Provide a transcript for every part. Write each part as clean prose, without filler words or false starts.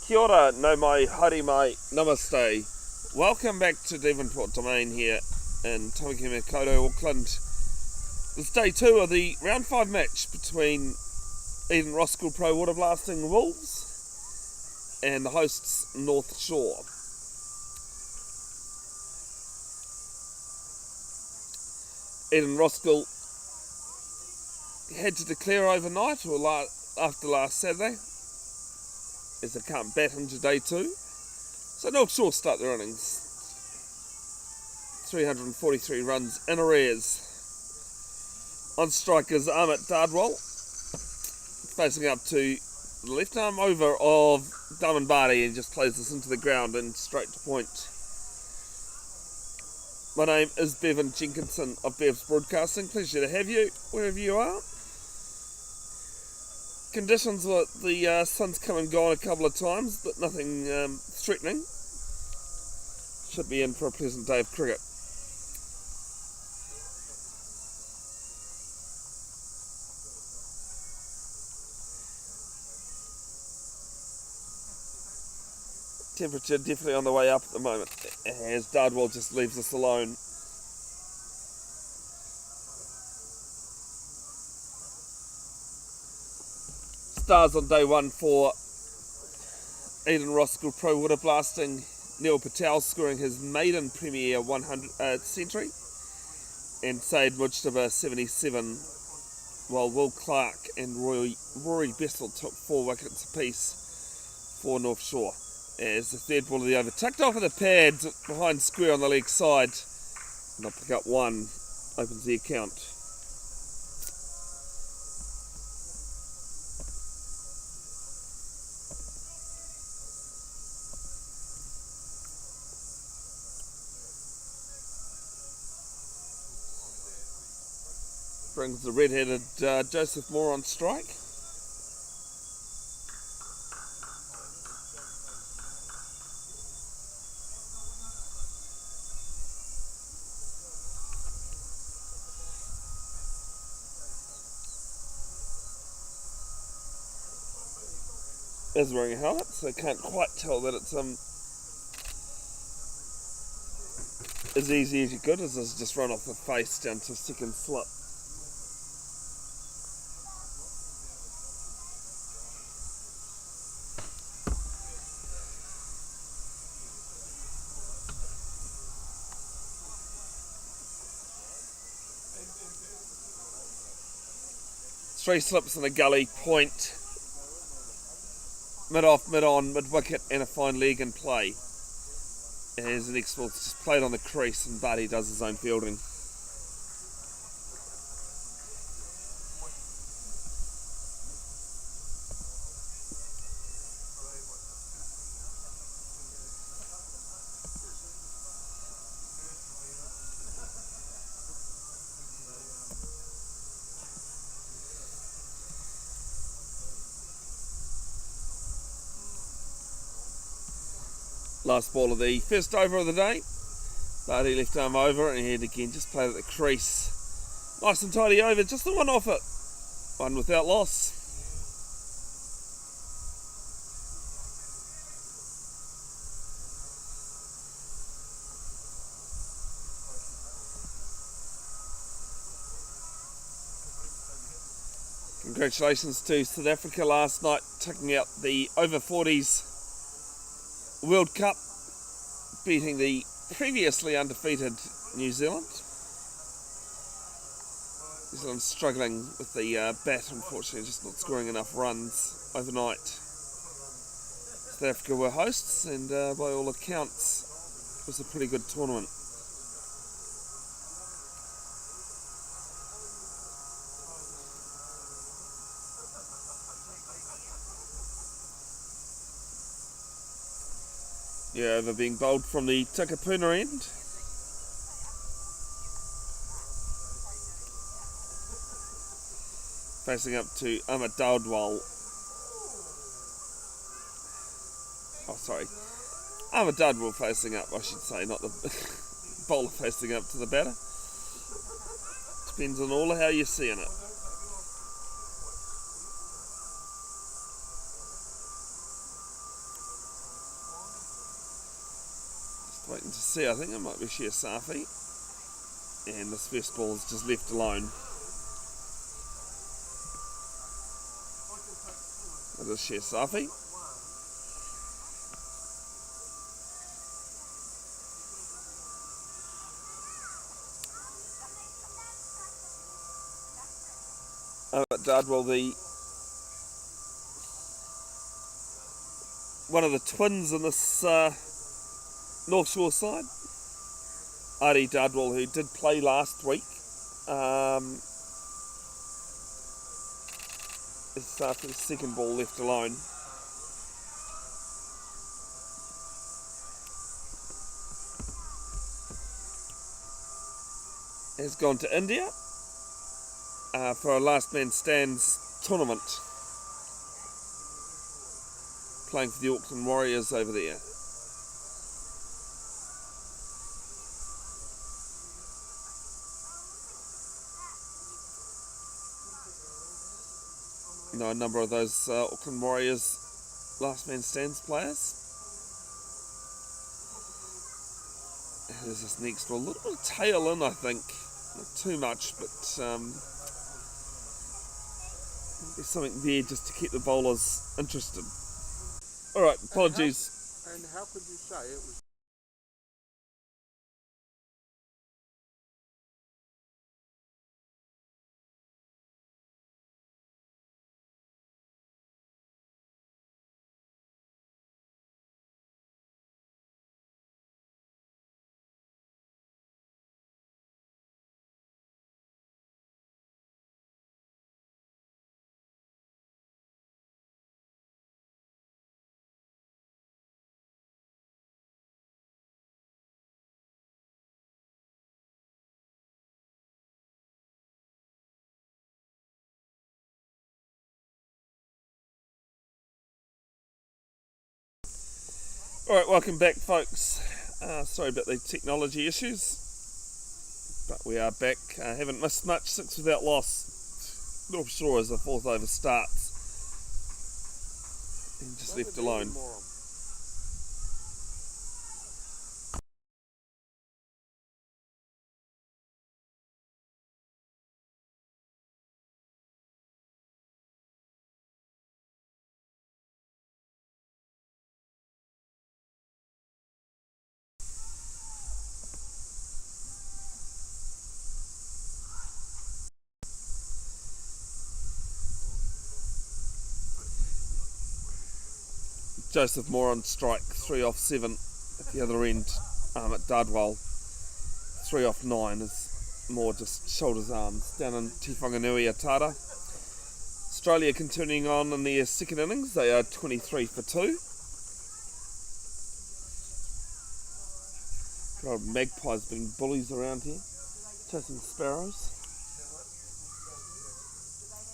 Kia ora, no mai, haere mai, namaste. Welcome back to Devonport Domain here in Tamaki Makaurau, Auckland. It's day 2 of the round 5 match between Eden Roskill Pro Waterblasting Wolves and the hosts North Shore. Eden Roskill had to declare overnight or after last Saturday, as they can't bat into day 2. So North Shore start their innings 343 runs in arrears. On strike is Amit Dardwal, facing up to the left arm over of Daman Barty, and just plays this into the ground and straight to point. My name is Bevan Jenkinson of Bev's Broadcasting. Pleasure to have you wherever you are. Conditions were the sun's come and gone a couple of times, but nothing threatening. Should be in for a pleasant day of cricket. Temperature definitely on the way up at the moment, as Dardwell just leaves us alone. Stars on day 1 for Eden Roskill Pro Waterblasting. Neil Patel scoring his maiden Premier 100 century, and Said Mujtaba 77, while Will Clark and Rory Bessel took 4 wickets apiece for North Shore. As the third ball of the over tucked off of the pads behind square on the leg side, and I'll pick up 1, opens the account. Brings the red-headed Joseph Moore on strike. Is wearing a helmet, so I can't quite tell that it's as easy as you could, as it's just run off the face down to second slip. Three slips in a gully, point, mid off, mid on, mid wicket, and a fine leg in play. As the next ball's just played on the crease, and Barty does his own fielding. Last ball of the first over of the day. Barty left arm over, and he had again just played at the crease. Nice and tidy over, just the one off it. One without loss. Congratulations to South Africa last night, taking out the over 40s World Cup, beating the previously undefeated New Zealand. New Zealand struggling with the bat, unfortunately, just not scoring enough runs overnight. South Africa were hosts, and by all accounts, it was a pretty good tournament. Yeah, over being bowled from the Takapuna end. Facing up to Amit Dardwal. Oh, sorry. Amit Dardwal facing up, I should say, not the bowler facing up to the batter. Depends on all how you're seeing it. Waiting to see, I think it might be Sheer Safi. And this first ball is just left alone. It is Sheer Safi. At Dardwell, one of the twins in this North Shore side, Ari Dardwell, who did play last week, is after the second ball left alone. Has gone to India for a last man stands tournament, playing for the Auckland Warriors over there. You know, a number of those Auckland Warriors last man stands players. There's this next one, a little bit of tail in, I think, not too much, but there's something there just to keep the bowlers interested. Alright, apologies. And how could you say it was? Alright, welcome back, folks. Sorry about the technology issues, but we are back. Haven't missed much, 6 without loss. North Shore as the 4th over starts. And just left alone. Joseph Moore on strike, 3 off 7 at the other end at Dardwell. 3 off 9 is Moore just shoulders arms down in Te Whanganui Atara. Australia continuing on in their second innings, they are 23 for 2. God, magpies being bullies around here, chasing sparrows.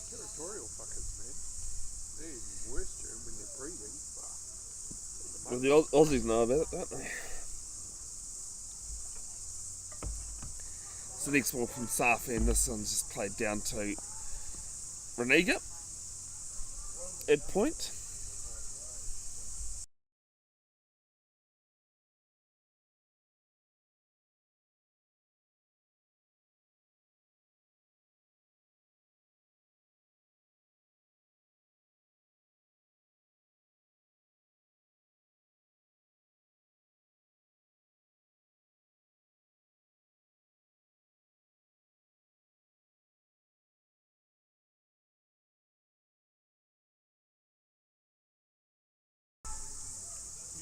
Territorial fuckers, man. They're even worse, Jim, when they're breeding. Well, the Aussies know about it, don't they? So the next ball from Safi, and this one's just played down to Reniga at point.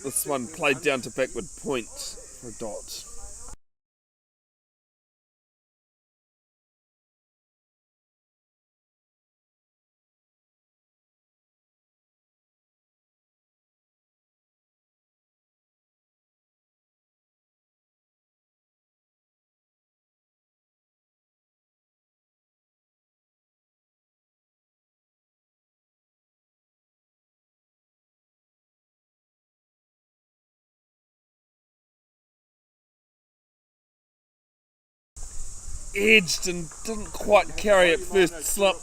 This one played down to backward point for a dot. Edged and didn't quite carry it first slip.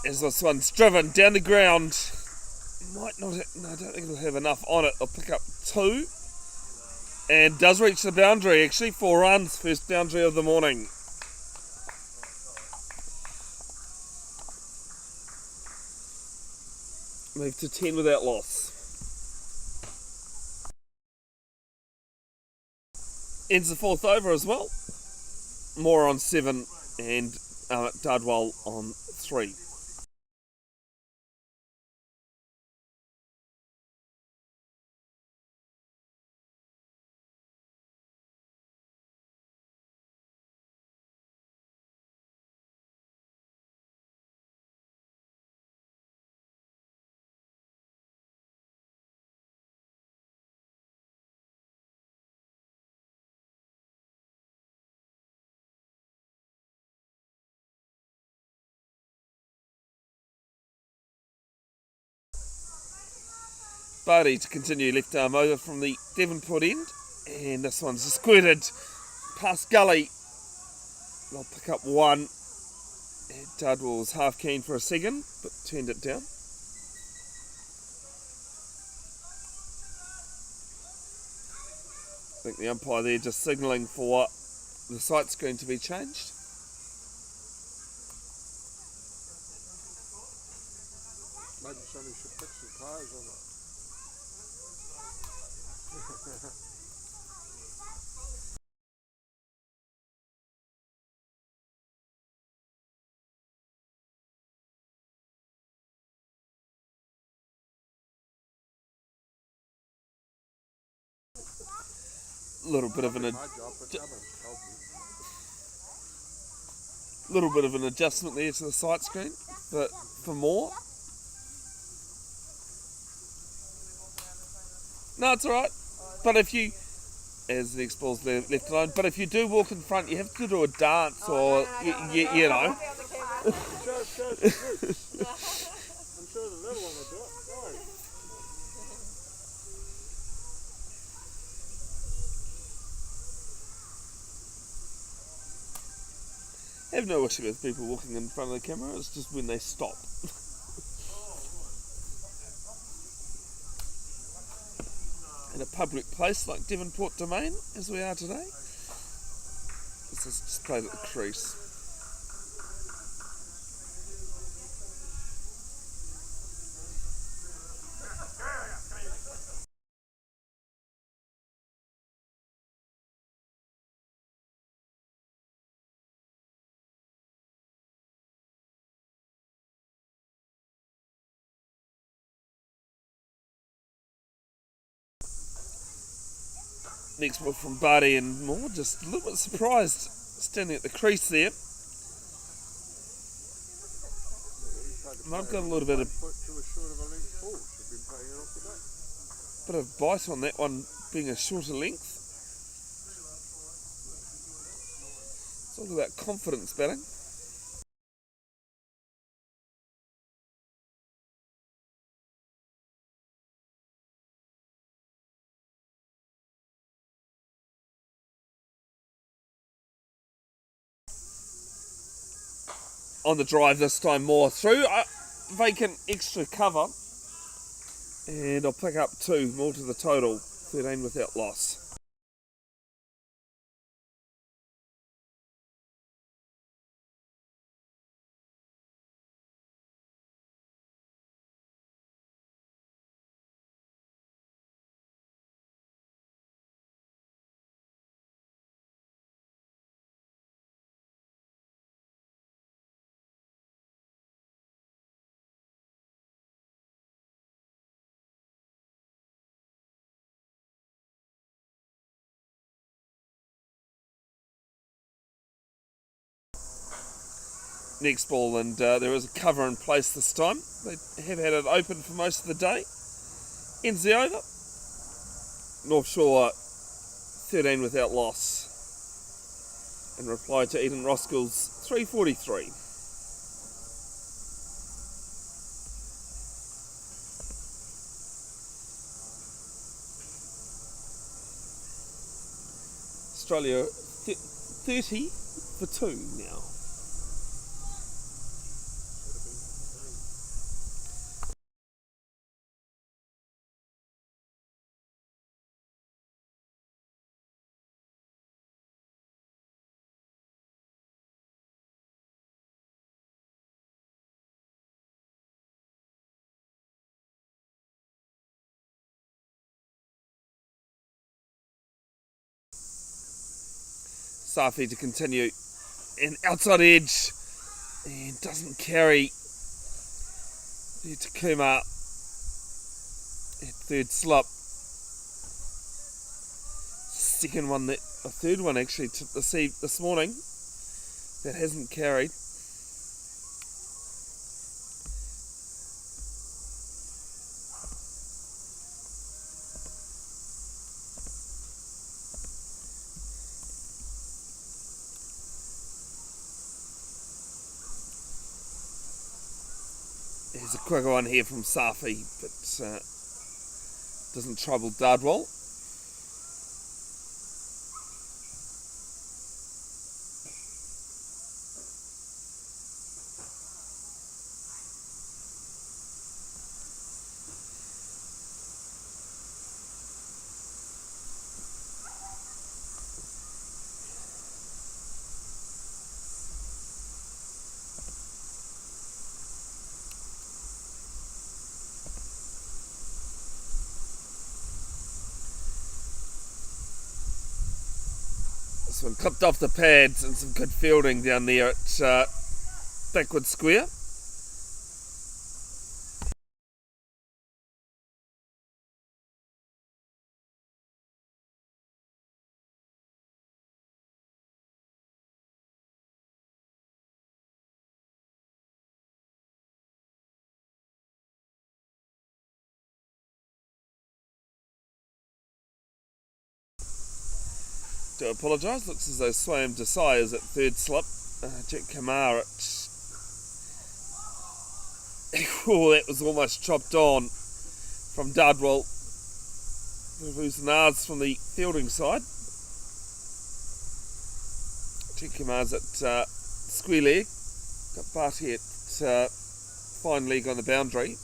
As this one's driven down the ground. Might not, no, I don't think it'll have enough on it. I'll pick up 2. And does reach the boundary, actually 4 runs, first boundary of the morning. Move to 10 without loss. Ends the 4th over as well. Moore on 7 and Dardwell on 3. Barty to continue left arm over from the Devonport end, and this one's squirted past gully. They'll pick up 1. And Dardwell was half keen for a second, but turned it down. I think the umpire there just signalling for the sight screen to be changed. Maybe somebody should fix some tyres on it. Little bit of an My job, but no one's told me. little bit of an adjustment there to the sight screen, but for more. No, it's alright. But if you, as the next ball's left alone, but if you do walk in front, you have to do a dance or, you know. I'm sure the little one will do it. No. I have no issue with people walking in front of the camera, it's just when they stop. In a public place like Devonport Domain, as we are today. This is just played at the crease. Next ball from Barty and Moore, just a little bit surprised standing at the crease there. And I've got a little bit of bite on that one being a shorter length. It's all about confidence batting. On the drive this time, Moore through, vacant extra cover, and I'll pick up 2, more to the total, 13 without loss. Next ball, and there is a cover in place this time. They have had it open for most of the day. Ends the over. North Shore 13 without loss. In reply to Eden Roskill's 343. Australia 30 for 2 now. Safi to continue. And outside edge. And doesn't carry. Takuma at third slip. Third one actually this morning that hasn't carried. There's a quicker one here from Safi, but doesn't trouble Dardwell. This one clipped off the pads and some good fielding down there at backward square. Do apologise, looks as though Swam Desai is at third slip. Jack Kamar at... Oh, that was almost chopped on from Dardwell. Vusanaz from the fielding side. Jack Kamar's at square leg. Got Barty at fine leg on the boundary.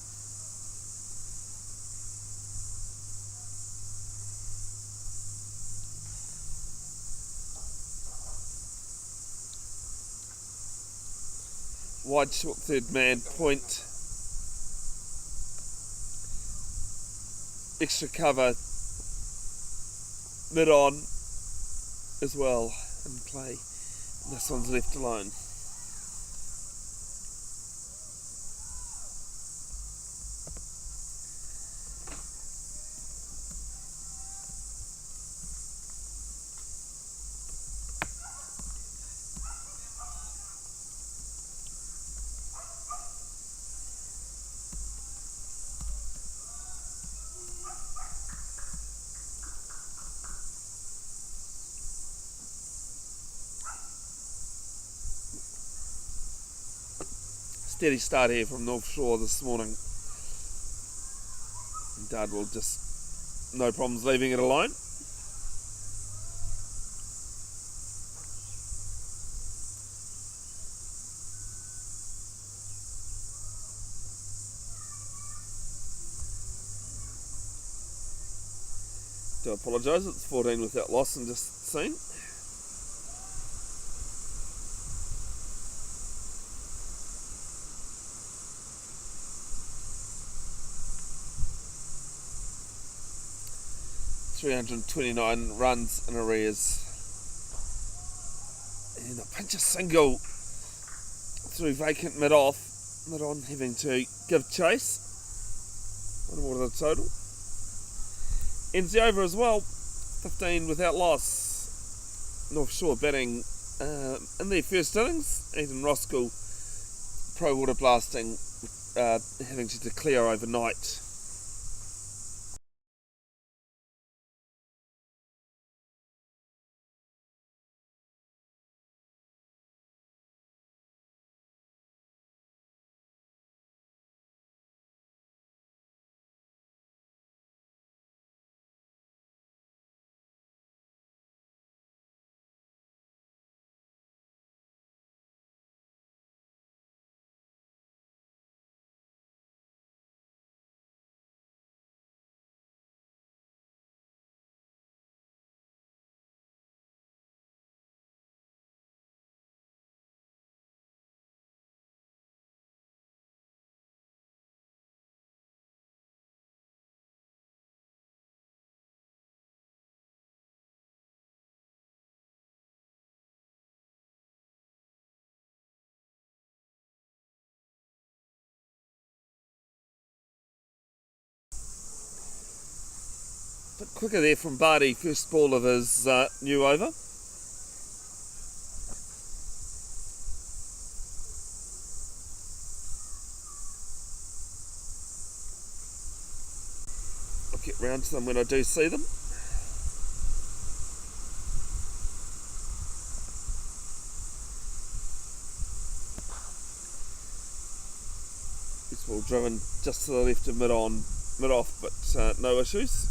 Wide short third man point. Extra cover mid on as well in play. And this one's left alone. Steady start here from North Shore this morning. And Dardwell just no problems leaving it alone. Do apologise, it's 14 without loss and just seen. .329 runs in arrears. And a pinch of single through vacant mid-on, having to give chase. One more to the total. Ends the over as well, 15 without loss. North Shore batting in their first innings. Eden Roskill Pro Waterblasting having to declare overnight. bit quicker there from Barty, first ball of his new over. I'll get round to them when I do see them. This ball driven just to the left of mid-off, but no issues.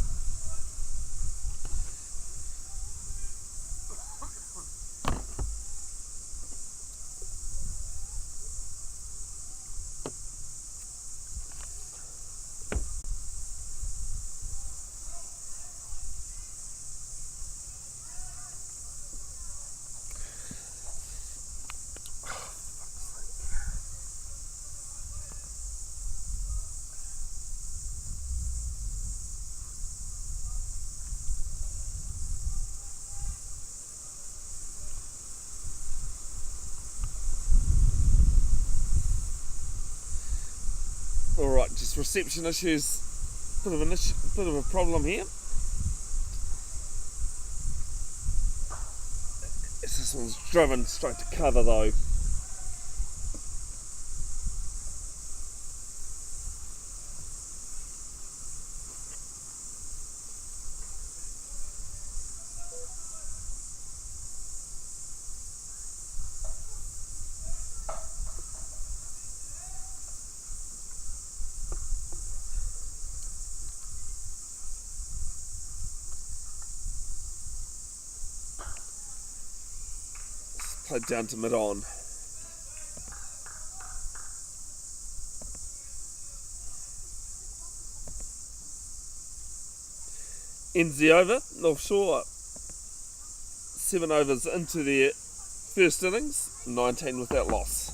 Alright, just reception issues, bit of a problem here. This one's driven straight to cover though. Played down to mid-on. Ends the over, North Shore 7 overs into their first innings, 19 without loss.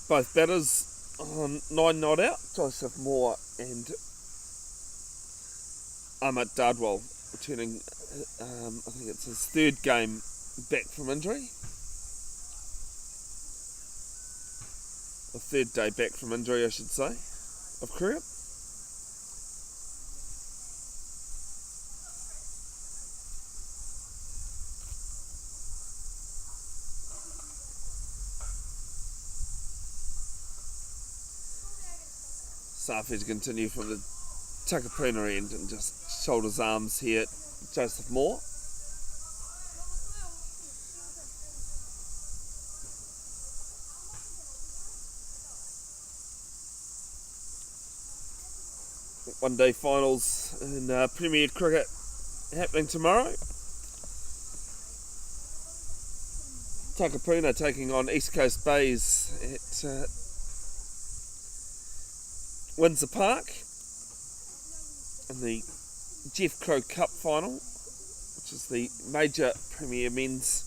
Both batters on 9 not out, Joseph Moore and Ahmet Dardwell returning, I think it's his third game back from injury. Or third day back from injury, I should say, of cricket. Safi to continue from the Takapuna end and just shoulders arms here at Joseph Moore. One day finals in Premier Cricket happening tomorrow. Takapuna taking on East Coast Bays at Windsor Park in the Jeff Crow Cup final, which is the major Premier Men's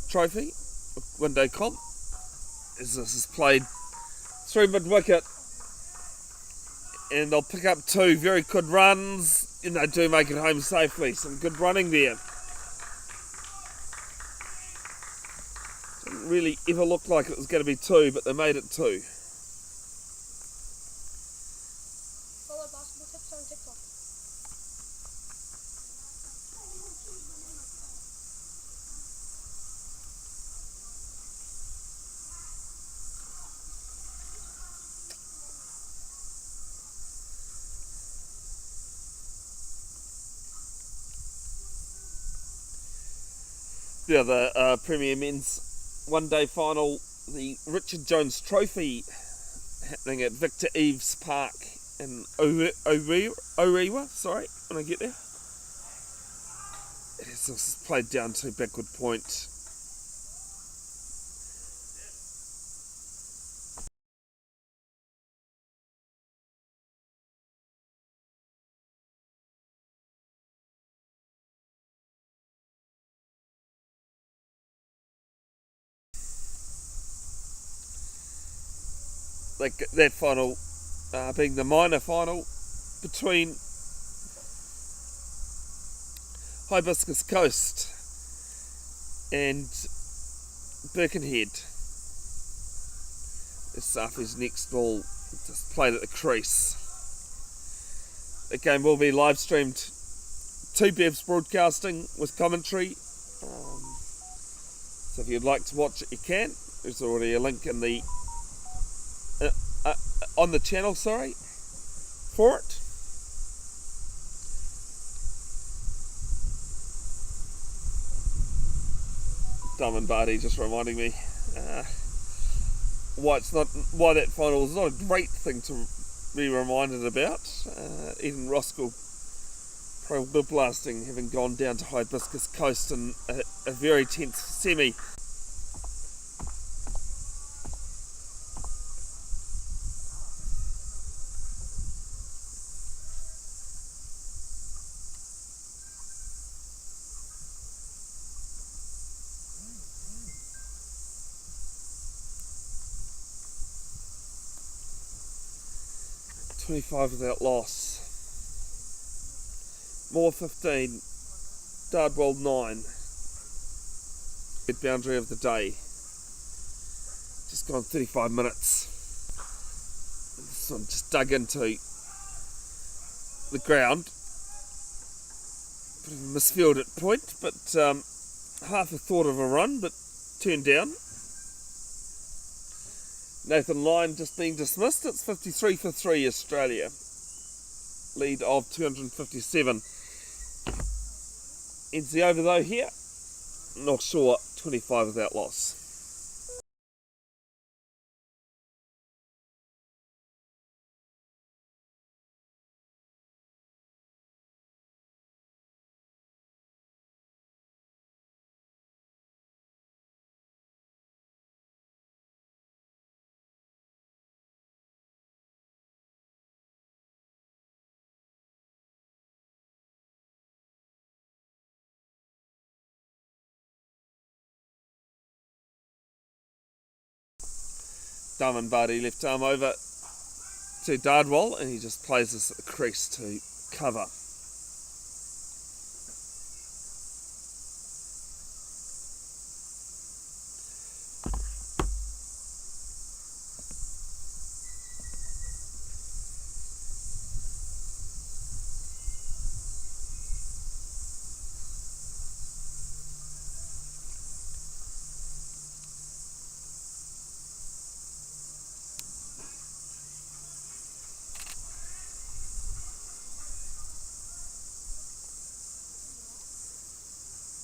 Trophy one day comp, as this is played through mid-wicket, and they'll pick up 2 very good runs, and they do make it home safely. Some good running there. Didn't really ever look like it was going to be 2, but they made it 2. The other Premier Men's one-day final, the Richard Jones Trophy, happening at Victor Eves Park in Orewa, sorry, when I get there. It's played down to backward point. that final being the minor final between Hibiscus Coast and Birkenhead. Safi's next ball just played at the crease. The game will be live streamed to Bev's Broadcasting with commentary. So if you'd like to watch it, you can. There's already a link in the on the channel, for it. Dumb and Barty just reminding me why that final is not a great thing to be reminded about. Eden Roskill Waterblasting having gone down to Hibiscus Coast in a very tense semi. .25 without loss. Moore 15, Dardwell 9. Good boundary of the day. Just gone 35 minutes. This one just dug into the ground. Bit of a misfield at point, but half a thought of a run, but turned down. Nathan Lyon just being dismissed. It's 53 for 3 Australia. Lead of 257. Ends the over though here. Not sure. 25 without loss. Dumb and Barty left arm over to Dardwell, and he just plays this at the crease to cover.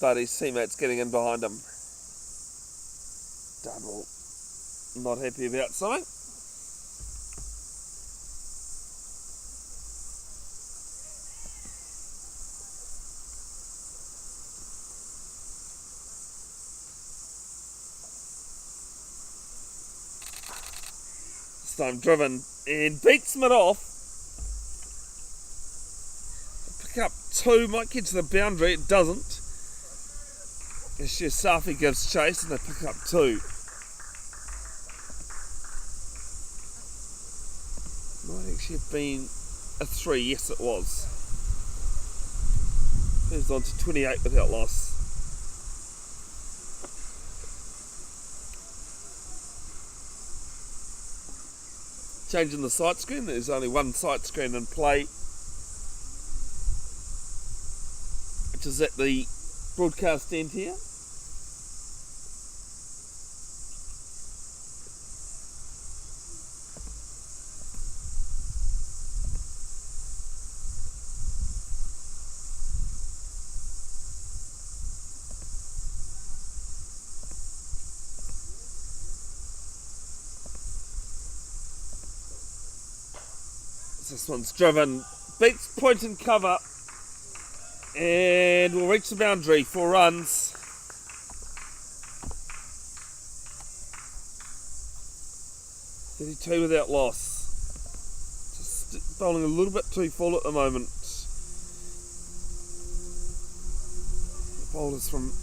But his teammate's getting in behind him. Dardwell not happy about something. This time driven and beats mid off. Pick up 2, might get to the boundary, it doesn't. Safi gives chase and they pick up 2. Might actually have been a 3, yes it was. Moves on to 28 without loss. Changing the sight screen, there's only one sight screen in play, which is at the broadcast end here. This one's driven, beats point and cover, and we'll reach the boundary. 4 runs. .32 without loss. Just bowling a little bit too full at the moment. The bowlers from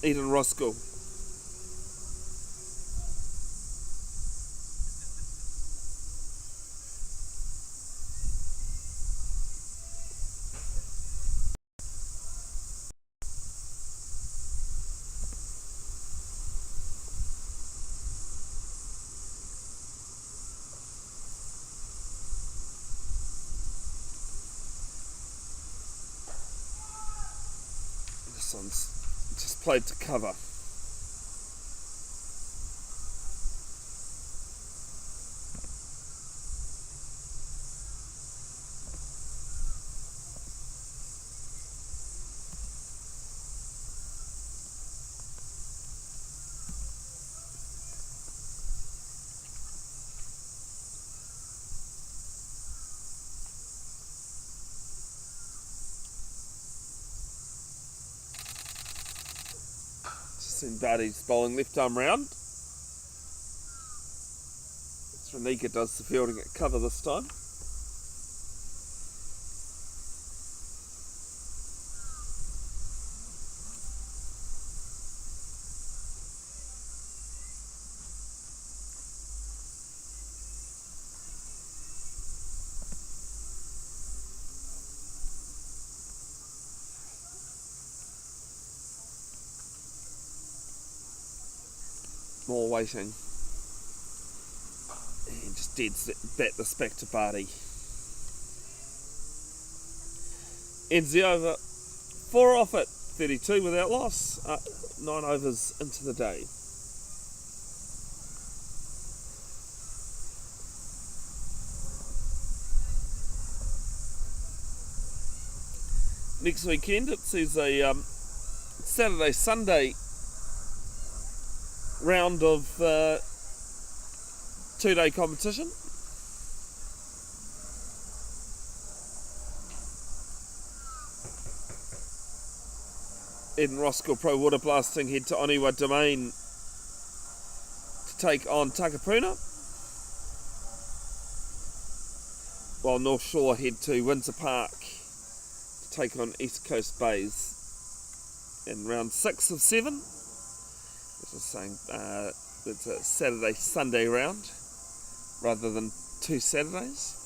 Eden Roskill. . This one's just played to cover. Seen Barty's bowling left arm round. Renika does the fielding at cover this time. More waiting. And just dead bat this back to Barty. Ends the over. 4 off at 32 without loss. 9 overs into the day. Next weekend it sees a Saturday, Sunday round of 2-day competition. Eden Roskill Pro Waterblasting head to Oniwa Domain to take on Takapuna, while North Shore head to Windsor Park to take on East Coast Bays in round 6 of 7. As I was saying, it's a Saturday, Sunday round rather than 2 Saturdays.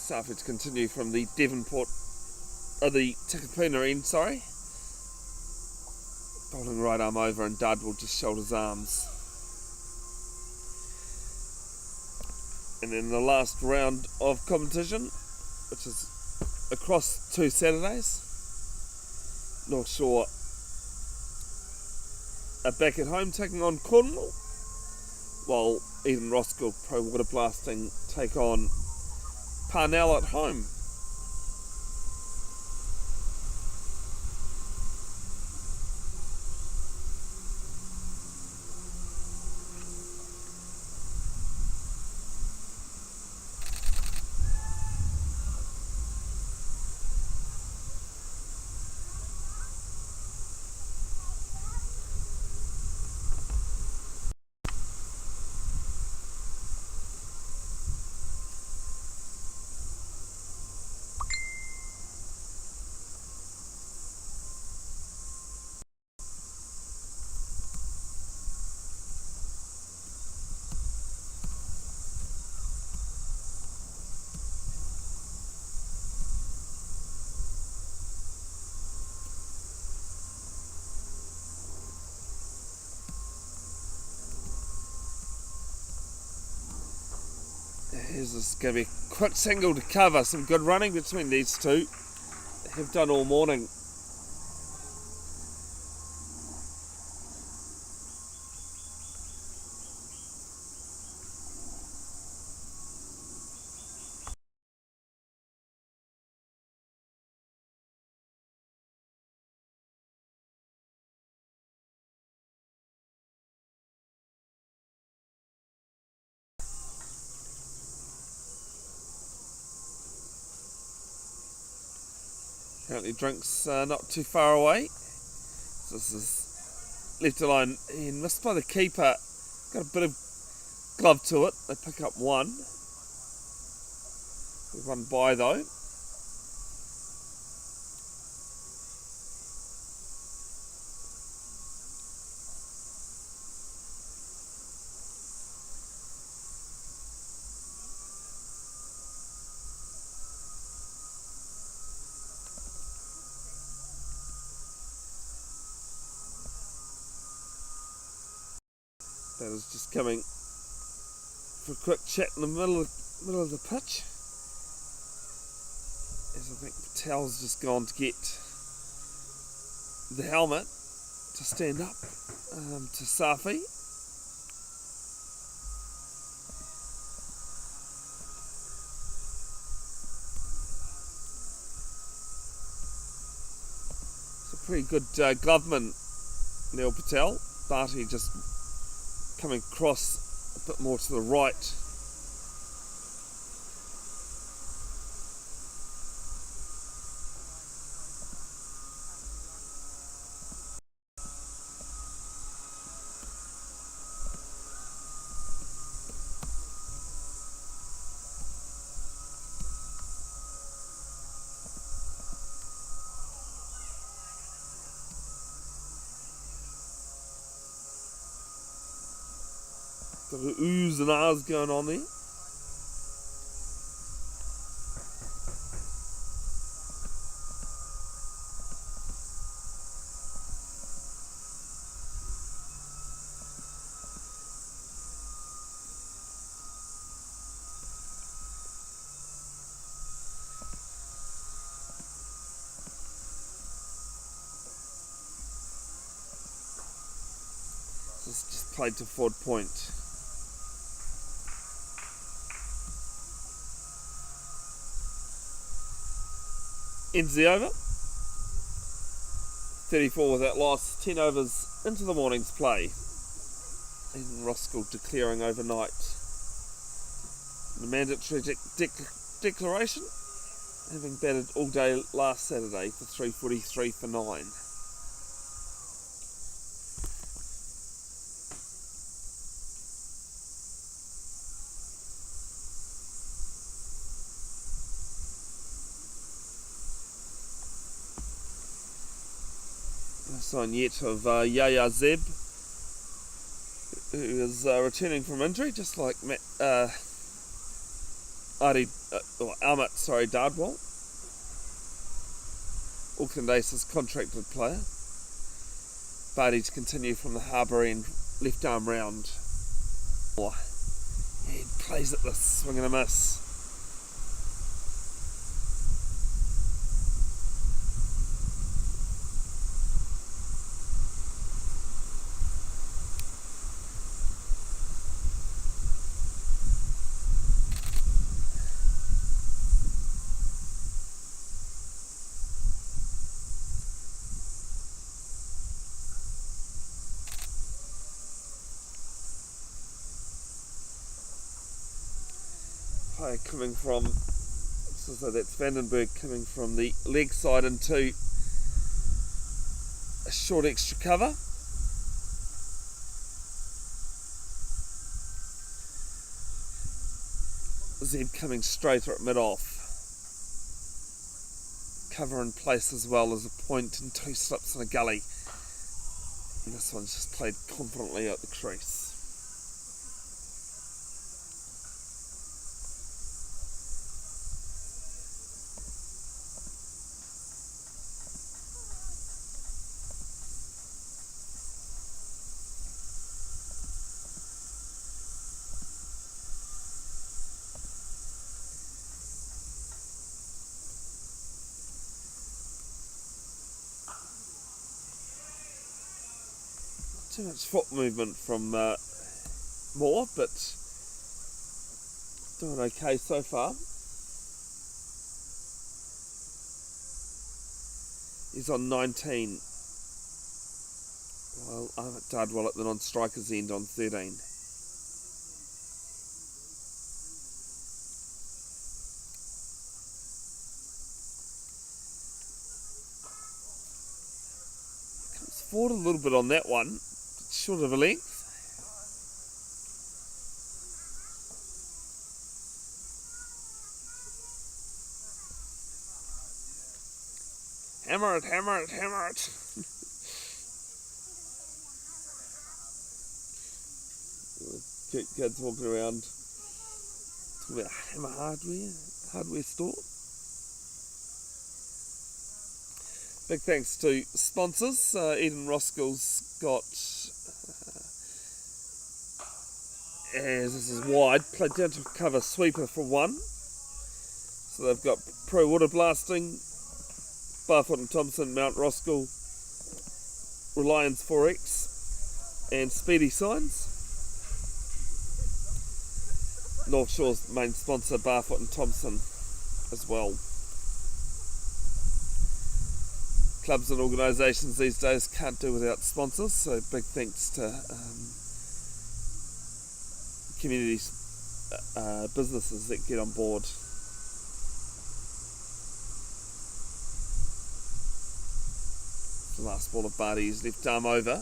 Starfish continue from the Devonport, the Takapuna end, sorry. Bowling right arm over and Dud will just shoulder his arms. And then the last round of competition, which is across 2 Saturdays. North Shore are back at home taking on Cornwall, while Eden Roskill Pro Waterblasting take on Parnell at home. Here's this going to be a quick single to cover. Some good running between these two. They have done all morning. Apparently drinks not too far away. So this is left alone and missed by the keeper. Got a bit of glove to it. They pick up one. One by though. That is just coming for a quick chat in the middle of the pitch. As I think Patel's just gone to get the helmet to stand up to Safi. It's a pretty good gloveman, Neil Patel. Barty just coming across a bit more to the right. Got the oohs and ahs going on there. This is just played to forward point. Ends the over. 34 without loss. 10 overs into the morning's play. Eden Roskill declaring overnight the mandatory declaration, having batted all day last Saturday for 343 for 9. No sign yet of Yaya Zeb, who is returning from injury, just like Ahmet Dardwal, Auckland Aces contracted player. Barty to continue from the harbour end, left arm round. He plays at this, swing and a miss. Play coming from, so that's Vandenberg coming from the leg side into a short extra cover. Zeb coming straighter at mid-off. Cover in place as well as a point and 2 slips in a gully. And this one's just played confidently out the crease. Too much foot movement from Moore, but doing okay so far. He's on 19, while Ahmet Dardwal at the non-strikers end on 13. Comes forward a little bit on that one. Short of a length. Hammer it, hammer it, hammer it. Kids walking around talking about Hammer hardware store. Big thanks to sponsors. Eden Roskill's got, as this is wide, played down to cover sweeper for 1. So they've got Pro Waterblasting, Barfoot and Thompson, Mount Roskill, Reliance 4X, and Speedy Signs. North Shore's main sponsor, Barfoot and Thompson, as well. Clubs and organisations these days can't do without sponsors, so big thanks to community businesses that get on board. The last ball of Barty's left arm over.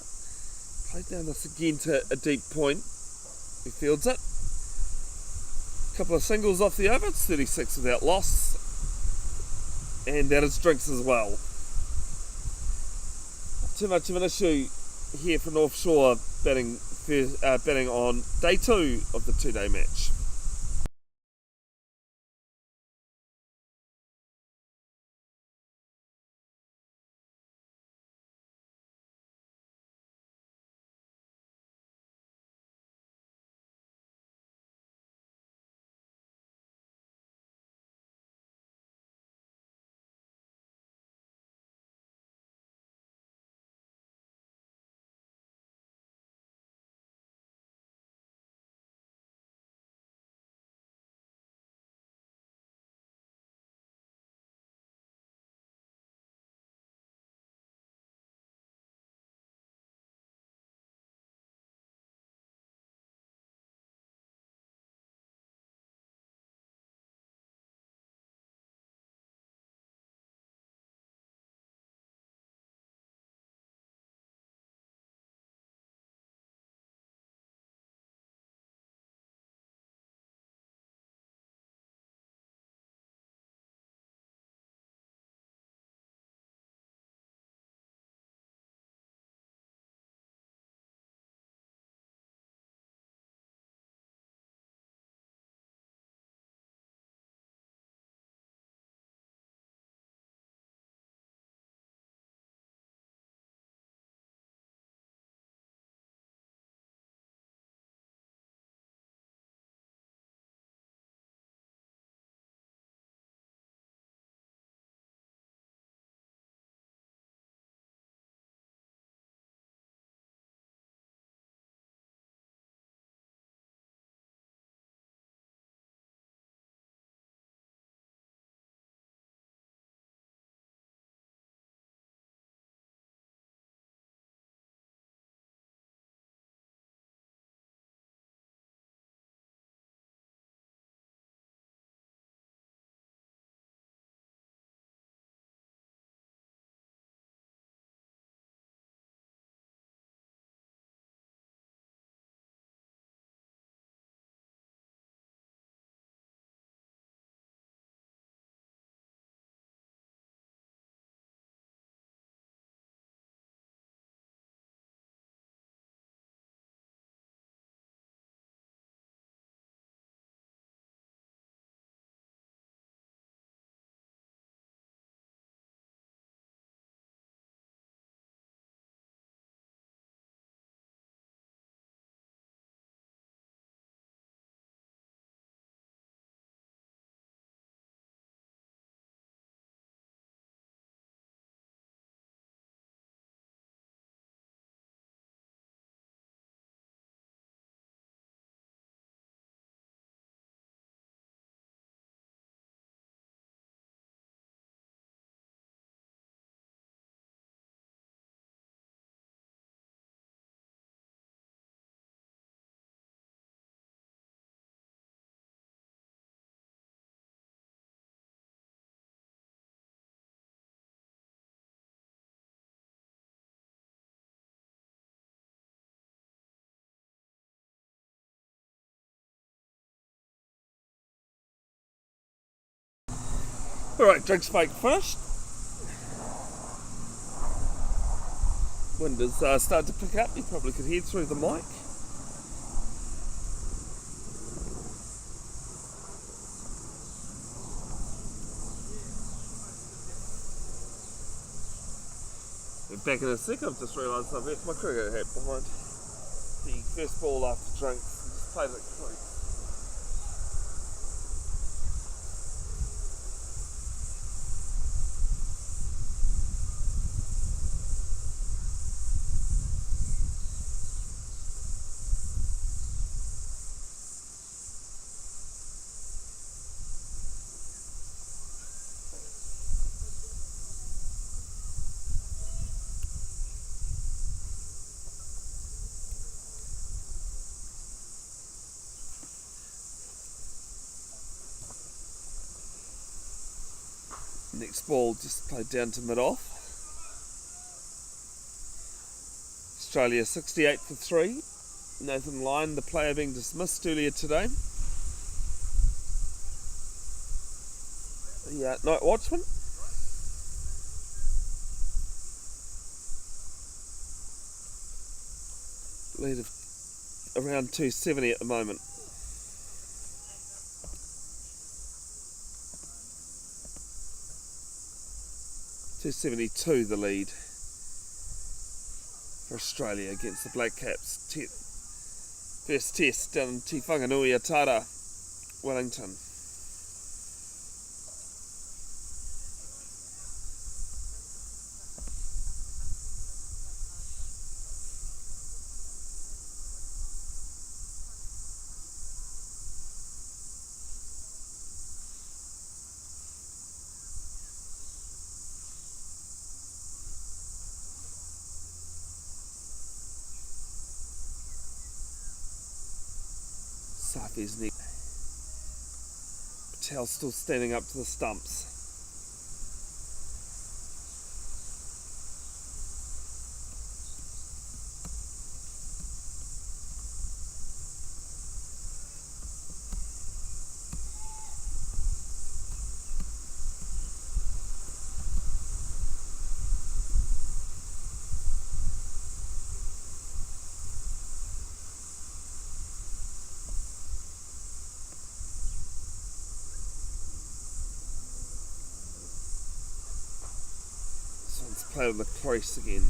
Played down this again to a deep point. He fields it. Couple of singles off the over. It's 36 without loss. And that is drinks as well. Not too much of an issue here for North Shore batting on day 2 of the 2-day match. Alright, drink spike first. Wind is starting to pick up. You probably could hear through the mic. Back in a sec, I've just realised I've left my cricket hat behind. The first ball after drink, just played it close. Next ball just played down to mid-off. Australia 68 for 3. Nathan Lyon, the player being dismissed earlier today. The night watchman. Lead of around 270 at the moment. .272 the lead for Australia against the Black Caps. First test down in Te Whanganui Atara, Wellington. Safi's neck. Patel still standing up to the stumps. Play on the crease again.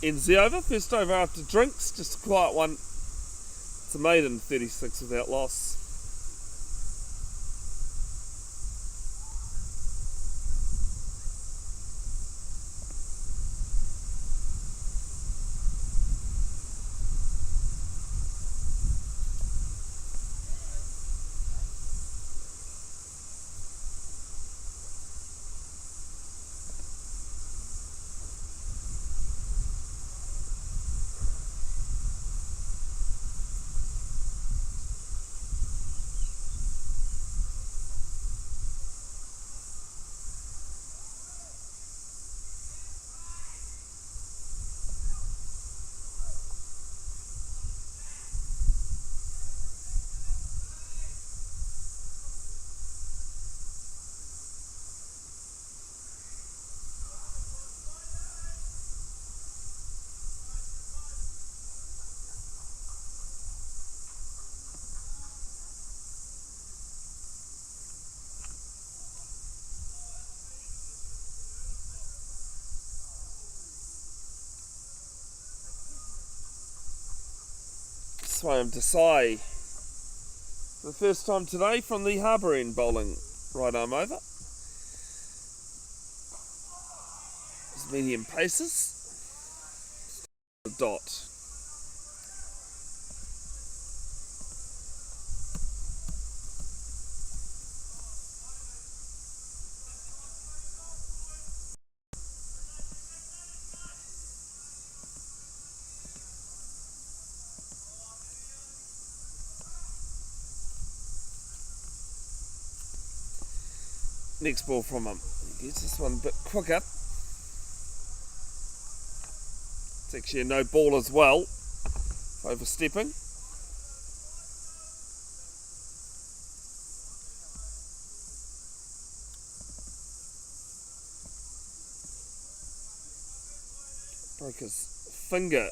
Ends the over, first over after drinks, just a quiet one. It's a maiden 36 without loss. Swam Desai for the first time today from the harbour end, bowling right arm over. His medium paces. Dot. Next ball from him. He gets this one a bit quicker. It's actually a no ball as well. Overstepping. Broke his finger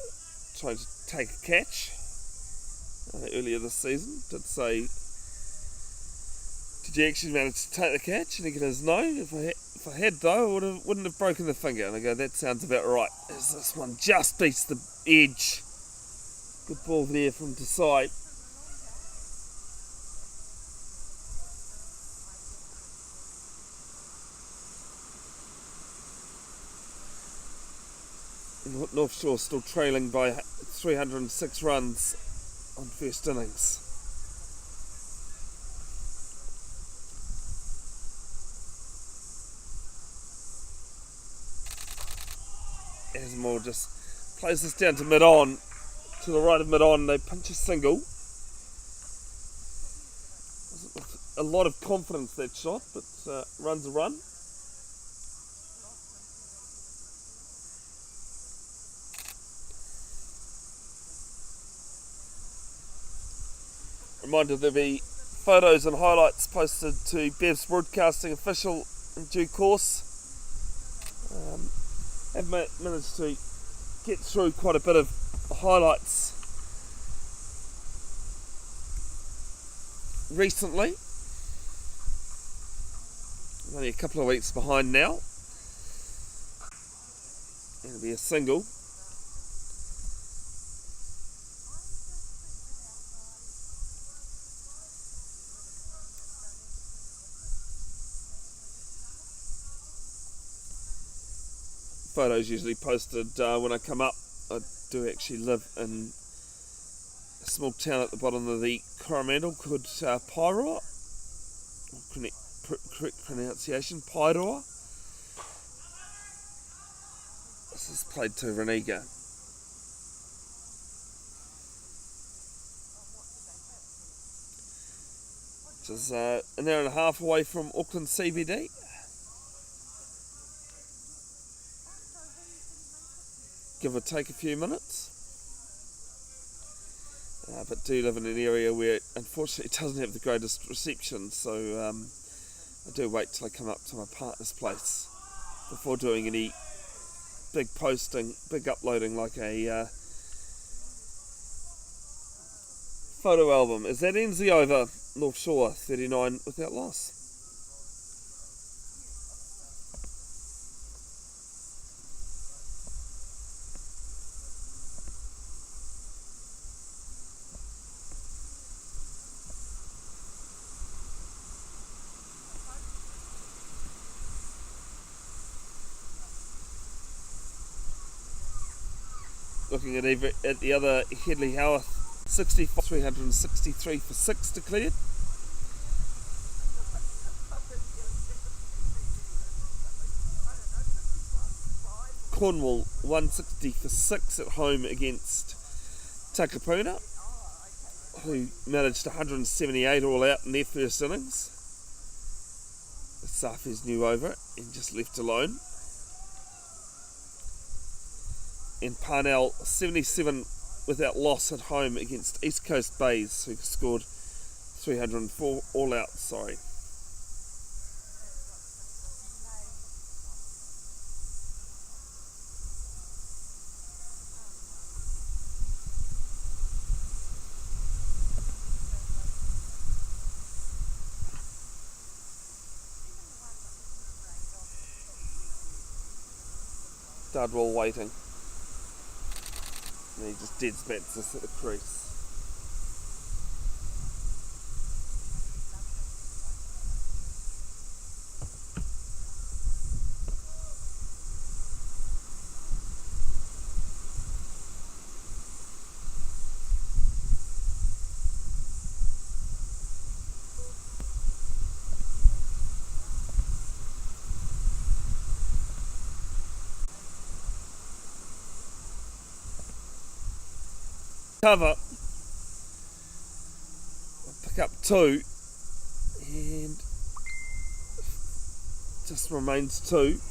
trying to take a catch earlier this season. Did say, did you actually manage to take the catch? And he goes, no, if I had though, I wouldn't have broken the finger. And I go, that sounds about right. As this one just beats the edge. Good ball there from Desai. North Shore still trailing by 306 runs on first innings. Asmore just plays this down to mid-on, to the right of mid-on. They punch a single. A a lot of confidence, that shot, but run's a run. Reminder, there'll be photos and highlights posted to Bev's Broadcasting official in due course. I've managed to get through quite a bit of highlights recently. I'm only a couple of weeks behind now. It'll be a single. Photos usually posted when I come up. I do actually live in a small town at the bottom of the Coromandel called Pairoa. Correct pronunciation, Pairoa. This is played to Reniga. Which is an hour and a half away from Auckland CBD. Give or take a few minutes. But do live in an area where unfortunately it doesn't have the greatest reception, so I do wait till I come up to my partner's place before doing any big posting, big uploading like a photo album. Is that NZ over North Shore 39 without loss? Looking at the other Hedley Howarth, 363 for 6 declared. Cornwall 160 for 6 at home against Takapuna, who managed 178 all out in their first innings. Safi's new over it and just left alone. And Parnell 77 without loss at home against East Coast Bays, who scored 304 all out. Dardwell waiting. And he just dead spats this at the crease. Cover, pick up 2, and just remains 2.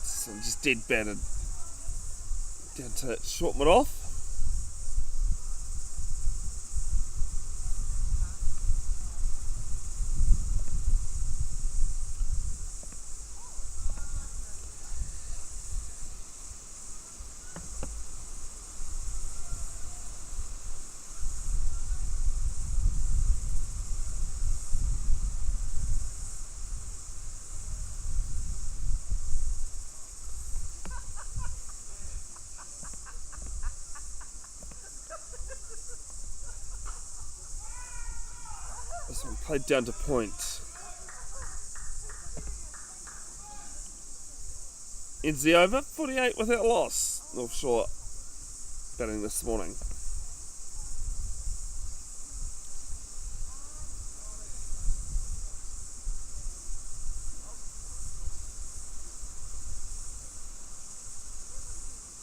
So I'm just dead battered down to Shortman off. This one played down to point. Ends the over, 48 without loss. North Shore batting this morning.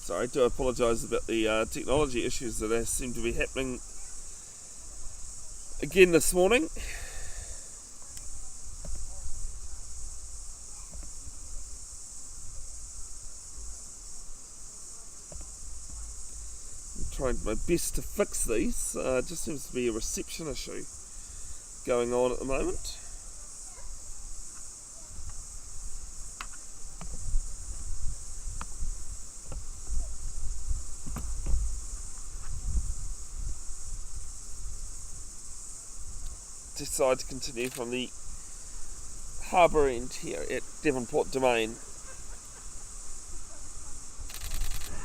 Sorry, I do apologise about the technology issues that seem to be happening again this morning. I'm trying my best to fix these. It just seems to be a reception issue going on at the moment. Decide to continue from the harbour end here at Devonport Domain.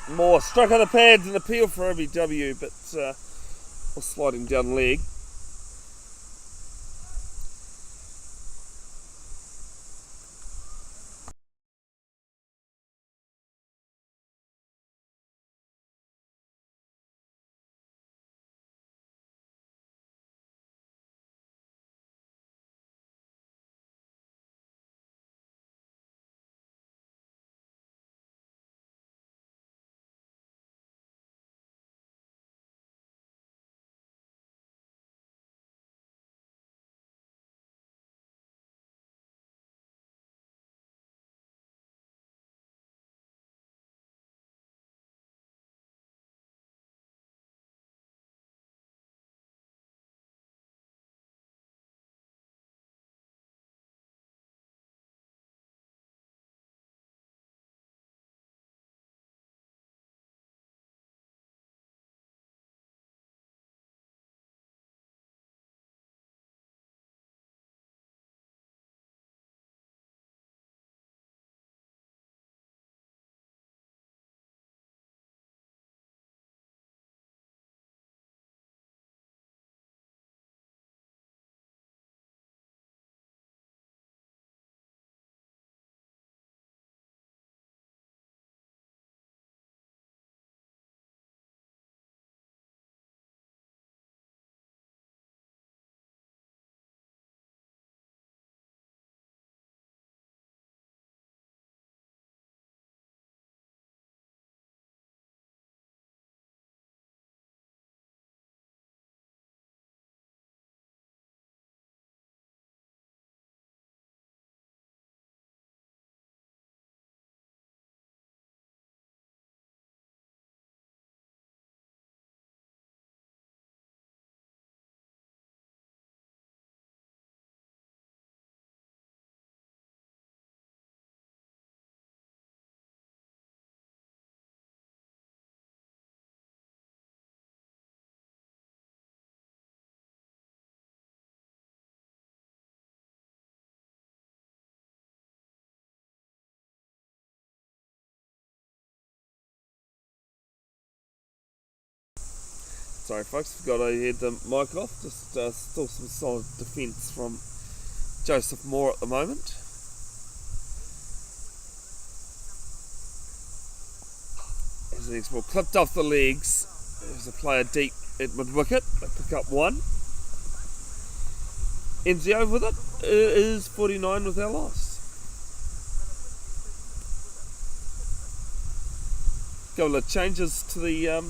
More struck on the pads and appeal for OBW, but a sliding down leg. Sorry folks, forgot I had the mic off. Just still some solid defence from Joseph Moore at the moment. As the next ball clipped off the legs, there's a player deep at mid-wicket. They pick up one. Enzio with it. It is 49 without loss. Couple of changes to the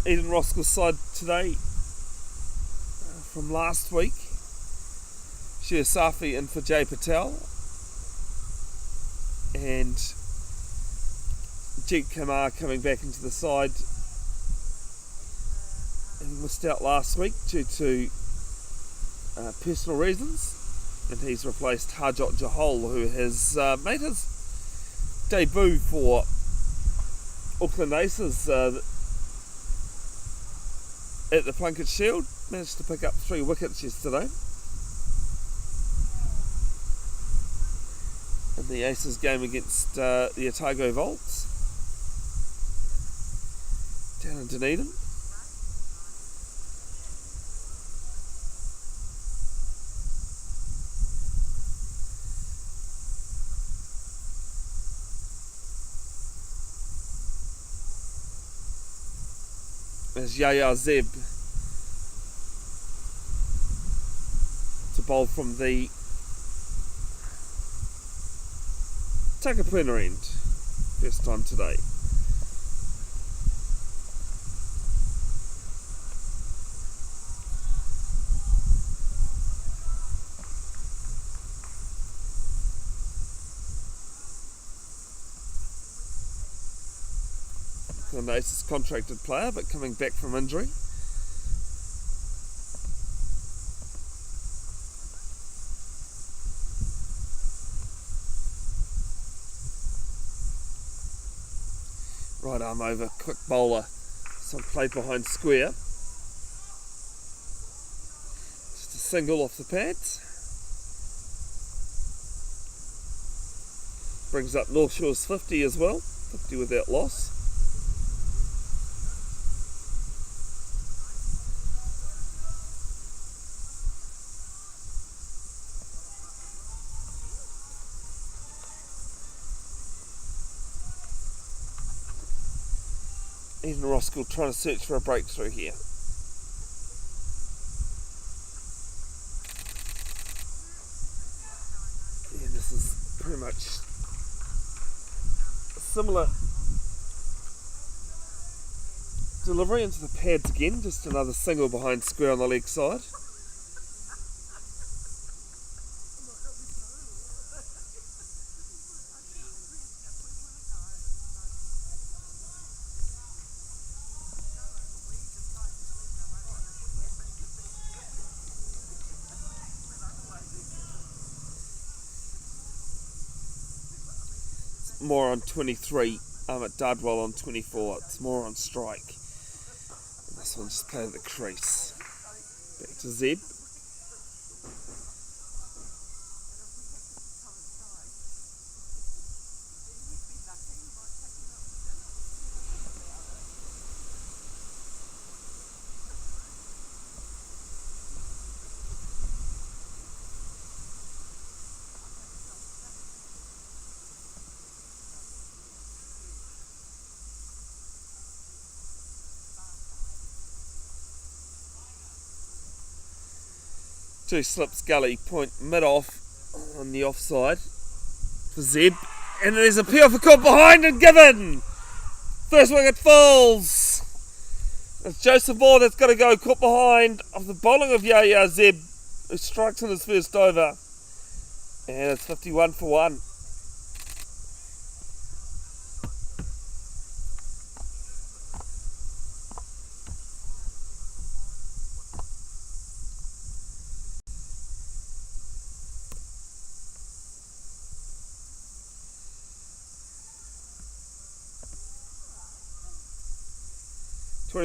Eden Roskill side today from last week. Shir Safi in for Jay Patel, and Jeet Kumar coming back into the side. He missed out last week due to personal reasons, and he's replaced Harjot Johal, who has made his debut for Auckland Aces at the Plunket Shield. Managed to pick up 3 wickets yesterday in the Aces game against the Otago Volts down in Dunedin. as Yaya Zeb to bowl from the Takapuna end. First time today. An Aces contracted player, but coming back from injury. Right arm over, quick bowler. Some play behind square. Just a single off the pads. Brings up North Shore's 50 as well. 50 without loss. Eden Roskill trying to search for a breakthrough here. Yeah, this is pretty much a similar delivery into the pads again, just another single behind square on the leg side. More on 23, at Dardwell on 24. It's more on strike. And this one just played at the crease. Back to Zeb. Two slips gully, point mid off on the offside for Zeb, and there's a peel for caught behind and given. First wicket falls. It's Joseph Moore that's got to go, caught behind of the bowling of Yaya Zeb, who strikes in his first over, and it's 51 for 1.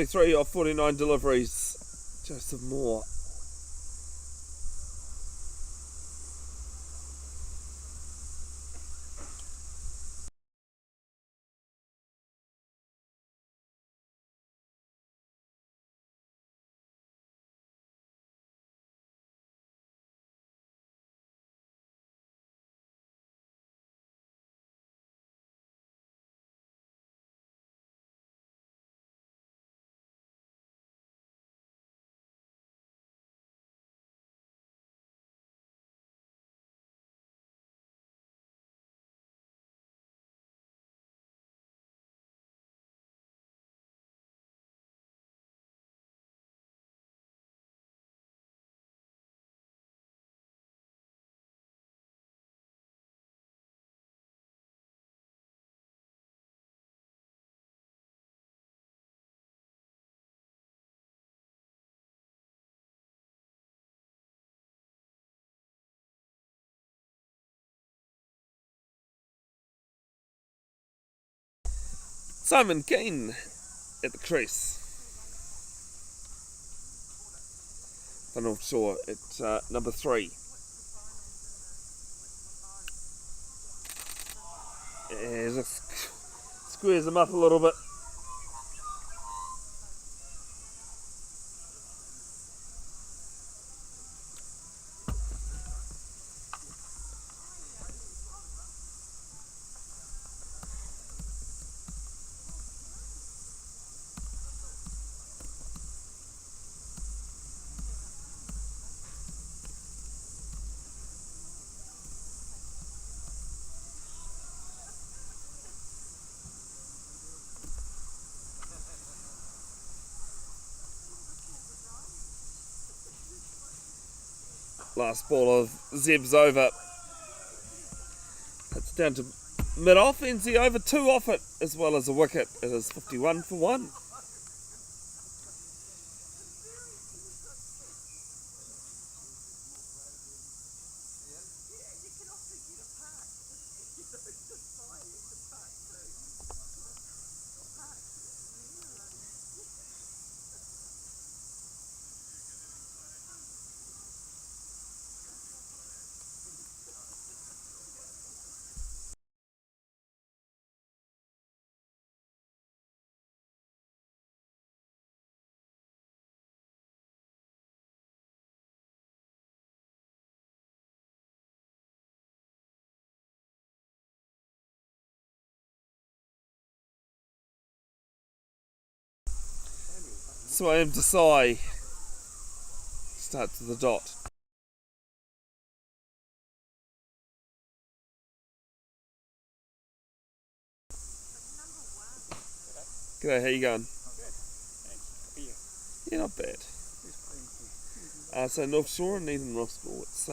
Three of 49 deliveries, Joseph Moore. Simon Keane at the crease. For North Shore at number 3. Yeah, squares them up a little bit. Last ball of Zeb's over. It's down to mid-off. NZ over 2 off it, as well as a wicket. It is 51 for 1. So I am Desai. Start to the dot. G'day, how you going? Good. Thanks. How are you? Yeah, not bad. Who's playing for you? So North Shore and Eden Roskill. It's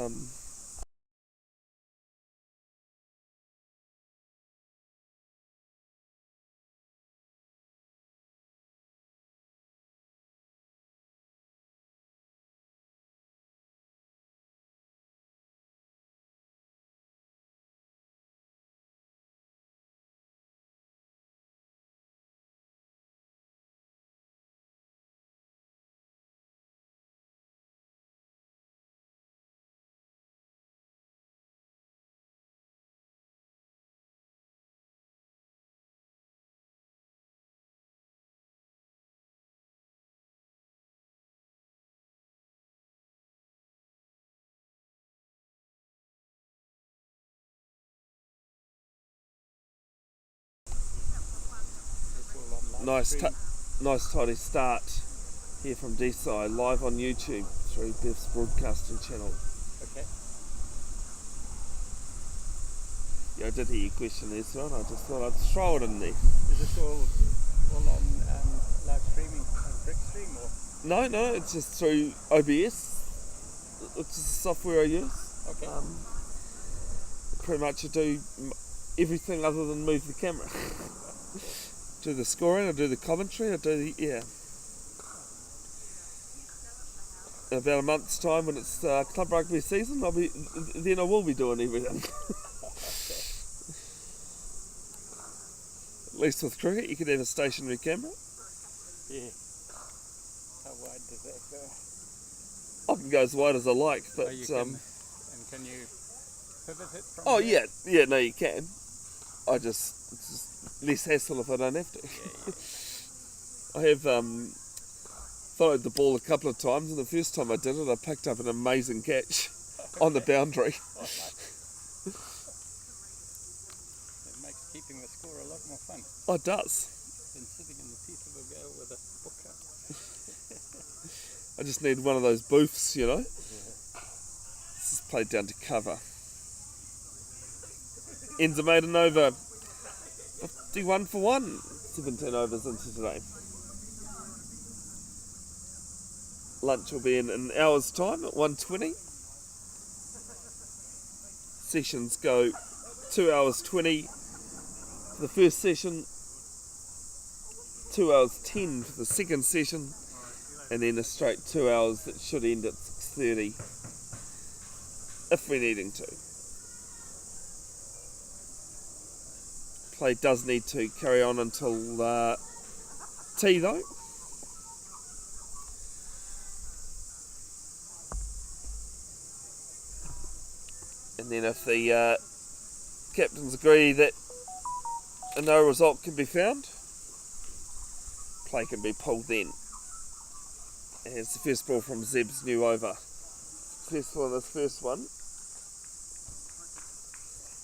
It's all on live stream. nice tidy start here from Desai, live on YouTube through Bev's broadcasting channel. Okay. Yeah, I did hear your question there, son. I just thought I'd throw it in there. Is this all on live streaming on Brickstream or? No, it's just through OBS, which is the software I use. Okay. Pretty much I do everything other than move the camera. Do the scoring, I do the commentary, I do the, yeah. In about a month's time when it's club rugby season, then I will be doing everything. At least with cricket, you could have a stationary camera. Yeah. How wide does that go? I can go as wide as I like, but And can you pivot it from oh there? yeah, no, you can. It's just less hassle if I don't have to. Yeah. I have followed the ball a couple of times, and the first time I did it, I picked up an amazing catch on the boundary. Oh, nice. It makes keeping the score a lot more fun Oh, it does. than sitting in the teeth of a gale with a book out. I just need one of those booths, you know. Yeah. This is played down to cover. Ends a maiden over. 51 for 1. 17 overs into today. Lunch will be in an hour's time at 1:20. Sessions go 2 hours 20 for the first session, 2 hours 10 for the second session, and then a straight 2 hours that should end at 6:30 if we're needing to. Play does need to carry on until tea though. And then if the captains agree that a no result can be found, play can be pulled then. And it's the first ball from Zeb's new over. Successful in this first one.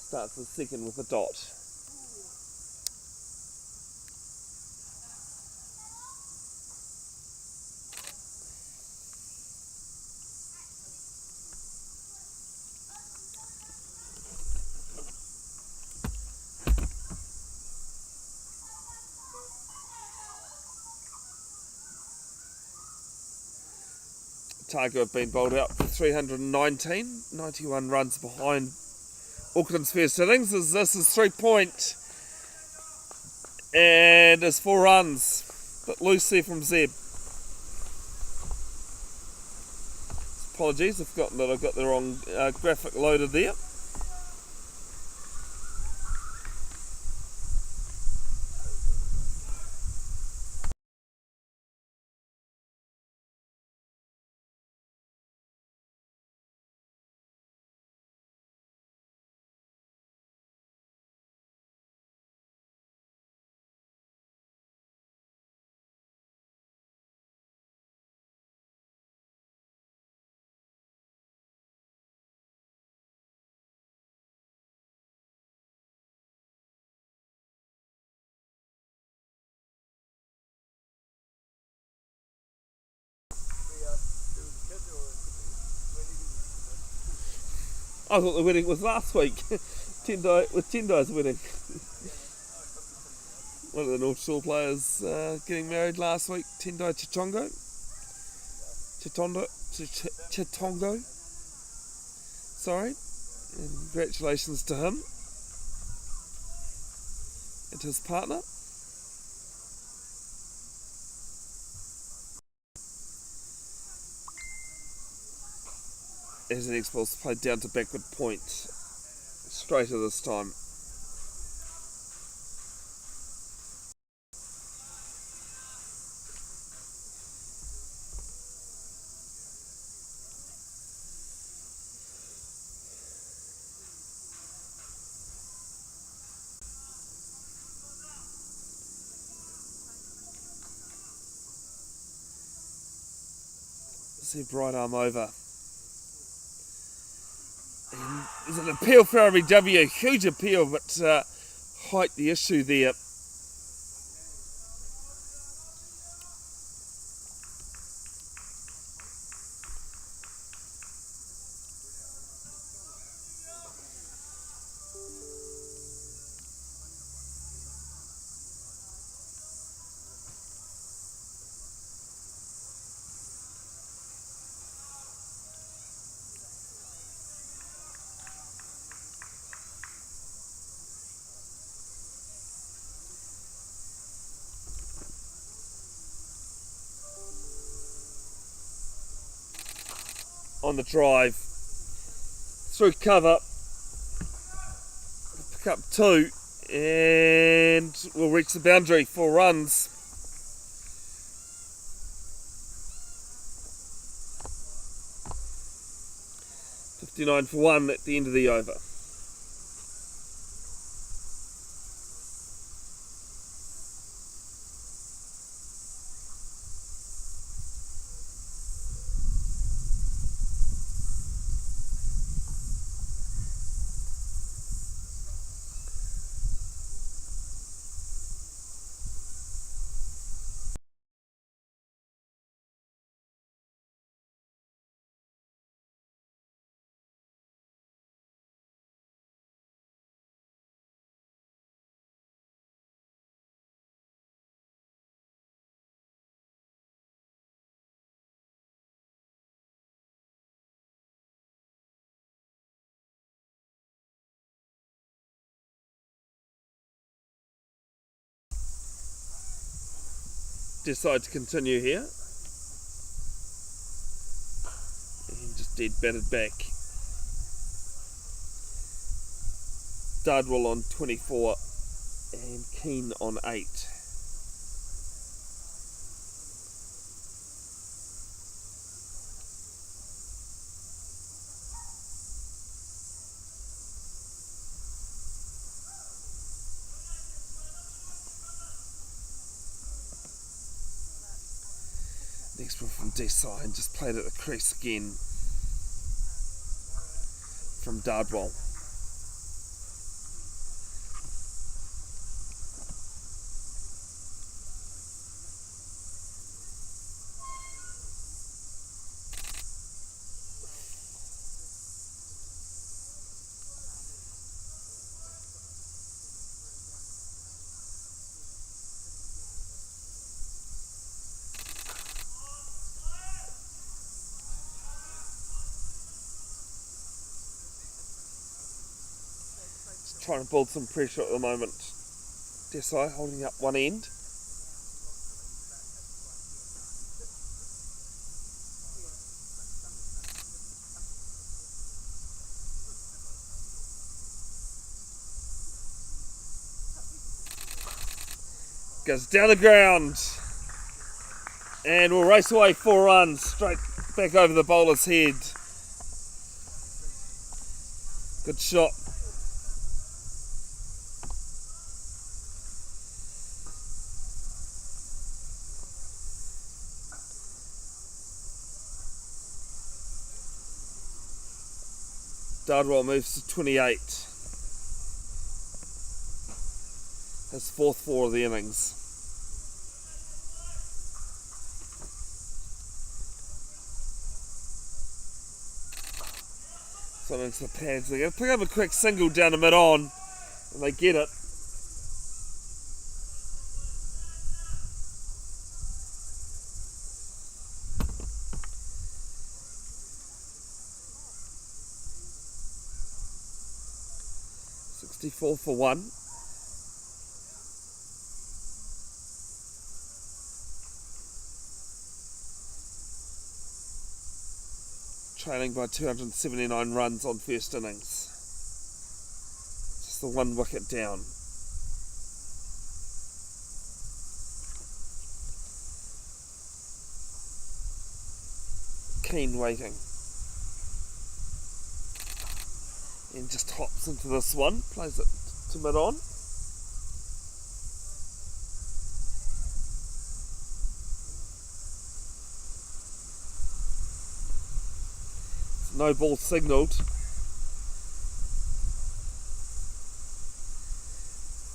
Starts the second with a dot. Otago have been bowled out for 319, 91 runs behind Auckland's first innings. This is 3 point and it's 4 runs. But loose there from Zeb. Apologies, I've forgotten that I've got the wrong graphic loaded there. I thought the wedding was last week. Tendai's wedding. One of the North Shore players getting married last week. Tendai Chitongo. Sorry. And congratulations to him and his partner. As the next ball's played down to backward point. Straighter this time. See bright arm over. And there's an appeal for RBW, huge appeal, but height the issue there. On the drive, through cover, pick up 2 and we'll reach the boundary, 4 runs. $59 for 1 at the end of the over. Decide to continue here and just dead batted back. Dardwell on 24 and Keane on 8. Next one from Desai and just played at the crease again from Dardwell. trying to build some pressure at the moment. Desai holding up one end. Goes down the ground. And we'll race away 4 runs straight back over the bowler's head. Good shot. Dardwell moves to 28. His 4th 4 of the innings. So into the pads. They're going to pick up a quick single down the mid-on, and they get it. .64 for 1. Trailing by 279 runs on first innings. Just the 1 wicket down. Keane waiting. And just hops into this one, plays it to mid-on. No ball signalled.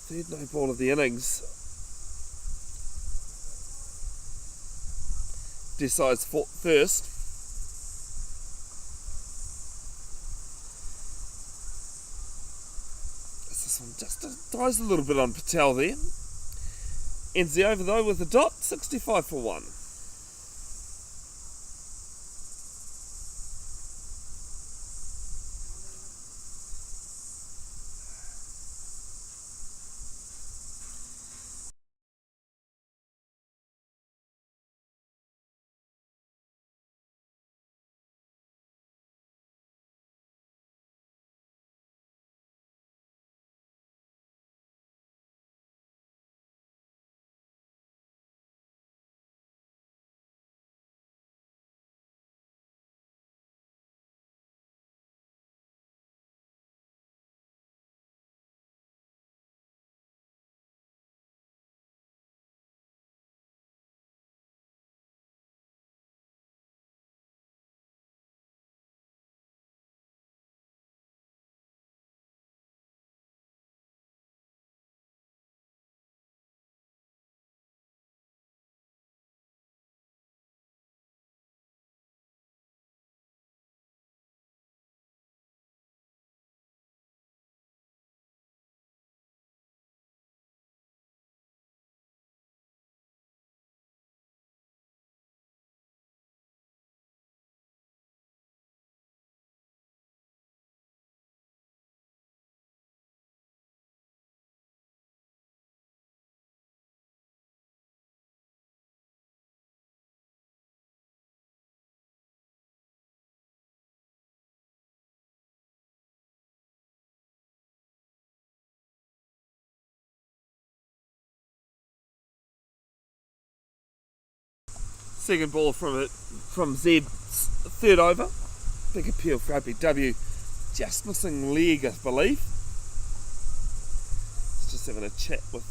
3rd no ball of the innings. Decides first. This one just dies a little bit on Patel there. Ends the over though with a dot, 65 for 1. Second ball from Zed's 3rd over. Big appeal for APW. Just missing leg, I believe. Just having a chat with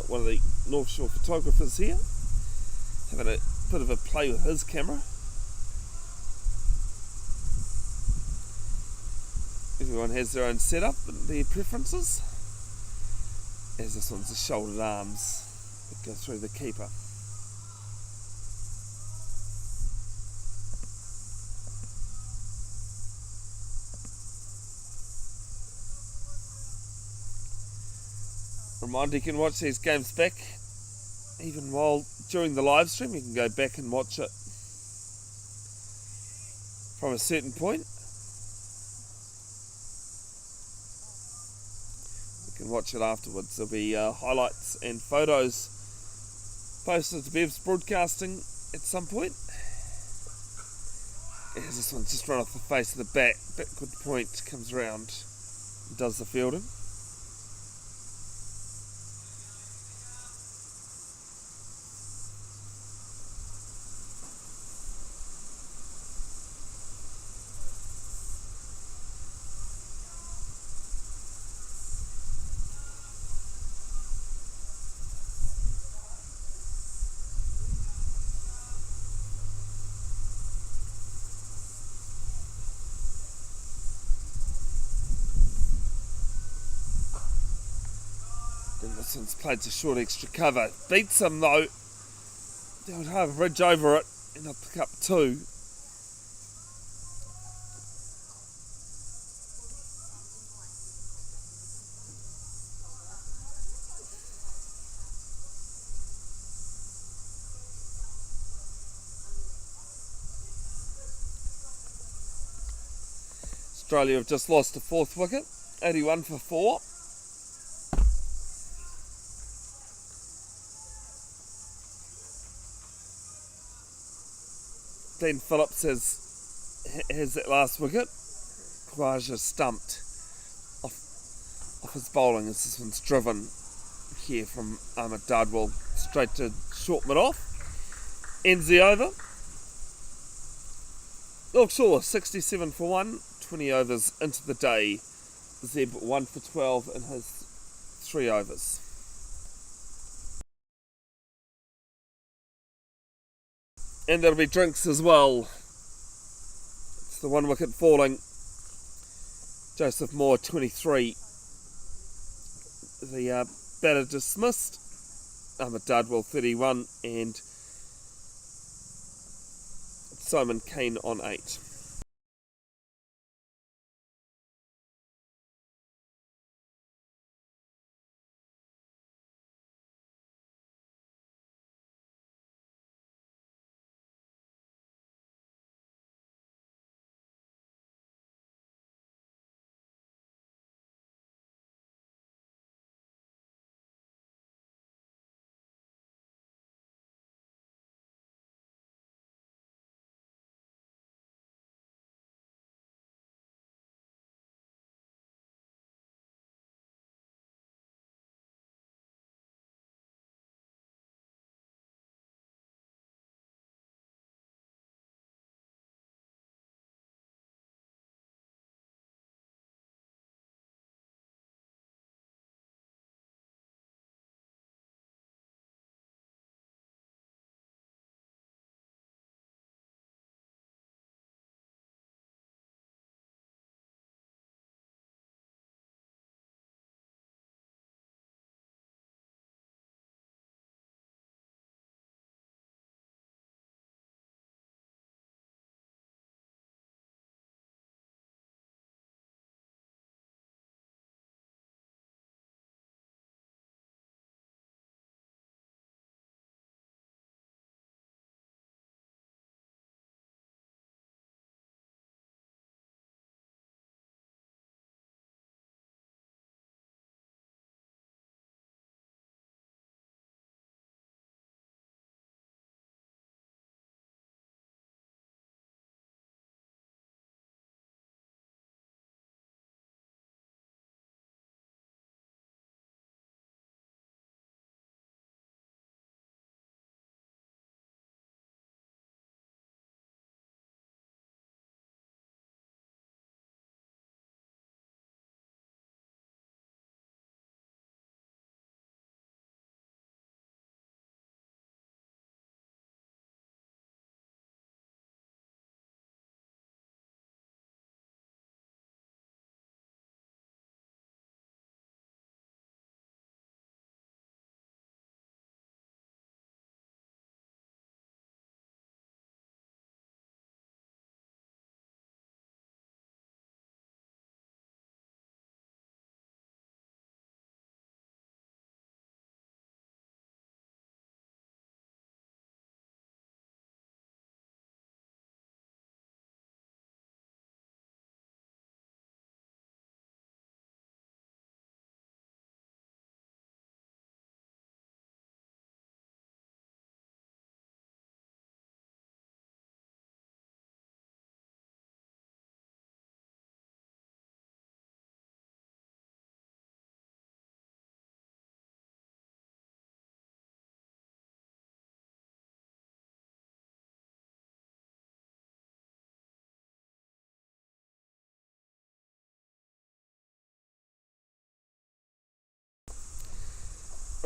one of the North Shore photographers here. Having a bit of a play with his camera. Everyone has their own setup and their preferences. As this one's the shouldered arms that go through the keeper. Reminder, you can watch these games back even while during the live stream. You can go back and watch it from a certain point. You can watch it afterwards. There'll be highlights and photos posted to Bev's Broadcasting at some point. As this one's just run off the face of the bat. Backward point comes round and does the fielding. This one's played to short extra cover. Beats him though. They would have a ridge over it and they'll pick up 2. Australia have just lost a 4th wicket. 81 for 4. Glenn Phillips has that last wicket. Khawaja stumped off his bowling as this one's driven here from Ahmed Dadwal straight to short mid off. Ends the over. Roksill 67 for 1, 20 overs into the day. Zeb 1 for 12 in his 3 overs. And there'll be drinks as well. It's the 1 wicket falling. Joseph Moore 23. The batter dismissed. Ahmed Dadwal 31 and Simon Kane on 8.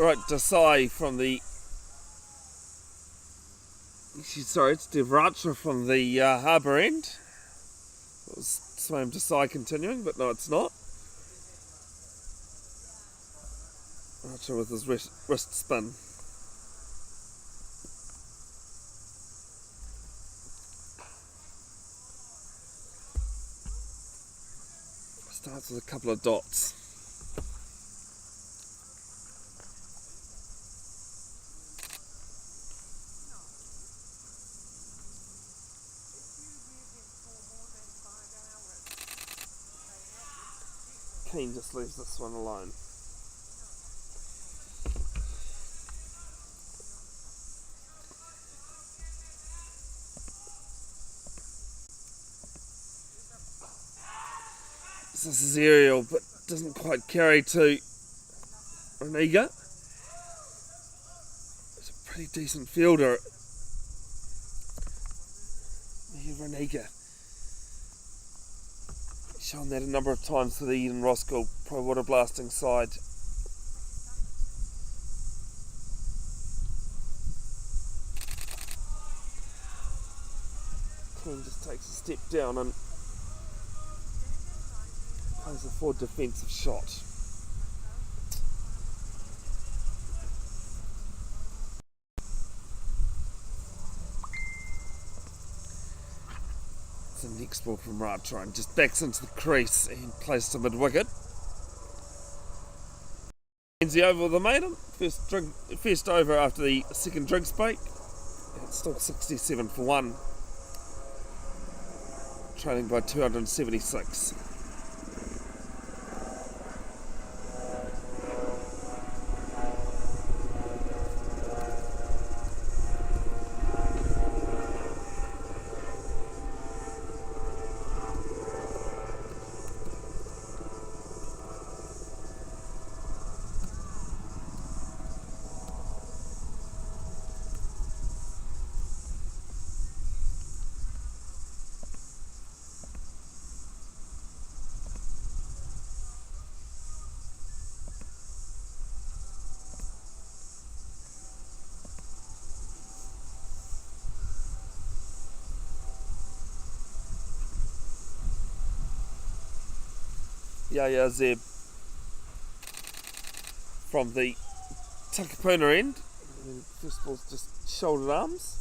Right, Desai from the... Sorry, it's Devracha from the harbour end. It was swam Desai continuing, but no, it's not. Archer with his wrist spin. Starts with a couple of dots. Keane just leaves this one alone. This is aerial, but doesn't quite carry to Reniga. He's a pretty decent fielder. Reniga. Shown that a number of times for the Eden Roskill Pro Waterblasting side. Clean just takes a step down and plays a forward defensive shot. It's a next ball from Ratra and just backs into the crease and plays to mid-wicket. Ends the over with the maiden. First over after the second drinks break. It's still 67 for 1. Trailing by 276. Yeah, Zeb from the Takapuna end. First ball's just shouldered arms.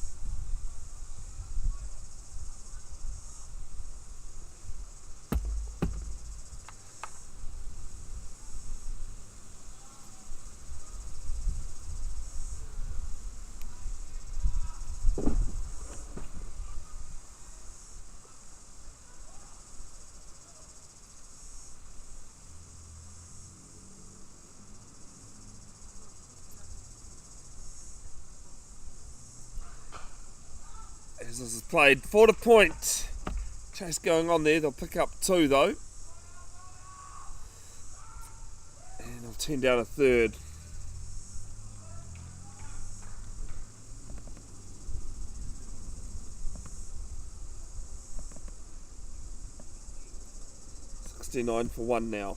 As this is played 4 to point. Chase going on there, they'll pick up 2 though. And they'll turn down a third. $69 for 1 now.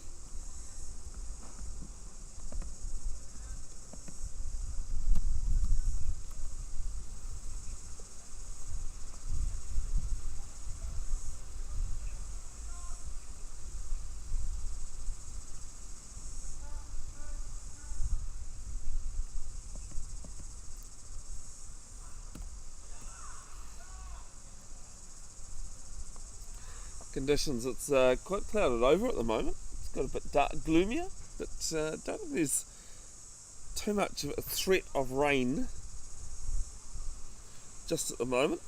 Conditions, it's quite clouded over at the moment. It's got a bit dark, gloomier, but don't think there's too much of a threat of rain just at the moment.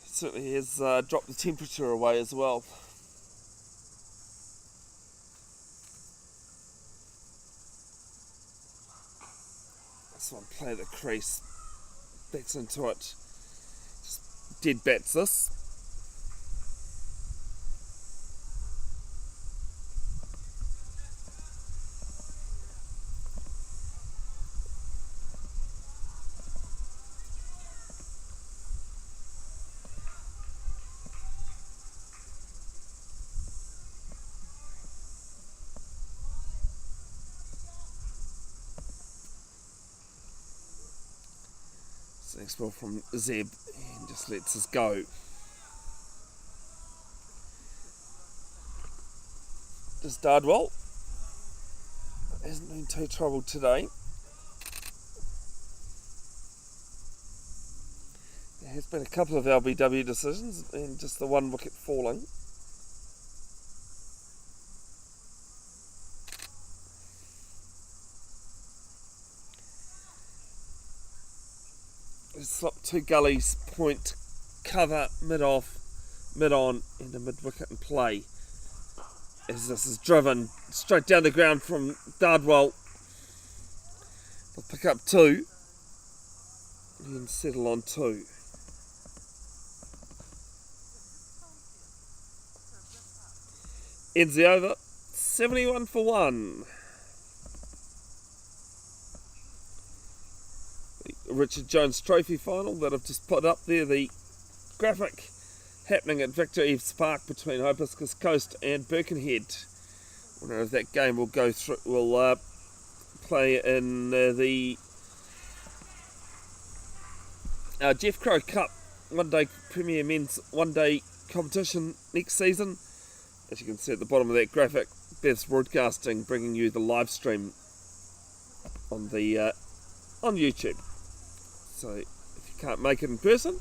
It certainly has dropped the temperature away as well. This one, play the crease, backs into it, just dead bats this. Next ball from Zeb and just lets us go. Just started well. Hasn't been too troubled today. There has been a couple of LBW decisions and just the one wicket falling. Slot two gullies, point, cover, mid-off, mid-on and a mid-wicket in play. As this is driven straight down the ground from Dardwell. They'll pick up 2 and settle on 2. Ends the over, 71 for 1. The Richard Jones Trophy final that I've just put up there, the graphic happening at Victor Eves Park between Hibiscus Coast and Birkenhead. I wonder if that game will go through. Will play in the Jeff Crow Cup one-day Premier Men's one-day competition next season. As you can see at the bottom of that graphic, Bev's Broadcasting bringing you the live stream on the on YouTube. So if you can't make it in person,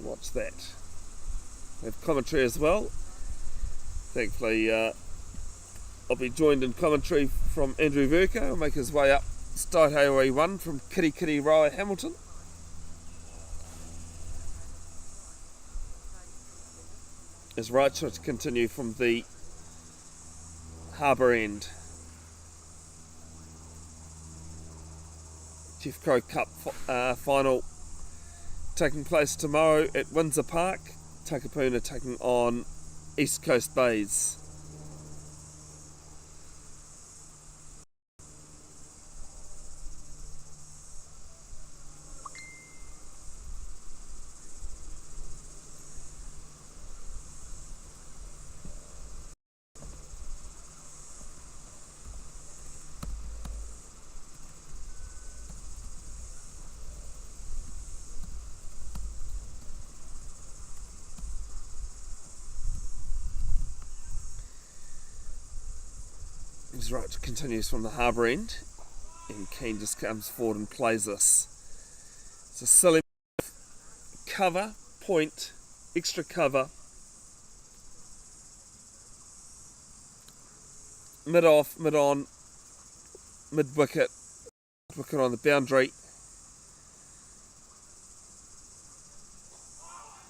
watch that. We have commentary as well. Thankfully, I'll be joined in commentary from Andrew Verco. He'll make his way up Start Highway 1 from Kitty Roa, Hamilton. As right shots continue from the harbour end. Jeff Crow Cup final taking place tomorrow at Windsor Park. Takapuna taking on East Coast Bays. His right continues from the harbour end, and Keane just comes forward and plays this. It's a silly cover, point, extra cover, mid-off, mid-on, mid-wicket, wicket on the boundary,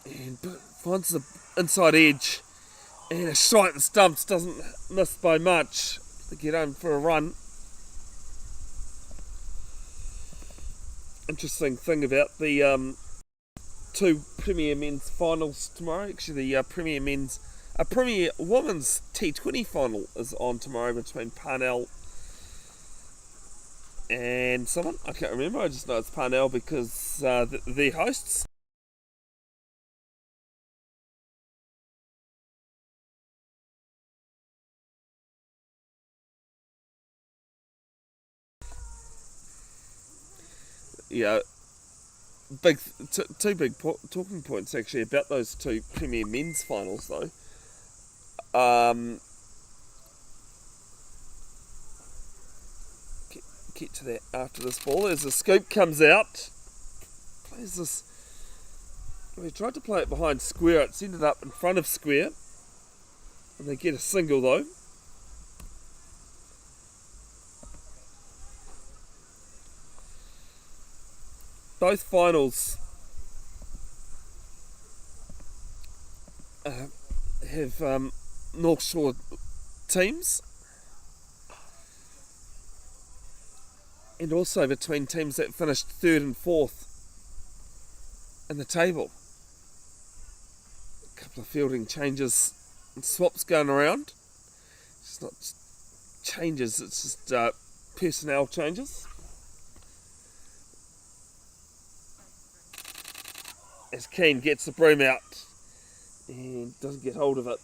and finds the inside edge, and a shot at the stumps, doesn't miss by much. To get home for a run. Interesting thing about the 2 Premier Men's finals tomorrow. Actually, the Premier Women's T20 final is on tomorrow between Parnell and someone. I can't remember. I just know it's Parnell because they're hosts. Yeah, two big talking points actually about those 2 Premier Men's finals though. Get to that after this ball. As the scoop comes out, plays this. We tried to play it behind square. It's ended up in front of square, and they get a single though. Both finals have North Shore teams, and also between teams that finished 3rd and 4th in the table. A couple of fielding changes and swaps going around. It's not changes, it's just personnel changes. As Keane gets the broom out and doesn't get hold of it.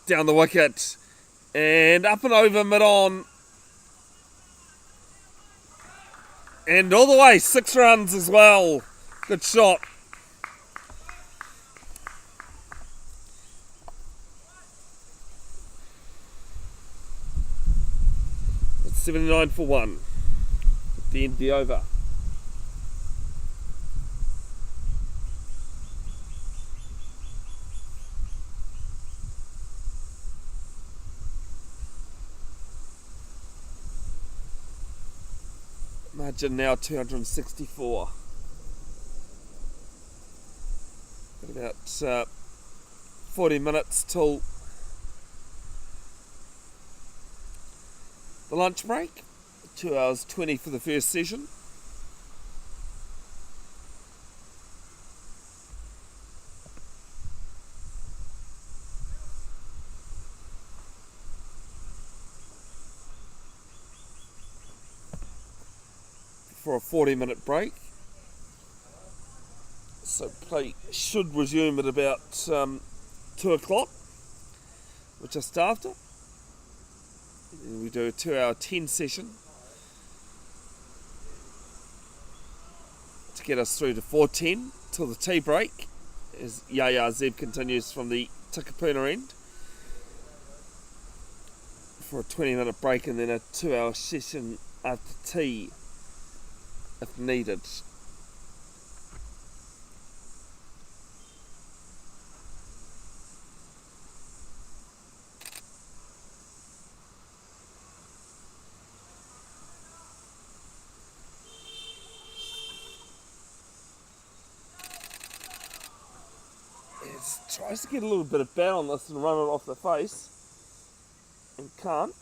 down the wicket. And up and over mid-on. And all the way, 6 runs as well. Good shot. It's 79 for 1. At the end of the over. Margin now 264. Got about 40 minutes till the lunch break. 2 hours 20 for the first session. For a 40-minute break. So play should resume at about 2 o'clock, or just after. And we do a 2-hour 10 session to get us through to 4:10 till the tea break, as Yaya Zeb continues from the Takapuna end for a 20-minute break, and then a 2-hour session after tea if needed. Tries to get a little bit of bat on this and run it off the face, and can't.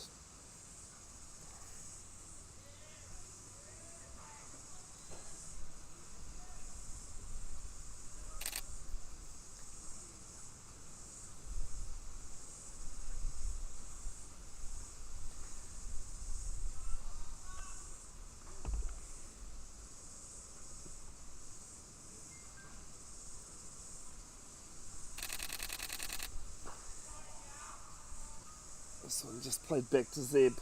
This one just played back to Zeb.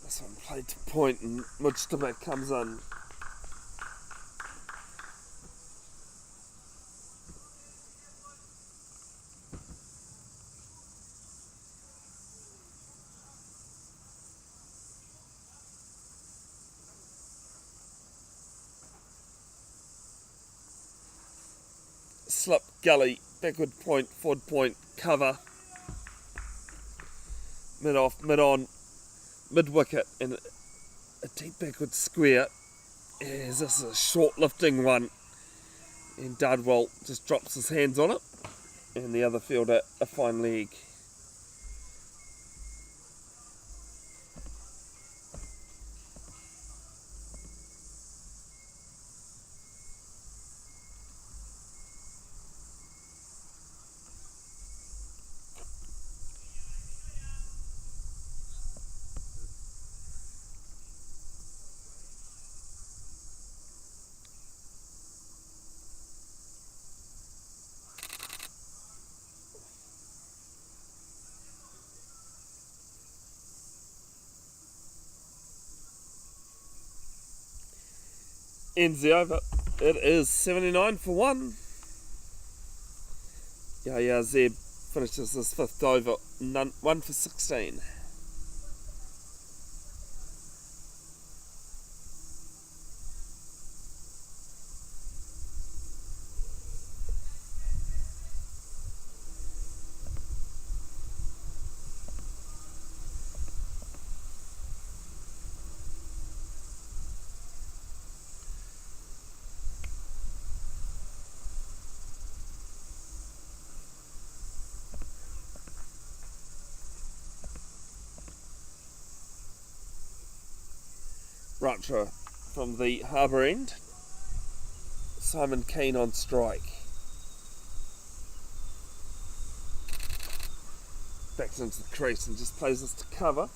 This one played to point and Mujtaba comes in. Slip, gully, backward point, forward point, cover, mid off, mid on, mid wicket, and a deep backward square. As this is a short lifting one, and Dardwell just drops his hands on it, and the other fielder a fine leg. Ends the over. It is 79 for 1. Yaya Zeb finishes his 5th over, 1 for 16. Roksill from the harbour end. Simon Keane on strike. Backs into the crease and just plays us to cover.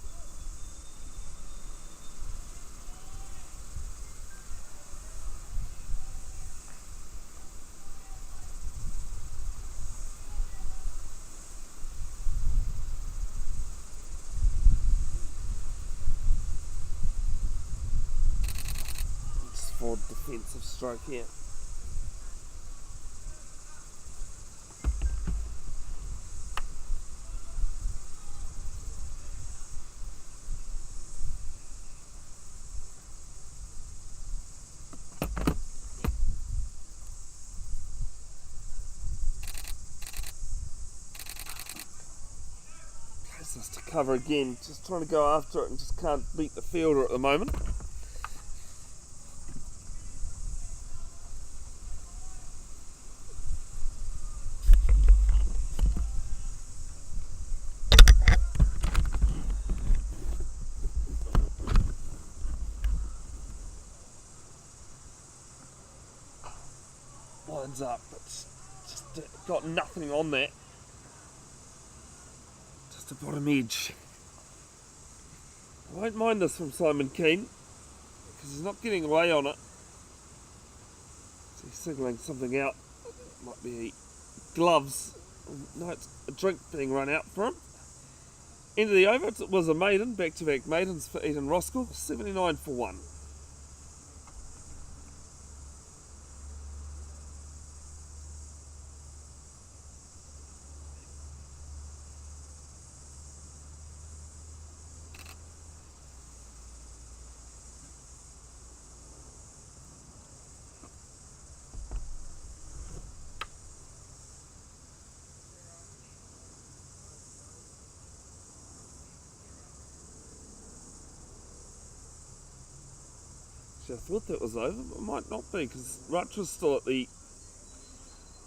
Just forward defensive stroke here. Us to cover again, just trying to go after it and just can't beat the fielder at the moment. Lines up, but just got nothing on that. The bottom edge. I won't mind this from Simon Keane because he's not getting away on it. So he's signalling something out. Might be gloves. No, it's a drink being run out for him. End of the over. It was a maiden. Back-to-back maidens for Eden Roskill. 79 for 1. I thought that was over, but it might not be because Roksill's still at the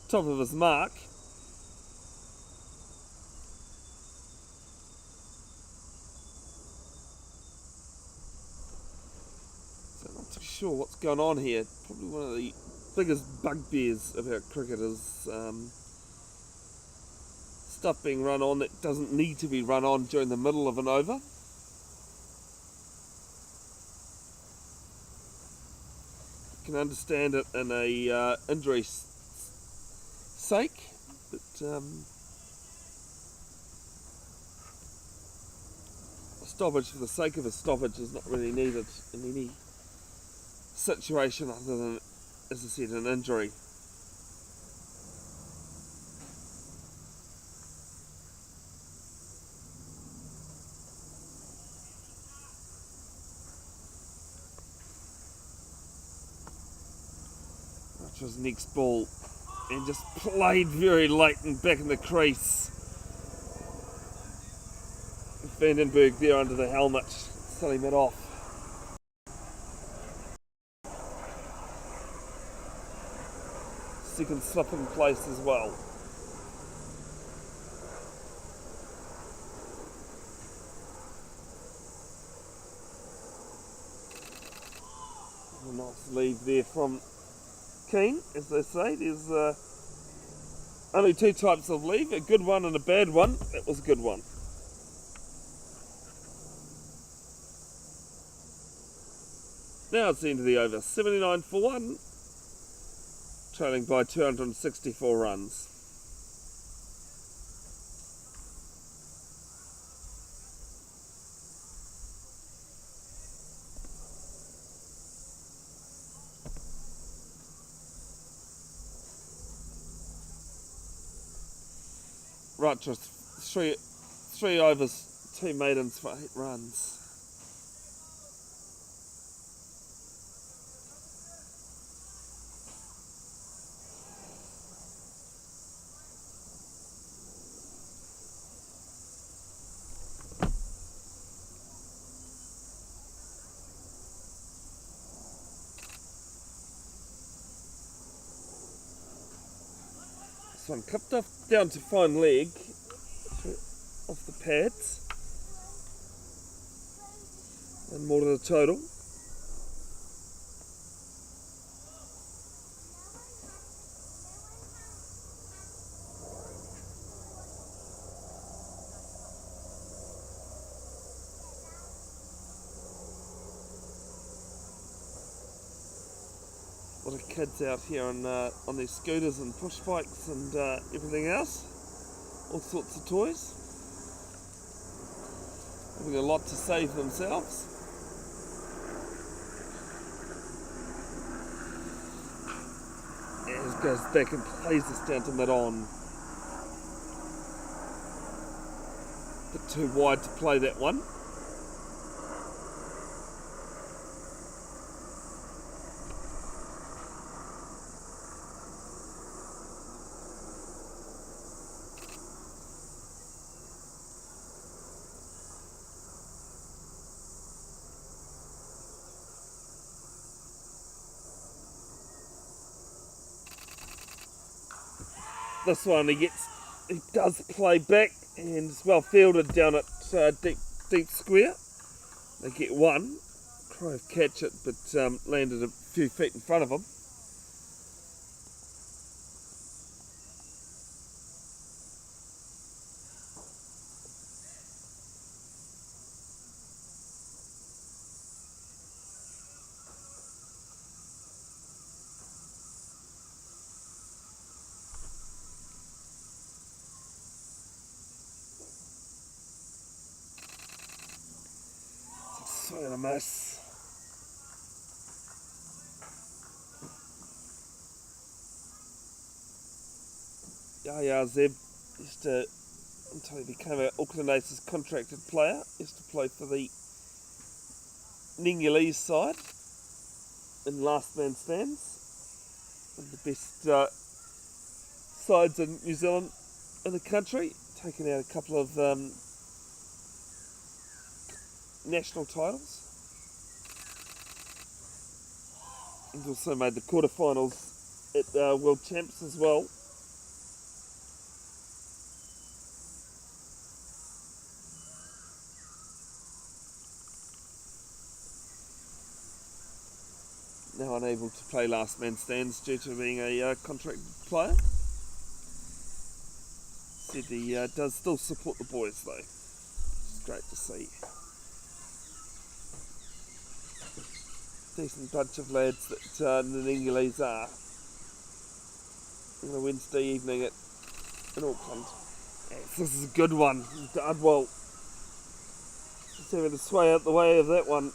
top of his mark. So I'm not too sure what's going on here. Probably one of the biggest bugbears about cricket is stuff being run on that doesn't need to be run on during the middle of an over. Can understand it in a injury sake, but a stoppage for the sake of a stoppage is not really needed in any situation other than, as I said, an injury. His next ball and just played very late and back in the crease. Vandenberg there under the helmet, selling it off. Second slip in place as well. A nice lead there from Keane, as they say. There's only two types of leave, a good one and a bad one. That was a good one. Now it's the end of the over, 79 for 1, trailing by 264 runs. Roksill, three overs, 2 maidens for 8 runs. This one clipped off down to fine leg, off the pads, and more to the total. lot of kids out here on their scooters and push bikes and everything else. All sorts of toys. Having a lot to say for themselves. As goes back and plays us down to mid-on. Bit too wide to play that one. This one he does play back and it's well fielded down at deep square. They get one. Try to catch it, but landed a few feet in front of him. Swing and a miss. Yaya Zeb until he became an Auckland Aces contracted player, used to play for the Ningalese side in last man stands. One of the best sides in New Zealand in the country, taking out a couple of national titles. He's also made the quarterfinals at World Champs as well. Now unable to play last man stands due to being a contracted player. Said he does still support the boys though. It's great to see. Decent bunch of lads that the Ningalese are on a Wednesday evening in Auckland. Yes, this is a good one. Dardwell just having to sway out the way of that one.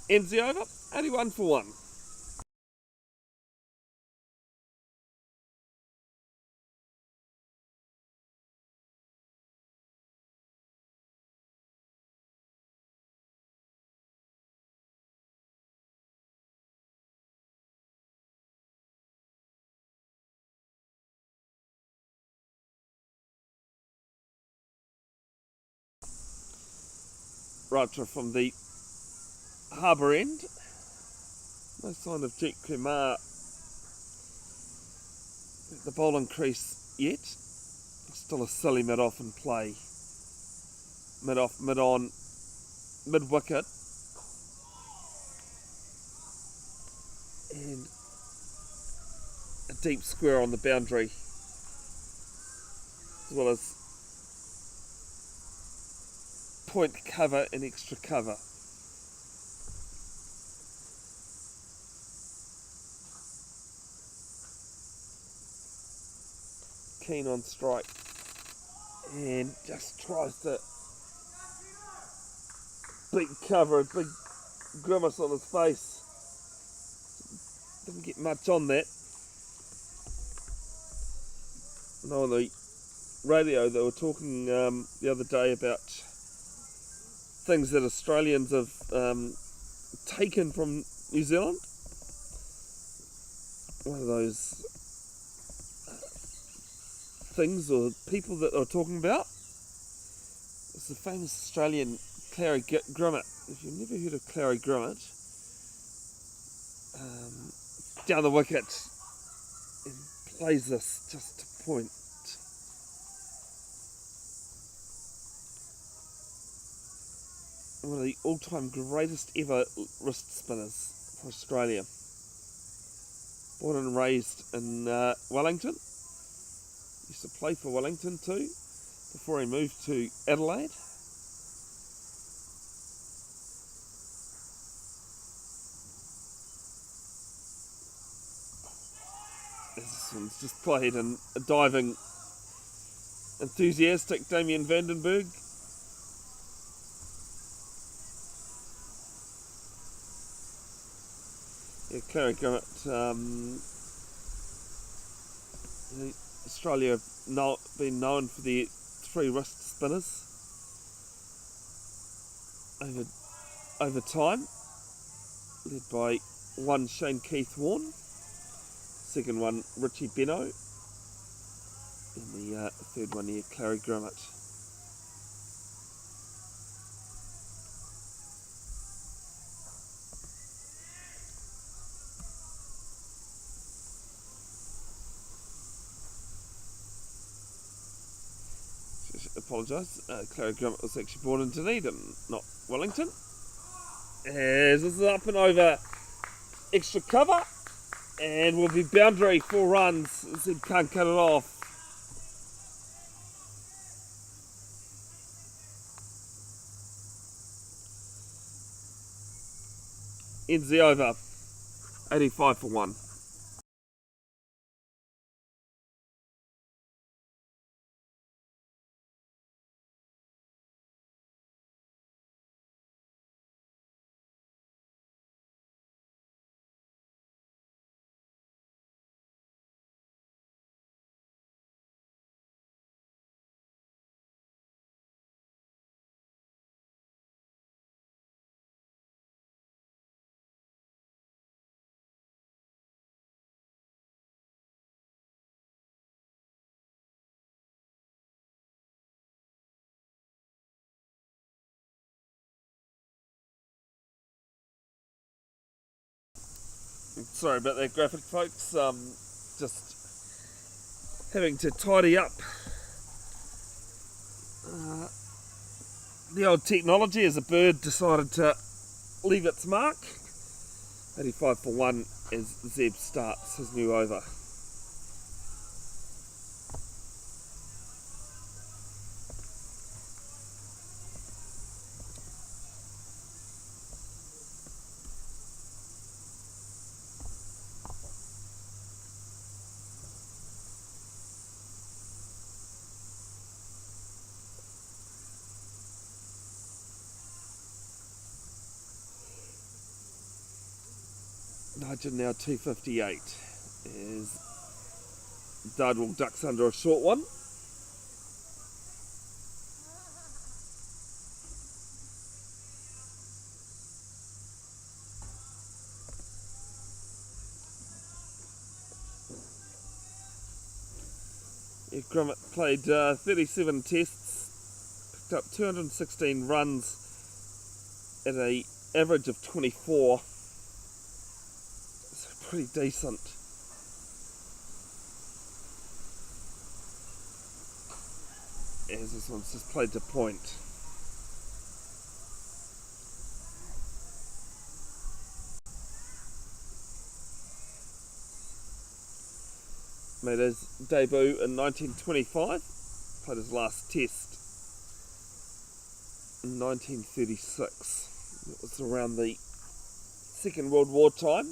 Ends the over, 81 for 1. Rapture from the harbour end. No sign of Jeet Kumar at the bowling crease yet. Still a silly mid-off in play. Mid-off, mid-on, mid-wicket. And a deep square on the boundary. As well as point cover and extra cover. Keen on strike and just tries to big cover, a big grimace on his face. Didn't get much on that. No, on the radio they were talking the other day about things that Australians have taken from New Zealand. One of those things or people that they're talking about is the famous Australian Clary Grimmett. If you've never heard of Clary Grimmett, down the wicket and plays this just to point. One of the all-time greatest ever wrist spinners for Australia. Born and raised in Wellington. Used to play for Wellington too, before he moved to Adelaide. This one's just played in a diving enthusiastic Damien Vandenberg. Yeah, Clary Grummet, Australia have been known for their 3 wrist spinners over time, led by one Shane Keith Warne, second one Richie Beno, and the third one here Clary Grummet. Apologise, Clary Grummet was actually born in Dunedin, not Wellington. As this is up and over extra cover, and will be boundary 4 runs, as he can't cut it off. Ends the over, 85 for 1. Sorry about that graphic, folks. Just having to tidy up the old technology as a bird decided to leave its mark. 85 for 1 as Zeb starts his new over. Nigel now 258 as Dardwell ducks under a short one. Yeah, Grummet played 37 tests, picked up 216 runs at an average of 24. Pretty decent. As this one's just played to point. Made his debut in 1925. Played his last test in 1936. It was around the Second World War time.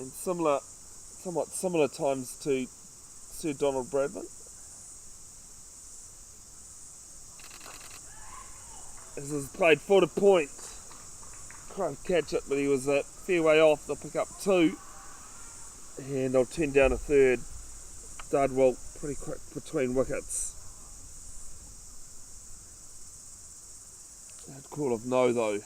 And somewhat similar times to Sir Donald Bradman. This is played 4 to point. Trying to catch it, but he was a fair way off. They'll pick up 2, and they'll turn down a third. Dardwell pretty quick between wickets. That call of no though.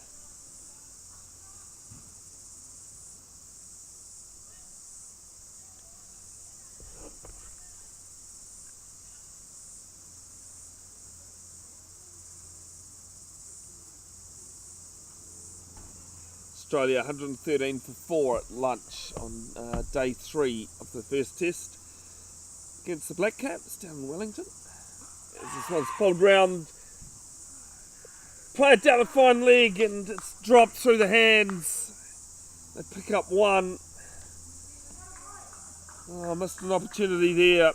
Australia 113 for 4 at lunch on day 3 of the first test against the Black Caps down in Wellington. As this one's pulled round Play it down a fine leg and it's dropped through the hands. They pick up one. Oh, I missed an opportunity there.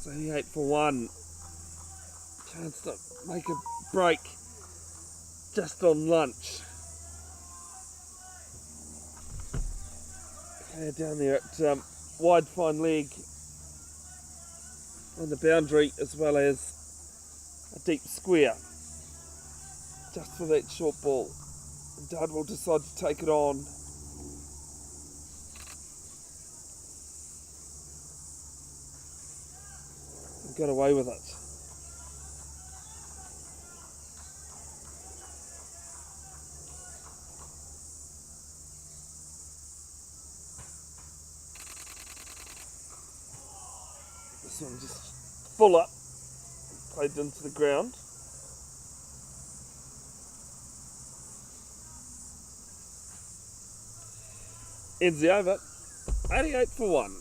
So he 8 for 1. Chance to make a break just on lunch. Play down there at wide fine leg on the boundary, as well as a deep square just for that short ball. And Dad will decide to take it on. And got away with it. This one just full up, played into the ground. Ends the over, 88 for 1.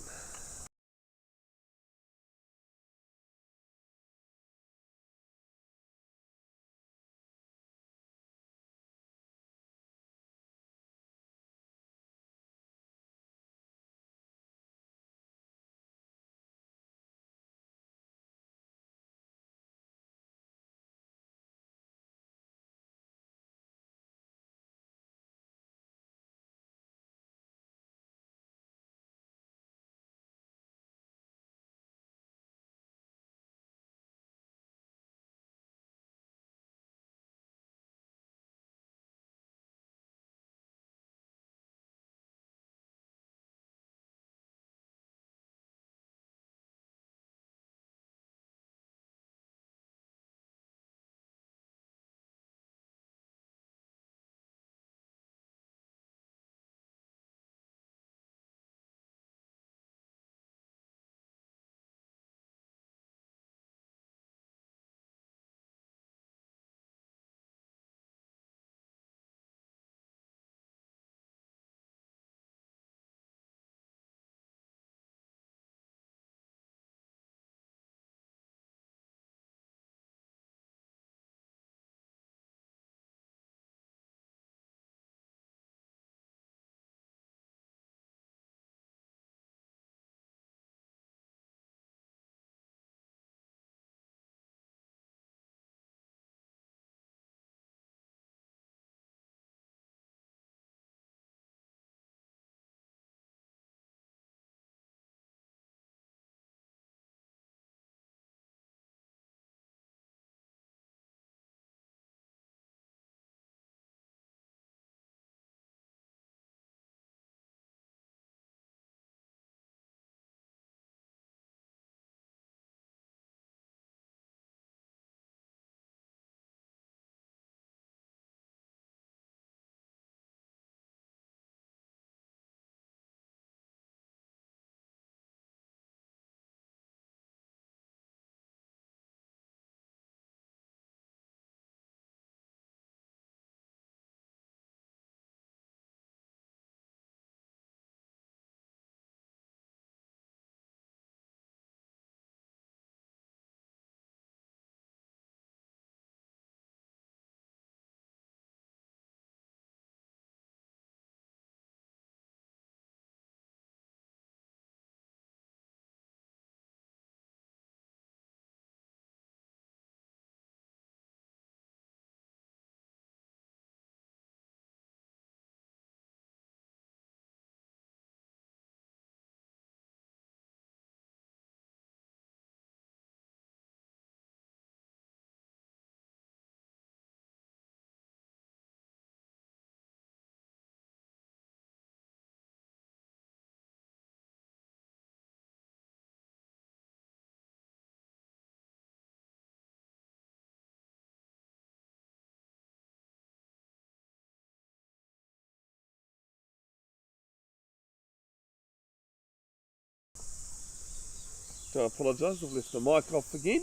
Do apologise, I've left the mic off again.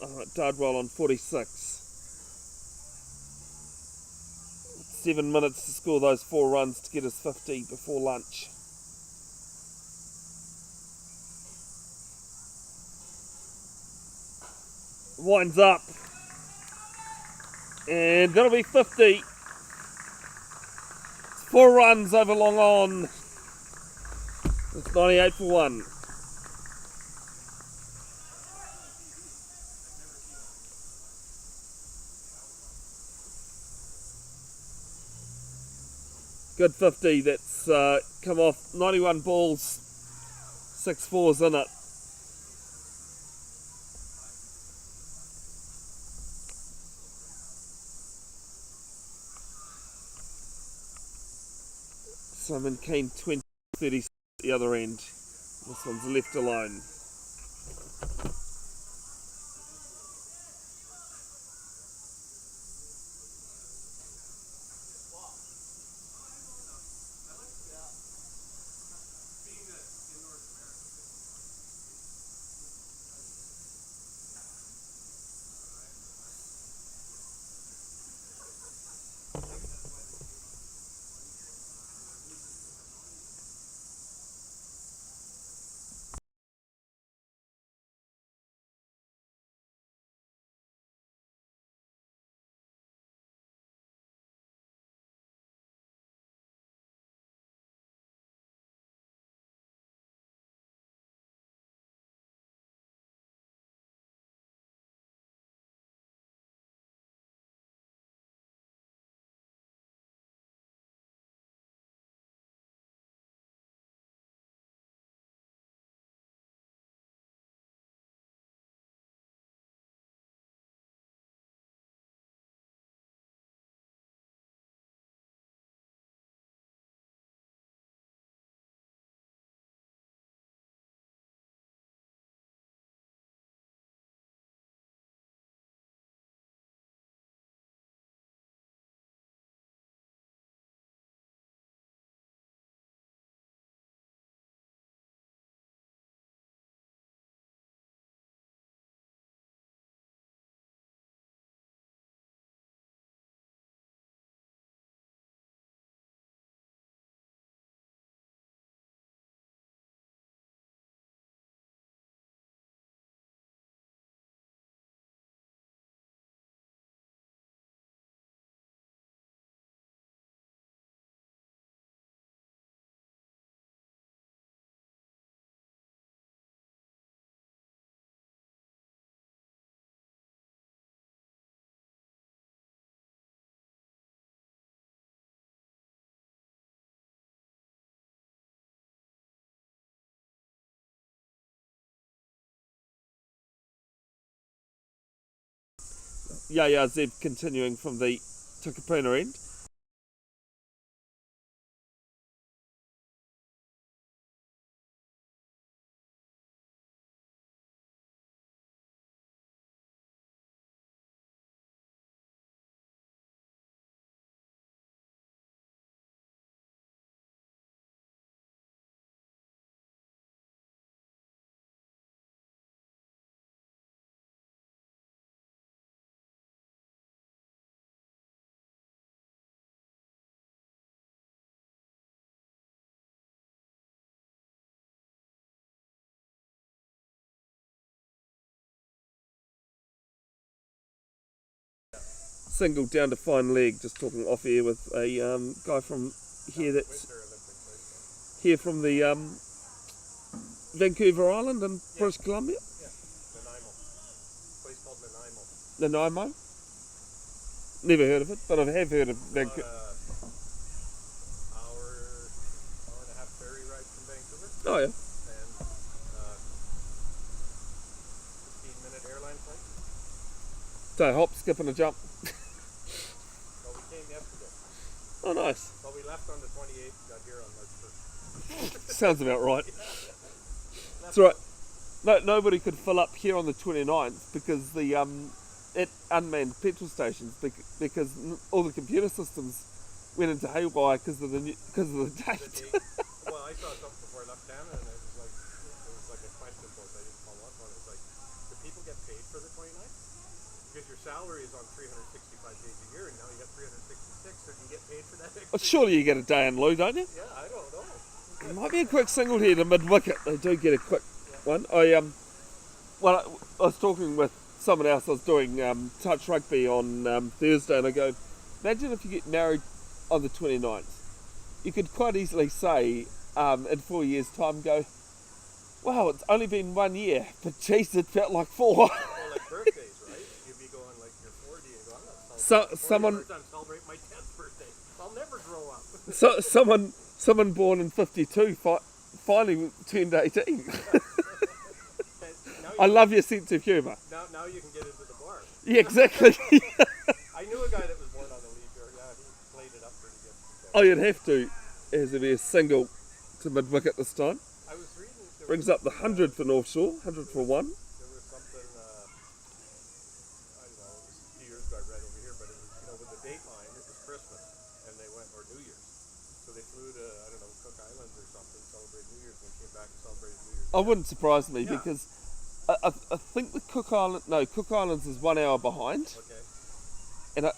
Alright, Dardwell on 46. 7 minutes to score those 4 runs to get us 50 before lunch. winds up, and that'll be 50. It's 4 runs over long on. It's 98 for 1. Good 50. That's come off 91 balls, 6 fours in it. Simon Kane 20, 30 at the other end. This one's left alone. Yeah, Zeb continuing from the Tukapuna end. Single down to fine leg, just talking off air with a guy from here that's here from the Vancouver Island in British Columbia. Yeah, Nanaimo. Place called Nanaimo? Nanaimo. Never heard of it, but I have heard of Vancouver. Hour and a half ferry ride from Vancouver. Oh yeah. And 15-minute airline flight. So hop, skip and a jump. Well, we came yesterday. Oh nice. Well, we left on the 28th, got here on March 1st. Sounds about right. That's right. No, nobody could fill up here on the 29th because the at unmanned petrol stations because all the computer systems went into haywire because of the date. Well, I saw something before I left town, and it was like a question post. I didn't follow up on it. It's like, do people get paid for the 29th? Because your salary is on 365 days a year, and now you got 366, so do you get paid for that extra? Well, surely you get a day in lieu, don't you? Yeah, I don't know. It might be a quick single here to mid wicket. They do get a quick one. I was talking with someone else. I was doing touch rugby on Thursday, and I go, imagine if you get married on the 29th. You could quite easily say in 4 years' time, go, wow, it's only been 1 year, but geez, it felt like 4. Well, like birthdays, right? You'd be going like you're 40 and go, I'm not celebrating. I'm celebrating my 10th birthday. I'll never grow up. Someone born in 52 finally turned 18. I love your sense of humour. Now you can get into the bar. Yeah, exactly. I knew a guy that was born on the lead year. Yeah, he played it up pretty good. Oh, you'd have to, as to be a single to mid-wicket this time. I was reading. Brings up the 100 for North Shore, 100 for 1. There was something, I don't know, it was a few years ago I read over here, but it was, with the dateline, it was Christmas, and they went, or New Year's. So they flew to, I don't know, Cook Islands or something, celebrated New Year's, and came back and celebrated New Year's. I wouldn't surprise me because I think the Cook Islands is 1 hour behind. Okay. And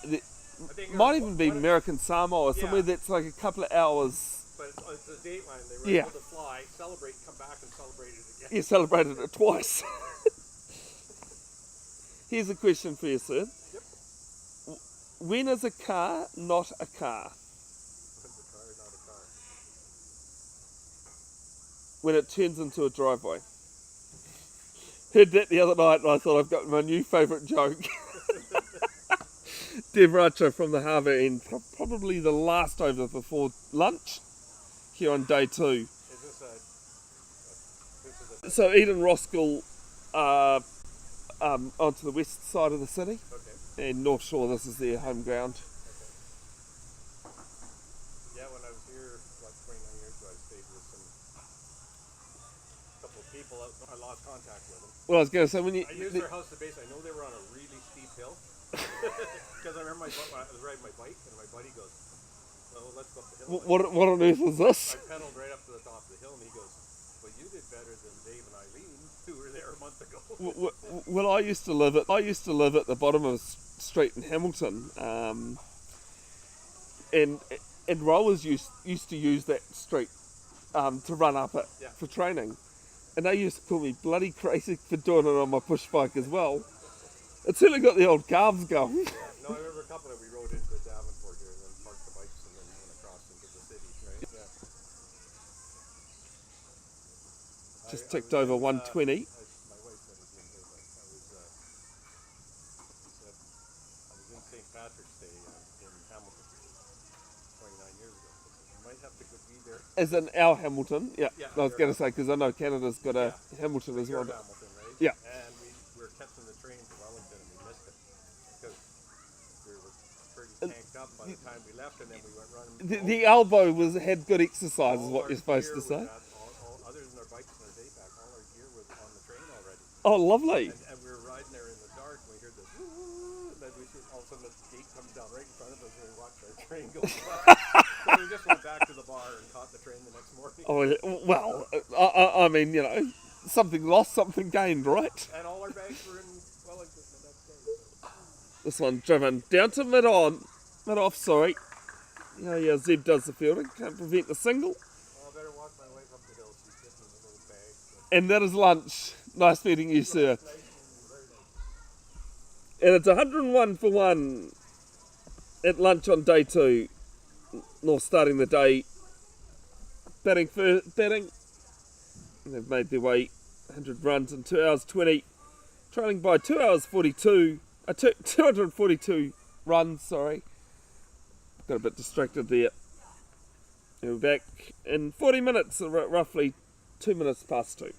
it might even be American Samoa or somewhere that's like a couple of hours. But it's the dateline, they were able to fly, celebrate, come back and celebrate it again. You celebrated it twice. Here's a question for you, sir. Yep. When is a car not a car? When's a car not a car? When it turns into a driveway. Heard that the other night and I thought I've got my new favourite joke. Dev Racha from the harbour end, probably the last over before lunch, here on day 2. Is this So Eden Roskill onto the west side of the city, and North Shore, this is their home ground. Yeah, when I was here, like 29 years ago, I stayed with a couple of people. I lost contact with them. Well, I was going to say, when you... I used their house to base. I know they were on a really steep hill. Because I remember I was riding my bike, and my buddy goes, well, let's go up the hill. What on earth was this? I pedaled right up to the top of the hill, and he goes, well, you did better than Dave and Eileen, who were there a month ago. Well, I used to live at the bottom of a street in Hamilton, and rowers used to use that street to run up it for training, and they used to call me bloody crazy for doing it on my push bike as well. It certainly got the old calves going. No, I remember a couple that we rode into Davenport here and then parked the bikes and then went across into the city, right? Yeah. Just ticked over 120. My wife said his name, but I was in St. Patrick's Day in Hamilton 29 years ago. You might have to be there. As in our Hamilton, yeah. I was going to say, because I know Canada's got a Hamilton as well. Hamilton, right? Yeah. And we were catching the train to Wellington and we missed it because we were pretty tanked up by the time we left, and then we went running. The elbow had good exercise, is what you're supposed to say. Other than our bikes and our day pack, all our gear was on the train already. Oh, lovely. And we were riding there in the dark, and we heard this, and then we see all of a sudden the gate comes down right in front of us, and we watched our train go by. So we just went back to the bar and caught the train the next morning. Oh, well, I mean, something lost, something gained, right? And all our bags were in Wellington the next day. So. This one driven down to mid-off, sorry. Yeah, Zeb does the fielding, can't prevent the single. Well, I better walk my wife up the hill, she's getting in a little bag. So. And that is lunch. Nice meeting you, sir. Nice and very nice. And it's 101 for 1 at lunch on day 2. North starting the day batting. And they've made their way 100 runs in 2 hours 20, trailing by 2 hours 42, 242 runs, sorry. Got a bit distracted there. And we're back in 40 minutes, roughly 2 minutes past 2.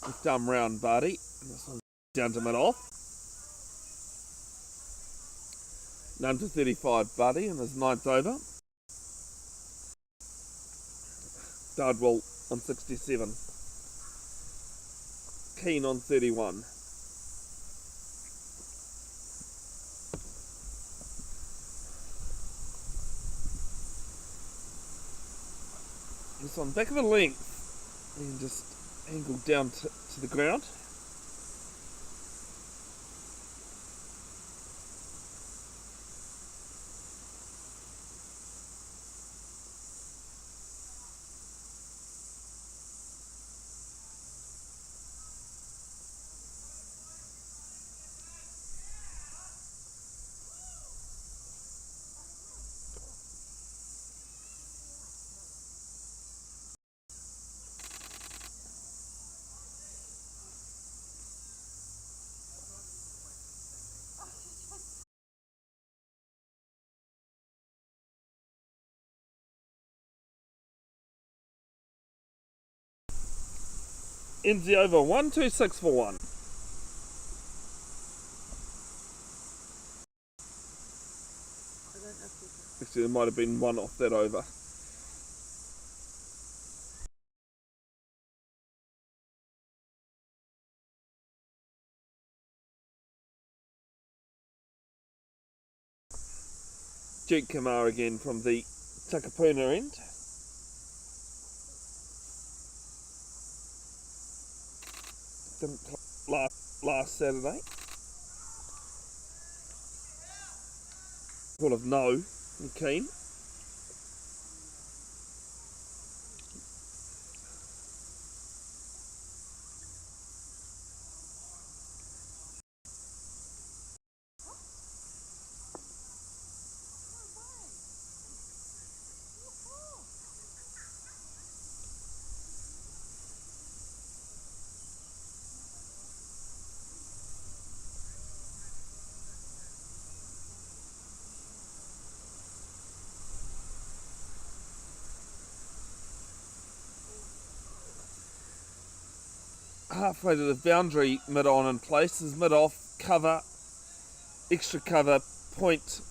Left arm round Barty. And this one's down to mid off. None for 35 Barty in his 9th over. Dardwell on 67. Keane on 31. This one back of a length and just angled down to the ground. Ends the over 1-2-6 for 1. Actually, there might have been one off that over. Duke Kamar again from the Takapuna end. Didn't last Saturday. Full of no from Keane. Halfway to the boundary, mid on in place is mid off, cover, extra cover, point.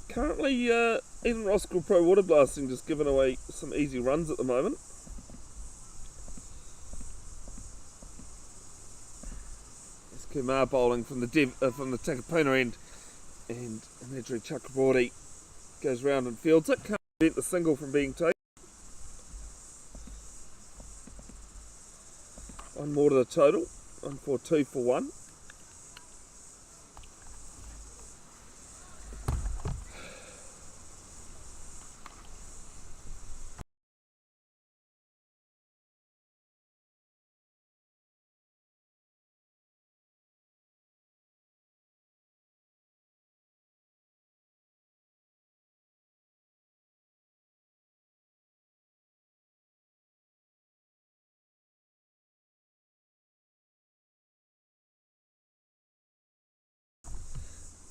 Currently, Eden Roskill Pro Waterblasting just giving away some easy runs at the moment. It's Kumar bowling from the Takapuna end, and Imagery Chakraborty goes round and fields it. Can't prevent the single from being taken. One more to the total. 1-4-2 for 1.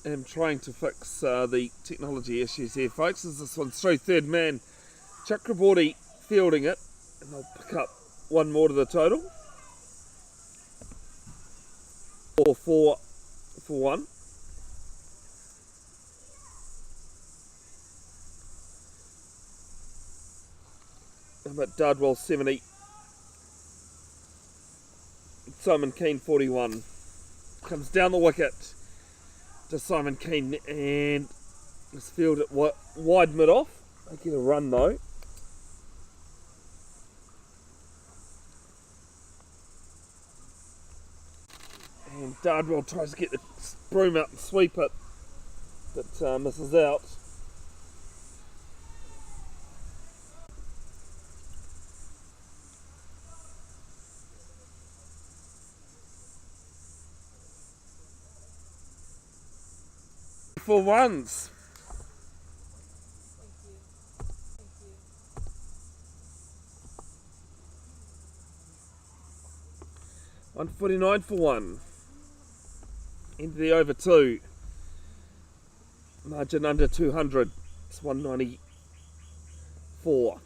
I'm trying to fix the technology issues here, folks, as this one's through third man. Chakraborty fielding it, and they'll pick up one more to the total. 4-4 for 1. But Dardwell 70. Simon Keane 41. Comes down the wicket to Simon Keane and is fielded wide mid off. They get a run though. And Dardwell tries to get the broom out and sweep it, but misses out. For ones. 149 for one. Into the over two. Margin under 200. It's 194.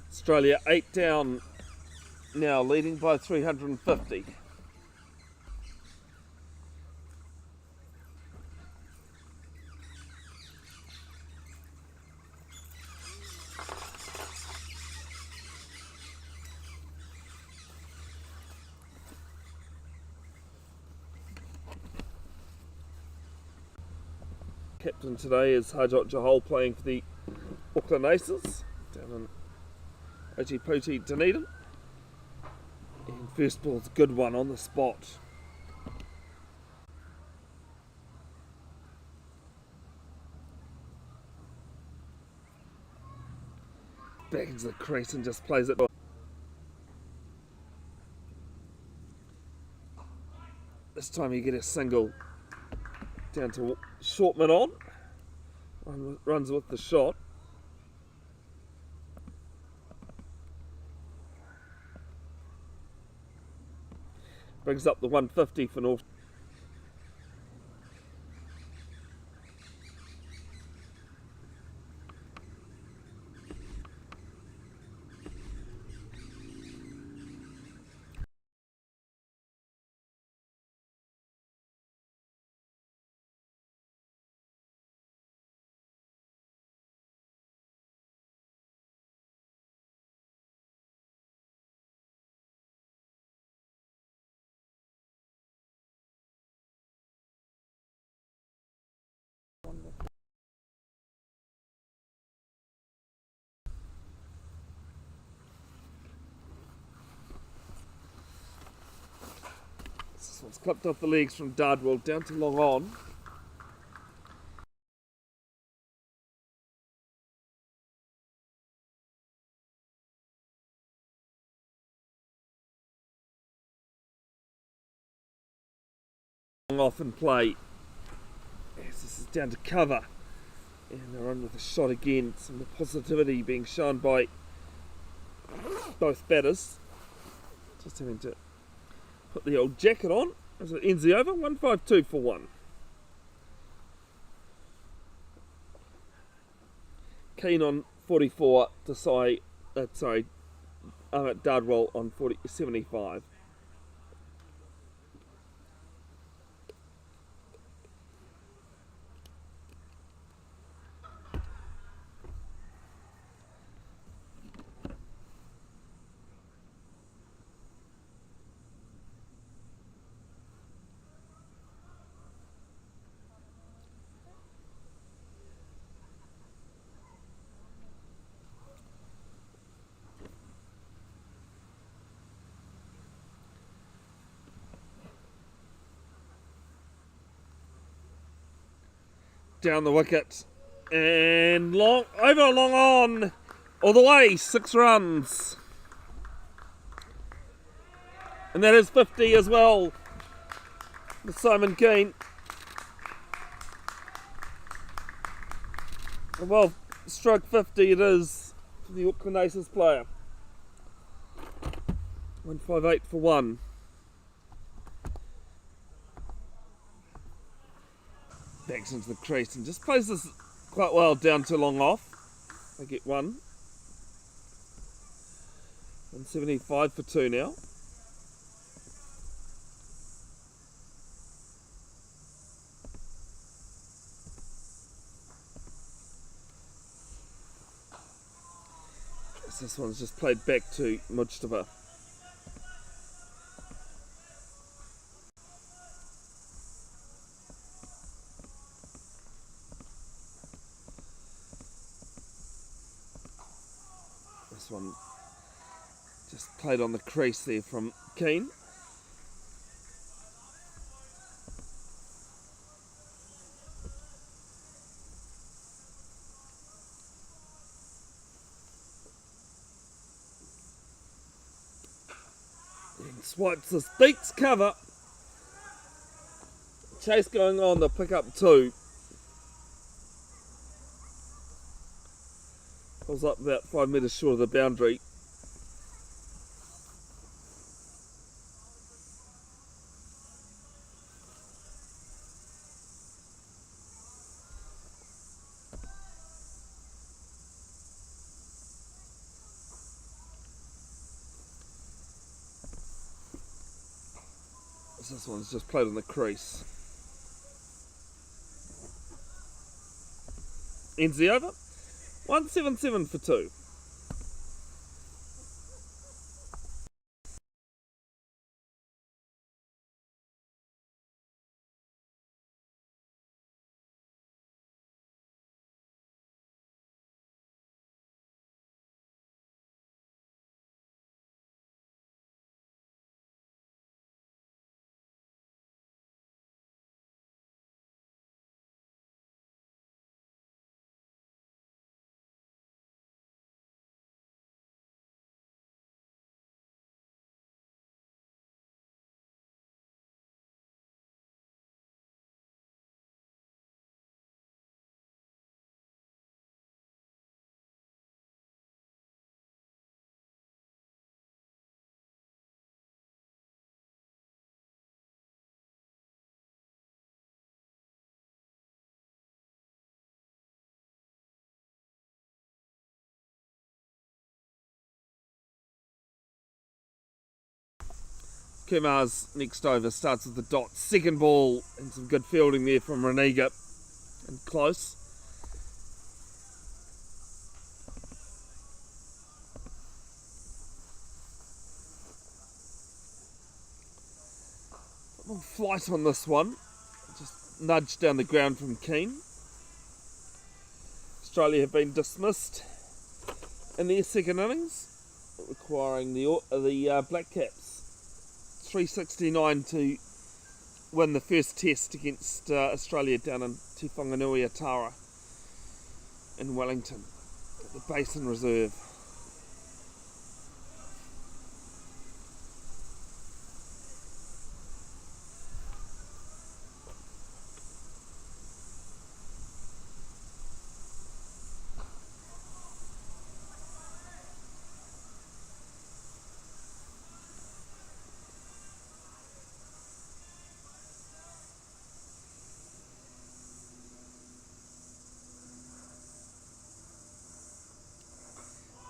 Australia 8 down now, leading by 350. Captain today is Hajot Jahal playing for the Auckland Aces down in Ojipoti, Dunedin. And first ball's a good one on the spot. Back into the crease and just plays it. This time you get a single down to Shortman on. Runs with the shot. Brings up the 150 for North. This one's clipped off the legs from Dardwell down to long on. Long off in play. Yes, this is down to cover. And they're on with a shot again. Some positivity being shown by both batters. Just having to put the old jacket on as it ends the over. 152 for one. Keen on 44 to Dardwell on 75. Down the wicket and long on all the way, 6 runs, and that is 50 as well with Simon Keane. Well, stroke 50 it is for the Auckland Aces player. 158 for one. Backs into the crease and just plays this quite well down to long off. They get one. 175 for two now. This one's just played back to Mujtaba. This one just played on the crease there from Keane. And swipes this, beats cover. Chase going on, they'll pick up 2. Pulls up about 5 metres short of the boundary. This one's just played on the crease. Ends the over. 177 for 2. Kumar's next over starts with the dot. Second ball and some good fielding there from Reniga. And close. A little flight on this one. Just nudged down the ground from Keane. Australia have been dismissed in their second innings, requiring the Black Caps 369 to win the first test against Australia down in Te Whanganui Atara in Wellington at the Basin Reserve.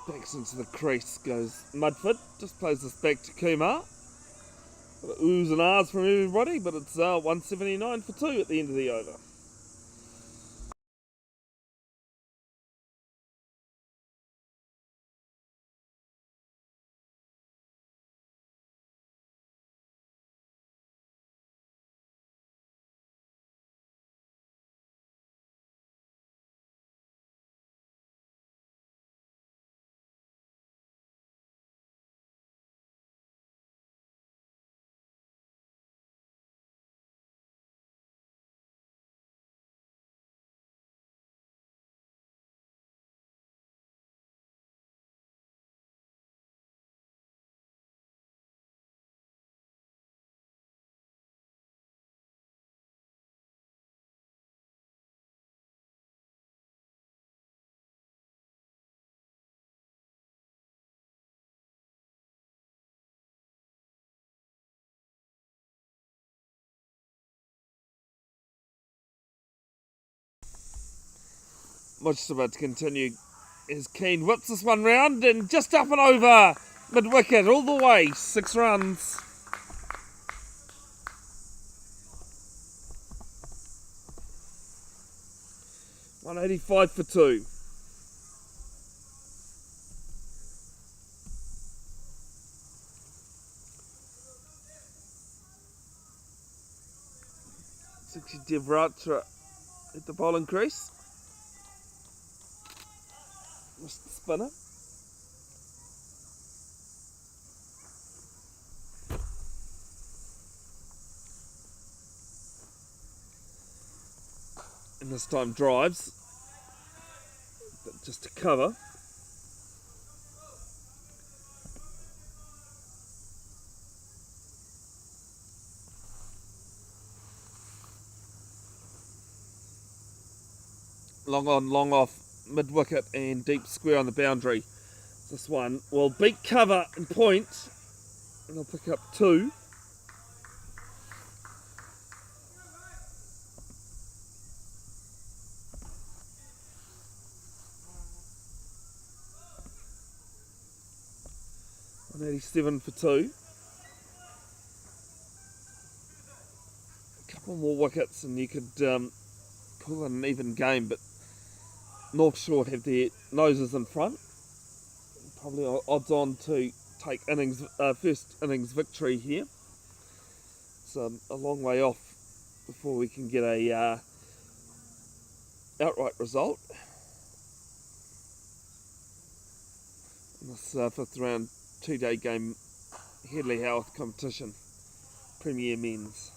Backs into the crease, goes Mudford, just plays this back to Kumar. Got oohs and ahs from everybody, but it's 179 for 2 at the end of the over. Much about to continue as Keane whips this one round and just up and over mid wicket all the way, 6 runs. $185 for 2. Devratra at the bowling crease. Mr. Spinner. And this time drives, but just to cover. Long on, long off, mid wicket and deep square on the boundary. This one will beat cover and point, and they'll pick up 2. $187 for 2. A couple more wickets and you could call it an even game, but North Shore have their noses in front. Probably odds on to take first innings victory here. It's a long way off before we can get a outright result. In this 5th round 2-day game Hedley Howarth competition, Premier Men's.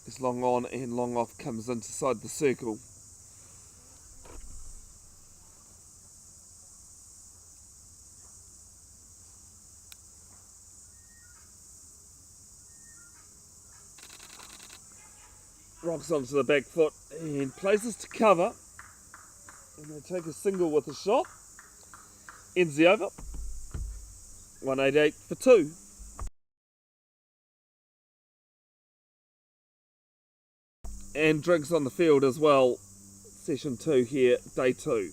This long on and long off comes inside the circle. Rocks onto the back foot and places to cover. And they take a single with a shot. Ends the over. 188 for 2. And drinks on the field as well. Session 2 here, day 2.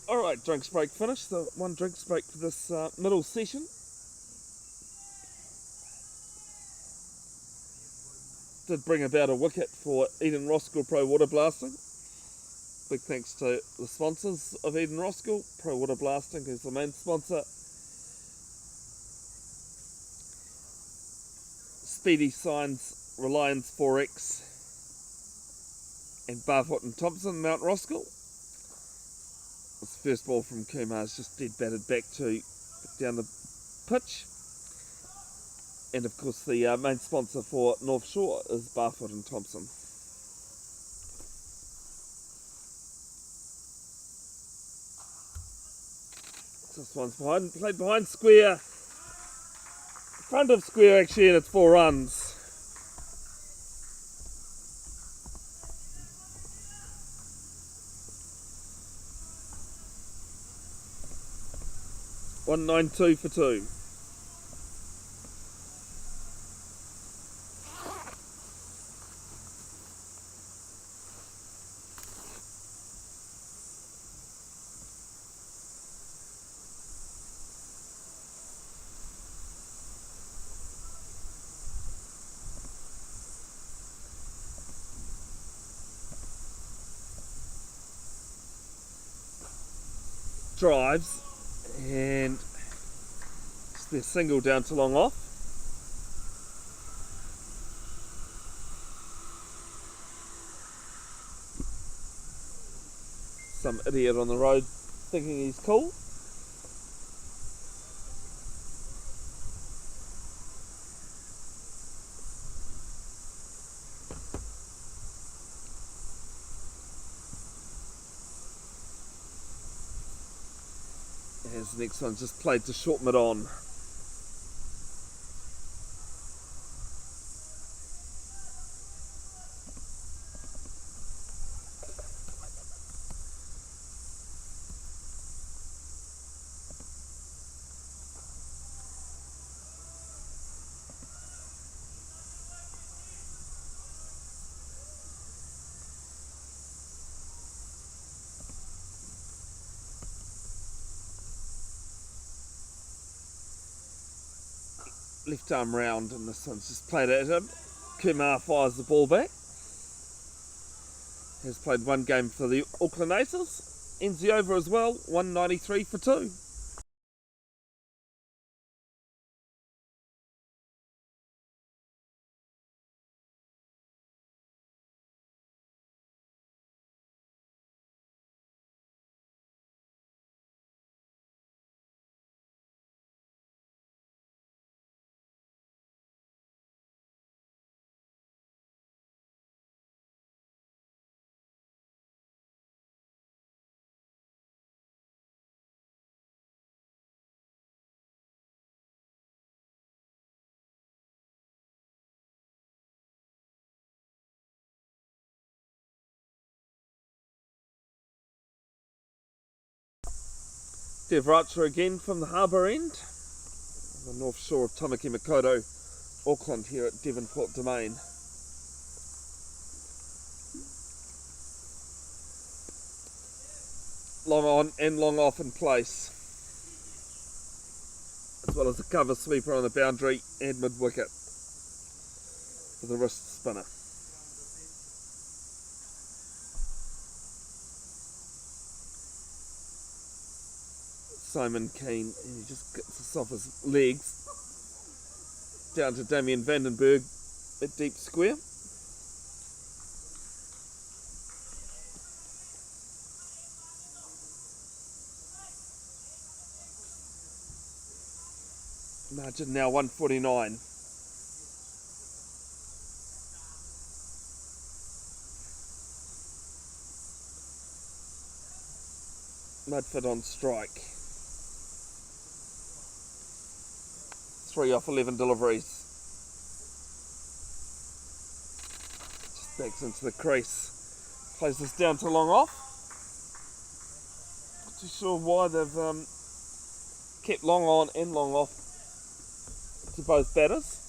Alright, drinks break finished. So one drinks break for this middle session. Did bring about a wicket for Eden Roskill Pro Waterblasting. Big thanks to the sponsors of Eden Roskill, Pro Waterblasting, who's the main sponsor. Speedy Signs, Reliance 4X, and Barfoot and Thompson, Mount Roskill. This first ball from Kumar is just dead batted back down the pitch. And of course the main sponsor for North Shore is Barfoot and Thompson. This one's played behind square. Front of square actually, and it's 4 runs. $192 for 2. Drives, and it's their single down to long off. Some idiot on the road thinking he's cool. As the next one just played to short mid on. Left arm round, and this one's just played at him. Kumar fires the ball back. Has played one game for the Auckland Aces. Ends the over as well, 193 for 2. Dev Archer again from the harbour end. The north shore of Tamaki Makaurau, Auckland, here at Devonport Domain. Long on and long off in place, as well as a cover sweeper on the boundary and mid wicket for the wrist spinner. Simon Keane, and he just gets this off his legs down to Damien Vandenberg at deep square. Margin now 149. Mudford on strike. 3 off 11 deliveries. Just backs into the crease. Plays this down to long off. Not too sure why they've kept long on and long off to both batters.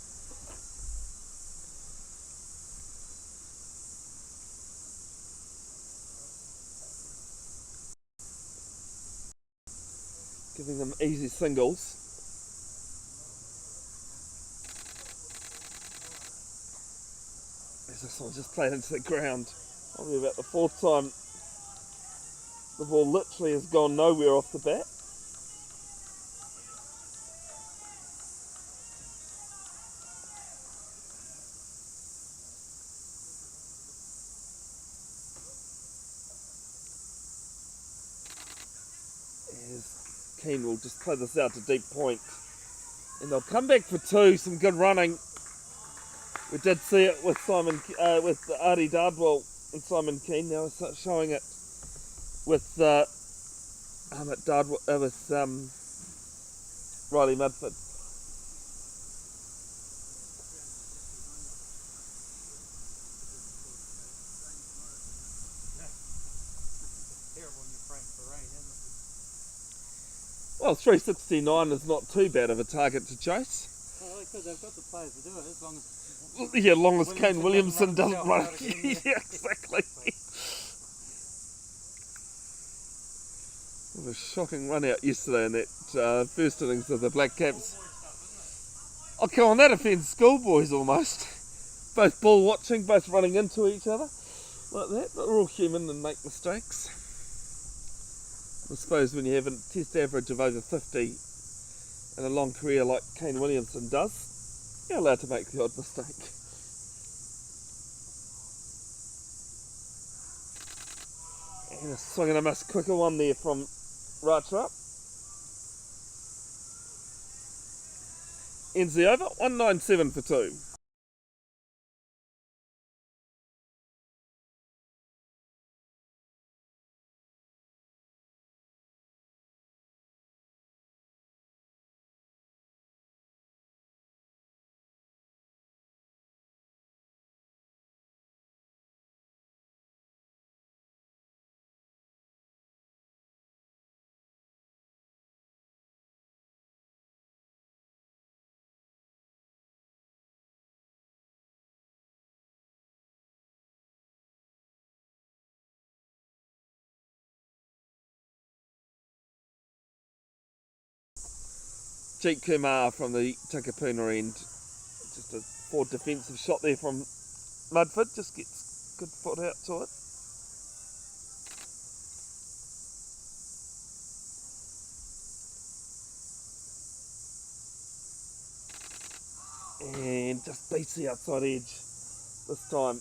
giving them easy singles. As this one just played into the ground. Probably about the fourth time the ball literally has gone nowhere off the bat. As Keane will just play this out to deep point. And they'll come back for two, some good running. We did see it with with Artie Dardwell and Simon Keane. Now we're showing it with Riley Mudford. Well, 369 is not too bad of a target to chase. Well, because they've got the players to do it, as long as... Yeah, as long as Kane Williamson doesn't run. Yeah, exactly. It was a shocking run out yesterday in that first innings of the Black Caps. Oh, come on, that offends schoolboys almost. Both ball watching, both running into each other. Like that, but we're all human and make mistakes. I suppose when you have a test average of over 50 and a long career like Kane Williamson does, you're allowed to make the odd mistake. And a swing and a miss, quicker one there from Ratchlip. Ends the over, 197 for 2. Jeet Kumar from the Takapuna end. Just a forward defensive shot there from Mudford. Just gets good foot out to it. And just beats the outside edge this time.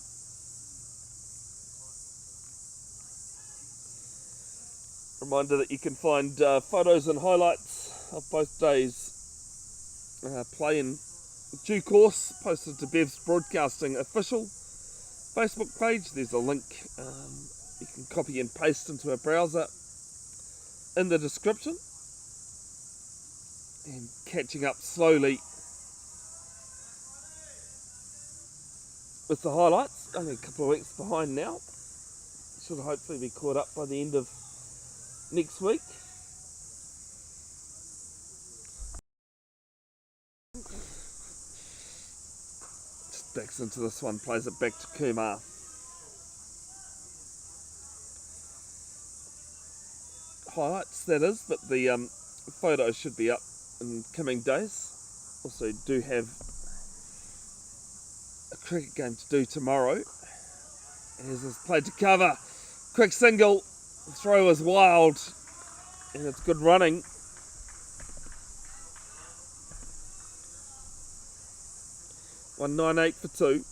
Reminder that you can find photos and highlights of both days play in due course, posted to Bev's Broadcasting official Facebook page. There's a link you can copy and paste into a browser in the description. And catching up slowly with the highlights, only a couple of weeks behind now. Should hopefully be caught up by the end of next week. Just backs into this one, plays it back to Kumar. Highlights, that is, but the photos should be up in coming days. Also do have a cricket game to do tomorrow. As is played to cover, quick single, the throw is wild, and it's good running. $198 for 2.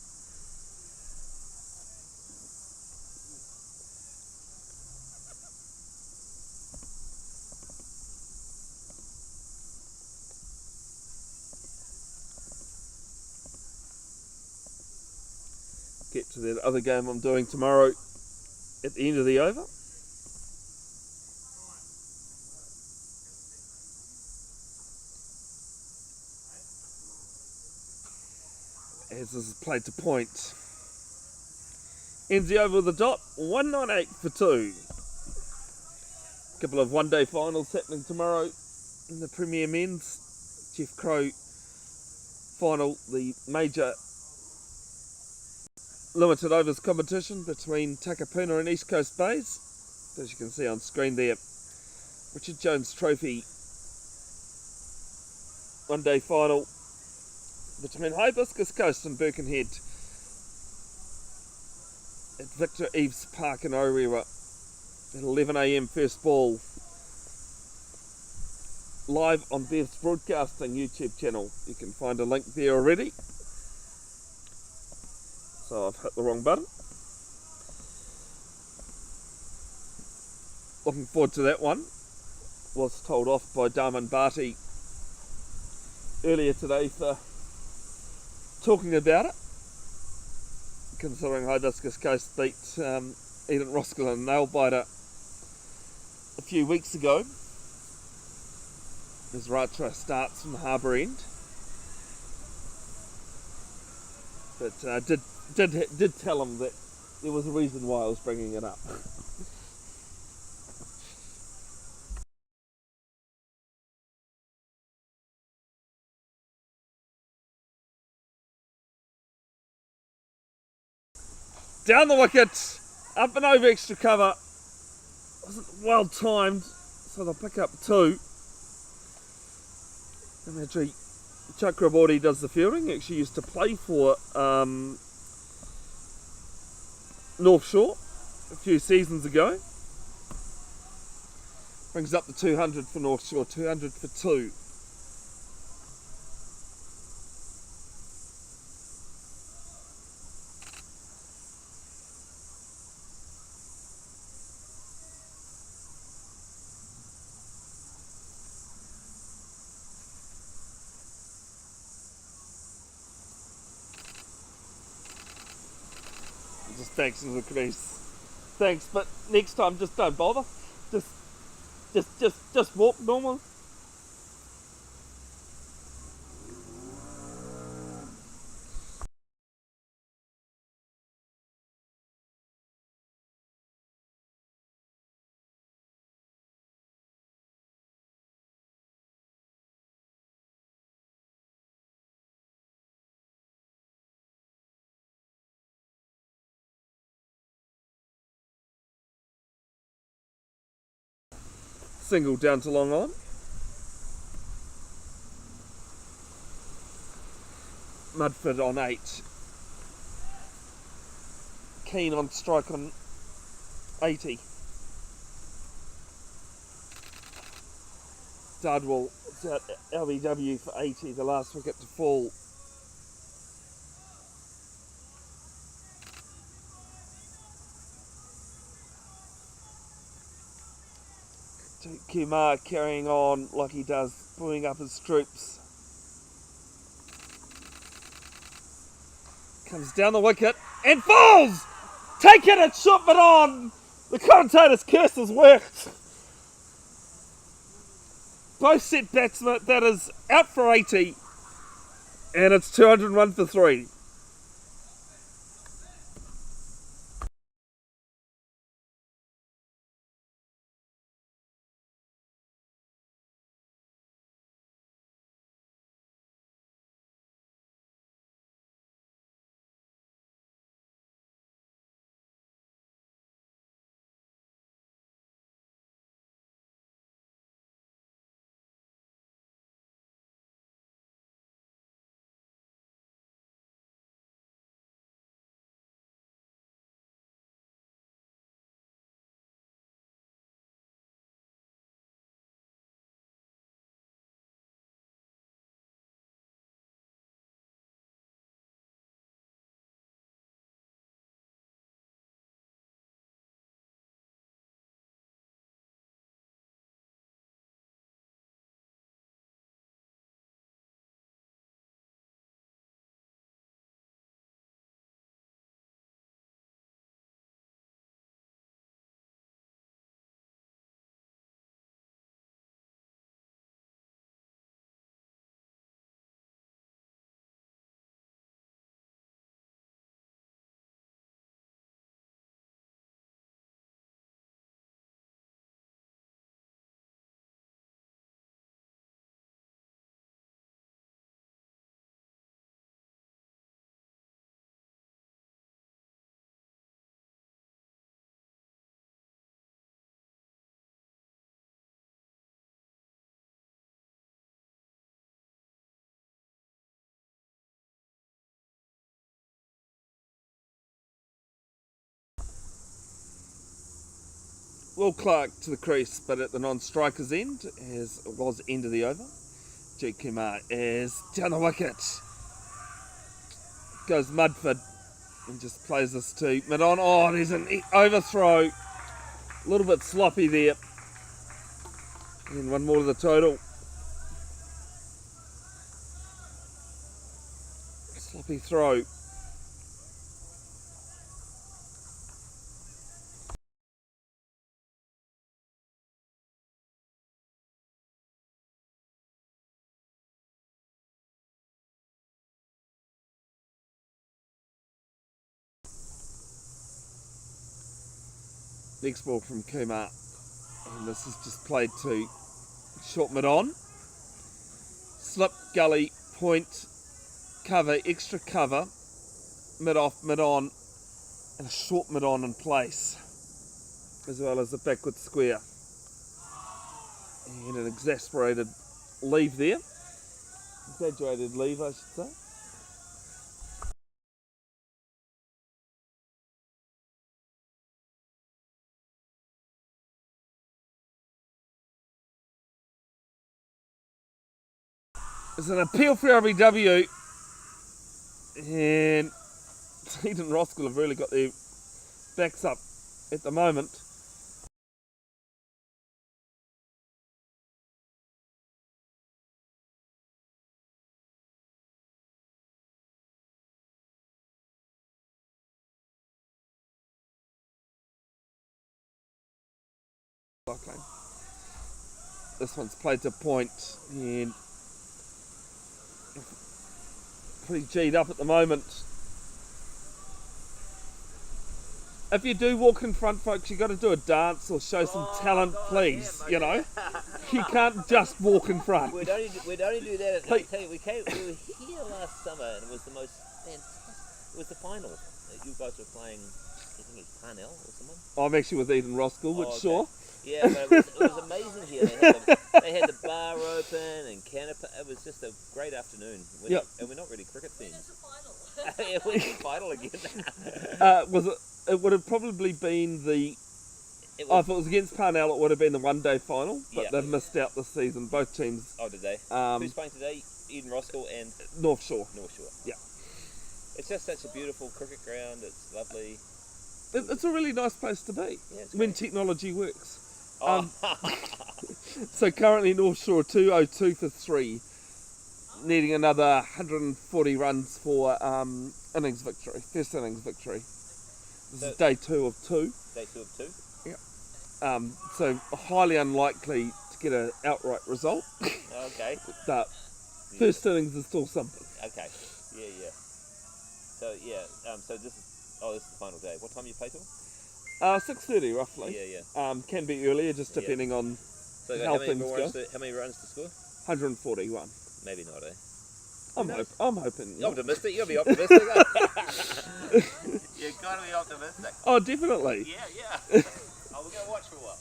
Get to that other game I'm doing tomorrow at the end of the over. As this is played to point. Ends the over with a dot, 198 for 2. Couple of one-day finals happening tomorrow in the Premier Men's. Jeff Crow final, the major limited overs competition between Takapuna and East Coast Bays. As you can see on screen there, Richard Jones Trophy one day final between Hibiscus Coast and Birkenhead at Victor Eves Park in Orewa at 11 a.m. first ball. Live on Bev's Broadcasting YouTube channel. You can find a link there already. So I've hit the wrong button. Looking forward to that one. Was told off by Darman Barty earlier today for talking about it, considering Hibiscus Coast beat Eden Roskill in a nail biter a few weeks ago as Ratra starts from Harbour End. But did tell him that there was a reason why I was bringing it up. Down the wicket, up and over extra cover. Wasn't well timed, so they'll pick up 2. And actually, Chakraborty does the fielding. He actually used to play for North Shore a few seasons ago. Brings up the 200 for North Shore, 200 for 2. Just thanks in the crease. Thanks, but next time just don't bother. Just walk normal. Single down to long on. Mudford on 8. Keen on strike on 80. Dudwell out LBW for 80, the last wicket to fall. Kumar carrying on like he does, pulling up his troops. Comes down the wicket and falls! Take it and chop it on! The commentator's curse has worked. Both set batsmen, that is out for 80, and it's 201 for 3. Will Clark to the crease, but at the non-striker's end, as it was end of the over. G. Kumar is down the wicket. Goes Mudford and just plays this to mid-on. Oh, there's an overthrow. A little bit sloppy there. And one more to the total. Sloppy throw. Next ball from Kumar. And this is just played to short mid-on. Slip, gully, point, cover, extra cover, mid-off, mid-on, and a short mid-on in place, as well as a backward square. And an exasperated leave there. Exaggerated leave, I should say. It's an appeal for RBW, and Eden Roskill have really got their backs up at the moment. Okay. This one's played to point and pretty G'd up at the moment. If you do walk in front, folks, you got to do a dance or show some talent, please. You know, you can't just walk in front. We'd only do that. I tell you, we were here last summer, and it was the most fantastic. It was the final. You guys were playing. I think it's Parnell or someone. I'm actually with Eden Roskill, but okay. sure. Yeah, but it was amazing here. They had the bar open and canopy. It was just a great afternoon. And we're not really cricket themed. Yeah, where's the final again? Was it? It would have probably been the. If it was against Parnell, it would have been the one-day final, but they've missed out this season. Both teams. Oh, did they? Who's playing today? Eden Roskill and North Shore. North Shore. Yeah. It's just such a beautiful cricket ground. It's lovely. It's a really nice place to be when technology works. Oh. So currently North Shore 202 for 3, needing another 140 runs for innings victory, first innings victory. This is day 2 of 2. Day 2 of 2? Yeah. So highly unlikely to get an outright result. Okay. But first innings is still something. Okay. Yeah. So so this is the final day. What time you play till? 6:30 roughly. Yeah. Can be earlier, just depending on how things go. How many runs to score? 141. Maybe not, eh? I'm hoping. You're optimistic. You'll be optimistic. You've got to be optimistic. Oh, definitely. Yeah. We're going to watch for a while.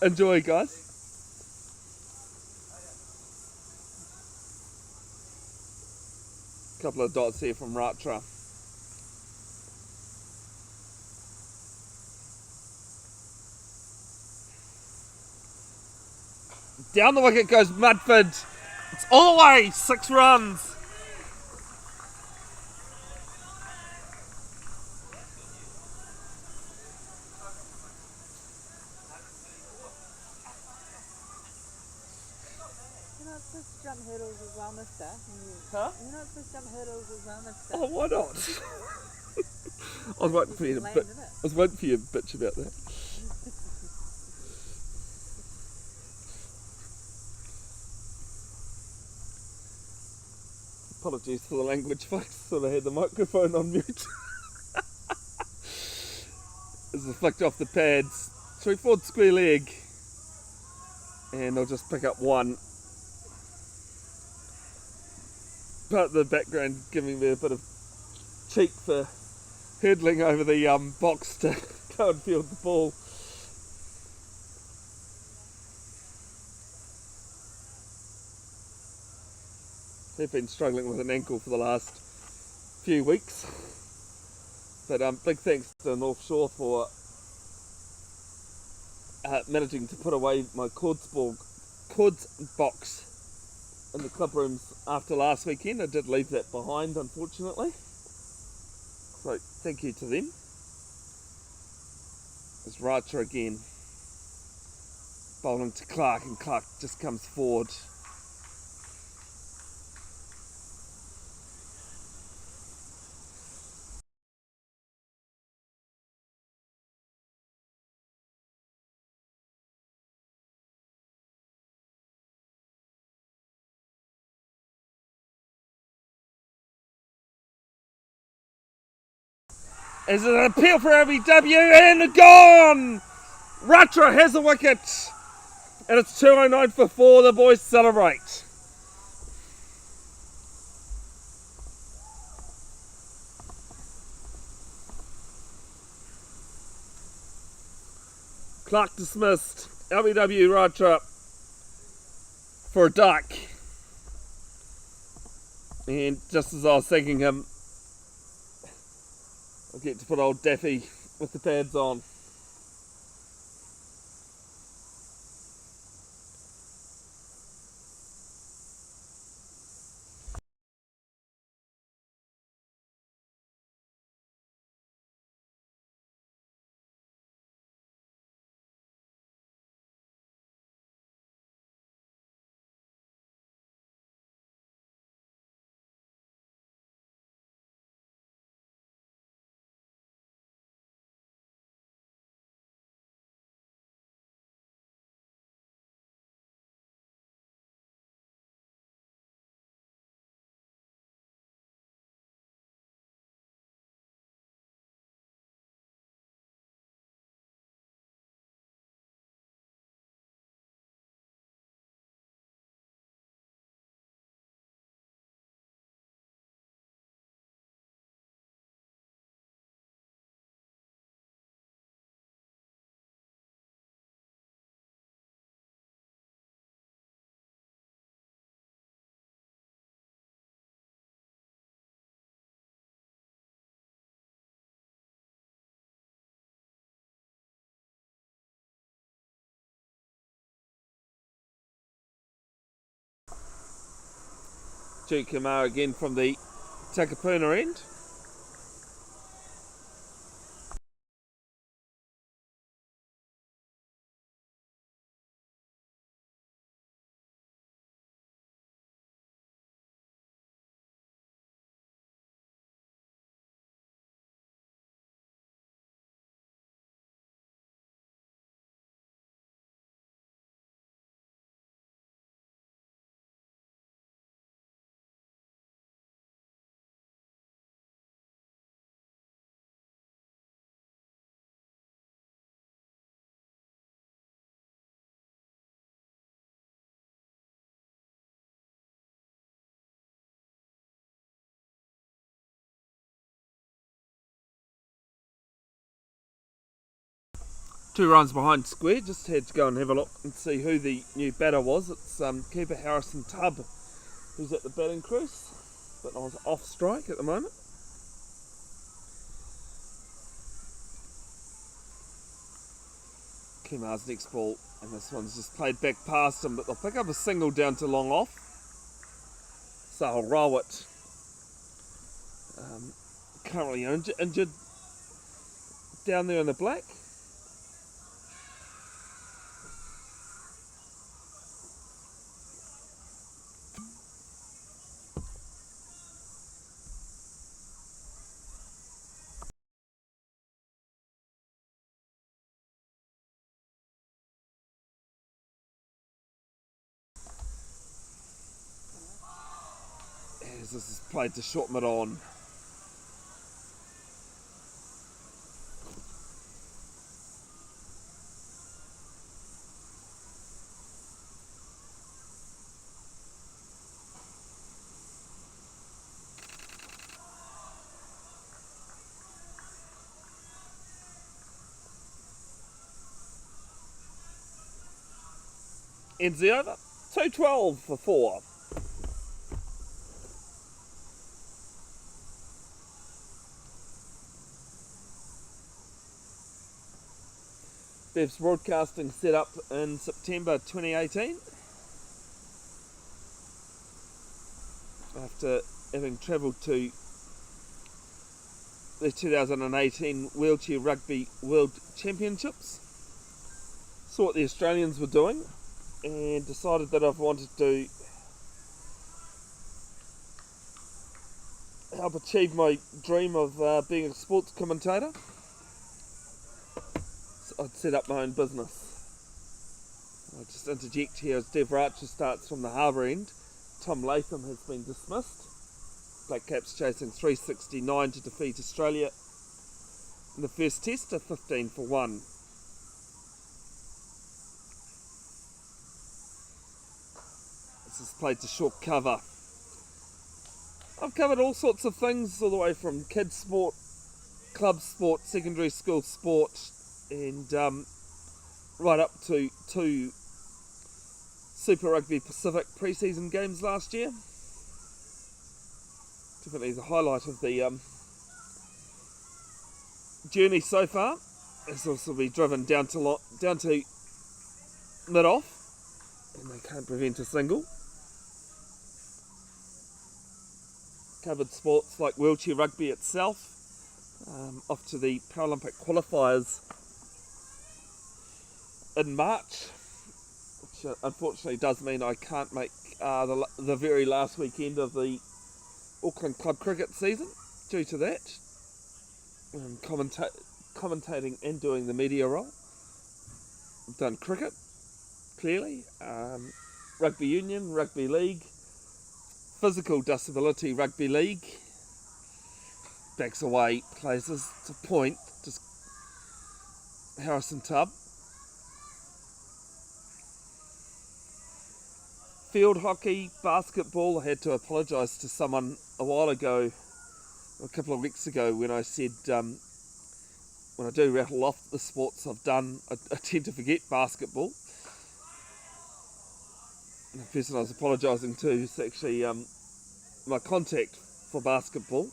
Enjoy, guys. Couple of dots here from Ratra. Down the wicket goes Mudford. It's all the way, 6 runs. You're not supposed to jump hurdles as well, mister. Huh? You're not supposed to jump hurdles as well, mister. Oh, why not? I was waiting for you to bitch about that. Apologies for the language, folks. Sort of had the microphone on mute. As I flicked off the pads, 3/4 square leg, and I'll just pick up one. Part of the background giving me a bit of cheek for hurdling over the box to go and field the ball. They've been struggling with an ankle for the last few weeks. But big thanks to North Shore for managing to put away my cords box in the club rooms after last weekend. I did leave that behind, unfortunately. So thank you to them. There's Racha again, bowling to Clark, and Clark just comes forward. Is an appeal for ABW and gone! Racha has a wicket, and it's 2:09 for 4. The boys celebrate. Clark dismissed. LBW Racha for a duck. And just as I was thanking him, I get to put old Daffy with the pads on. Duke Kamara again from the Takapuna end. Two runs behind square. Just had to go and have a look and see who the new batter was. It's keeper Harrison Tubb, who's at the batting crease, but I was off strike at the moment. Kemar's next ball, and this one's just played back past him, but they'll pick up a single down to long off. Sahil Rawat, currently injured down there in the black. As this is played to short mid on. Ends the over. 2:12 for 4. Bev's Broadcasting set up in September 2018. After having travelled to the 2018 Wheelchair Rugby World Championships, saw what the Australians were doing and decided that I've wanted to help achieve my dream of being a sports commentator. So I'd set up my own business. I'll just interject here as Dev Archer starts from the harbour end. Tom Latham has been dismissed. Black Caps chasing 369 to defeat Australia in the first test to 15 for 1. This is played to short cover. I've covered all sorts of things, all the way from kids sport, club sport, secondary school sport, and right up to 2 Super Rugby Pacific pre-season games last year. Definitely the highlight of the journey so far. It's also be driven down to mid-off, and they can't prevent a single. Covered sports like wheelchair rugby itself, off to the Paralympic qualifiers in March, which unfortunately does mean I can't make the very last weekend of the Auckland club cricket season due to that. Commentating and doing the media role. I've done cricket, clearly, rugby union, rugby league, physical disability rugby league, backs away places to point, just Harrison Tub. Field hockey, basketball. I had to apologise to someone a while ago, a couple of weeks ago, when I said when I do rattle off the sports I've done, I tend to forget basketball. And the person I was apologising to is actually my contact for basketball.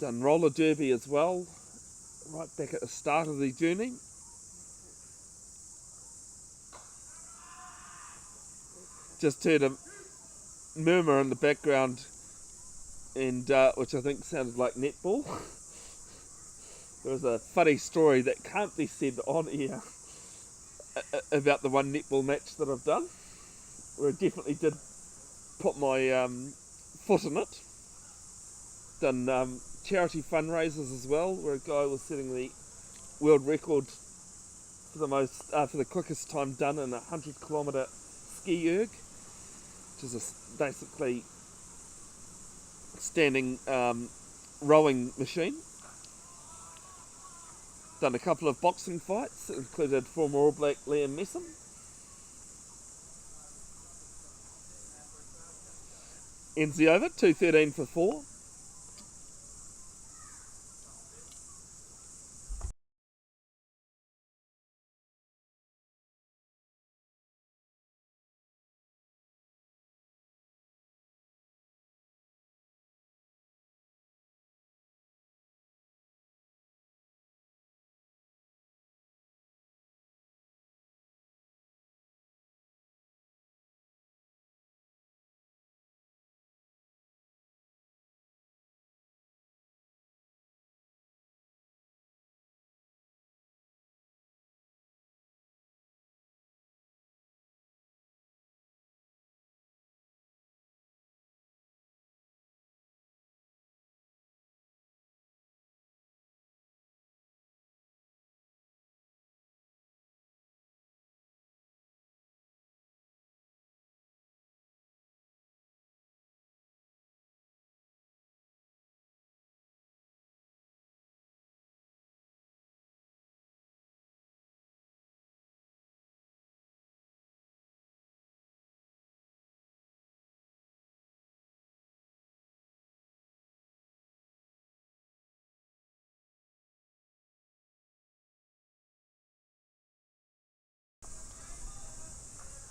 Done roller derby as well, right back at the start of the journey. Just heard a murmur in the background, and which I think sounded like netball. There was a funny story that can't be said on air about the one netball match that I've done, where I definitely did put my foot in it. Done charity fundraisers as well, where a guy was setting the world record for the quickest time done in a 100-kilometre ski erg, which is basically standing rowing machine. Done a couple of boxing fights, included former All Black Liam Messam. Ends the over, 2:13 for 4.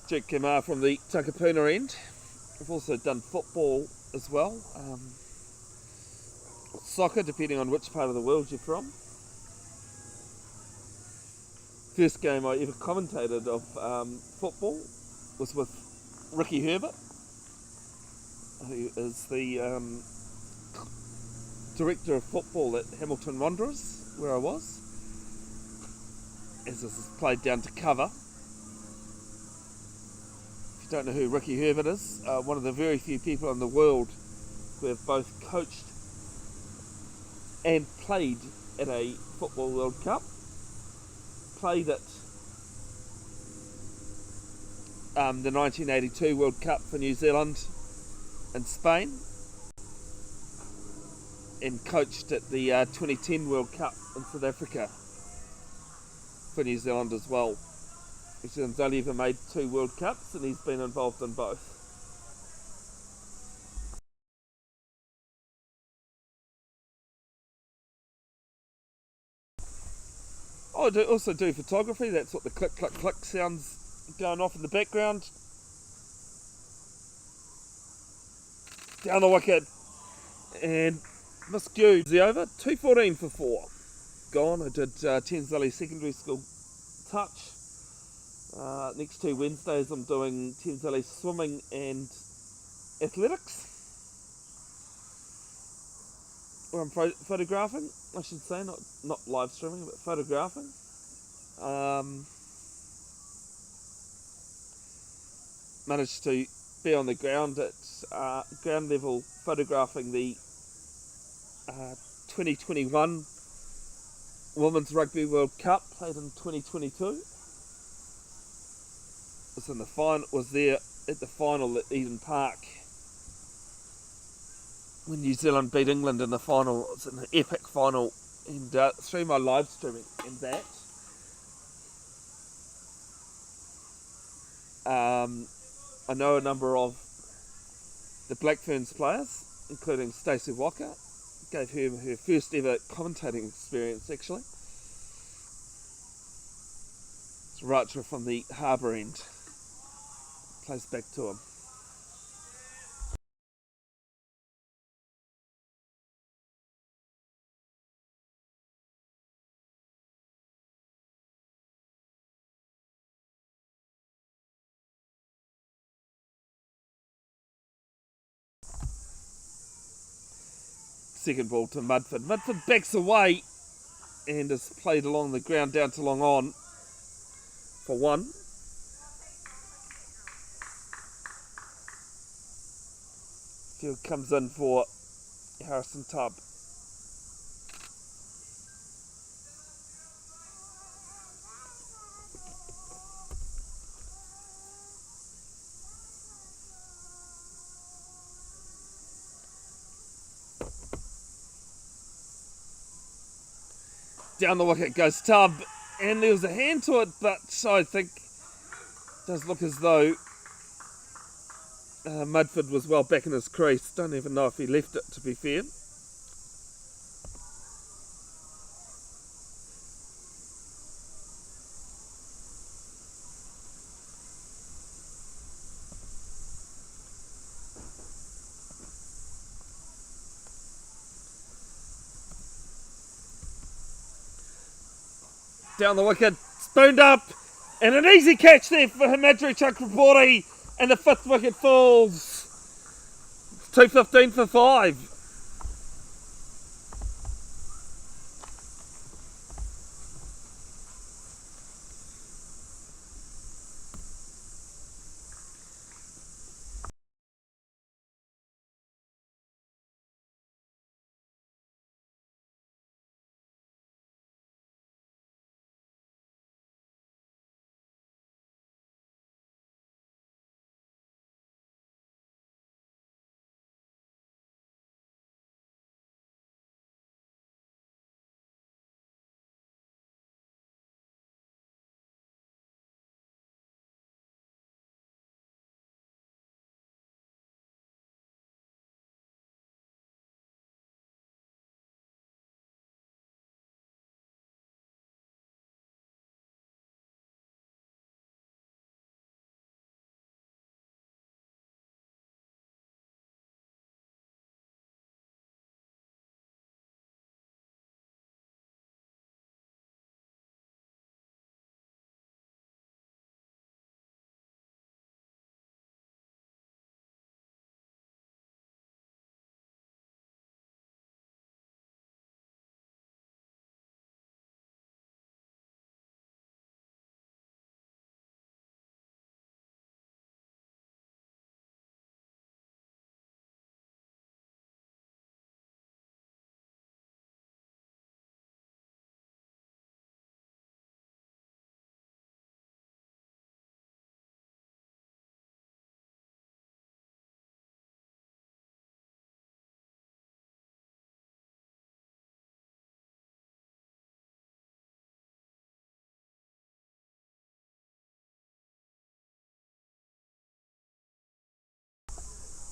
Jake Kamar from the Takapuna end. I've also done football as well. soccer, depending on which part of the world you're from. First game I ever commentated of football was with Ricky Herbert, who is the director of football at Hamilton Wanderers, where I was, as this is played down to cover. If you don't know who Ricky Herbert is, one of the very few people in the world who have both coached and played at a Football World Cup. Played at the 1982 World Cup for New Zealand and Spain, and coached at the 2010 World Cup in South Africa for New Zealand as well. New Zealand's only ever made 2 World Cups, and he's been involved in both. I also do photography. That's what the click, click, click sounds going off in the background. Down the wicket, and miscued the over. 214 for 4. Gone. I did Thames Valley Secondary School touch. Next 2 Wednesdays I'm doing Thames Valley swimming and athletics. Or I'm photographing, I should say, not live streaming, but photographing. Managed to be on the ground at ground level photographing the 2021 Women's Rugby World Cup played in 2022. Was there at the final at Eden Park when New Zealand beat England in the final. It was an epic final, and through my live streaming and that, I know a number of the Black Ferns players, including Stacey Walker. Gave her first ever commentating experience, actually. It's Racha from the harbour end. Plays back to him. Second ball to Mudford. Mudford backs away and is played along the ground down to long on for 1. Field comes in for Harrison Tubb. Down the wicket goes Tubb, and there was a hand to it, but I think it does look as though Mudford was well back in his crease. Don't even know if he left it, to be fair. Down the wicket, spooned up, and an easy catch there for Himadri Chakraborty, and the 5th wicket falls. 215 for 5.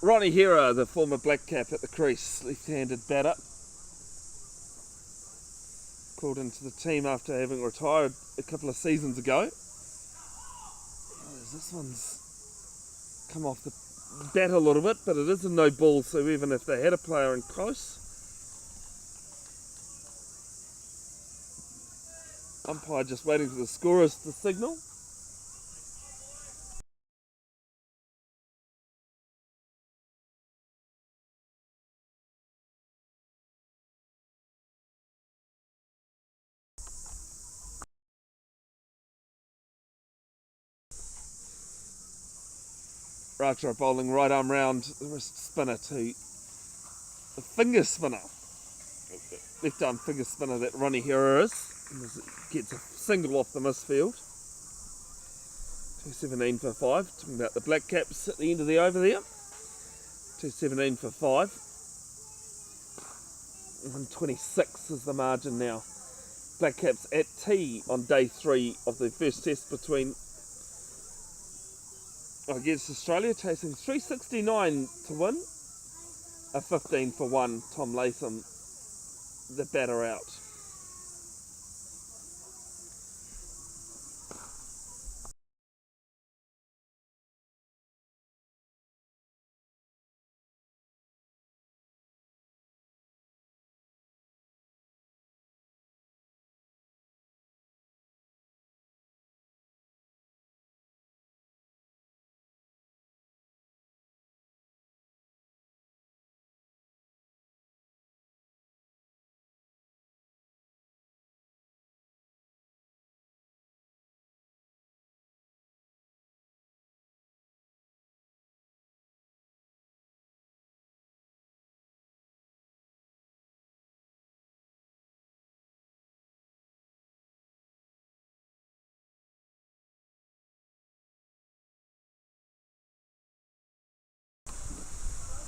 Ronnie Hera, the former black cap at the crease, left-handed batter. Called into the team after having retired a couple of seasons ago. This one's come off the bat a little bit, but it is a no ball, so even if they had a player in close, umpire just waiting for the scorers to signal. Ratra bowling right arm round, the wrist spinner to the finger spinner. Left arm finger spinner that Ronnie Hera is. Gets a single off the misfield. 217 for 5. Talking about the black caps at the end of the over there. 217 for 5. 126 is the margin now. Black caps at tea on day 3 of the first test between against Australia, chasing 369 to win. A 15 for 1, Tom Latham, the batter out.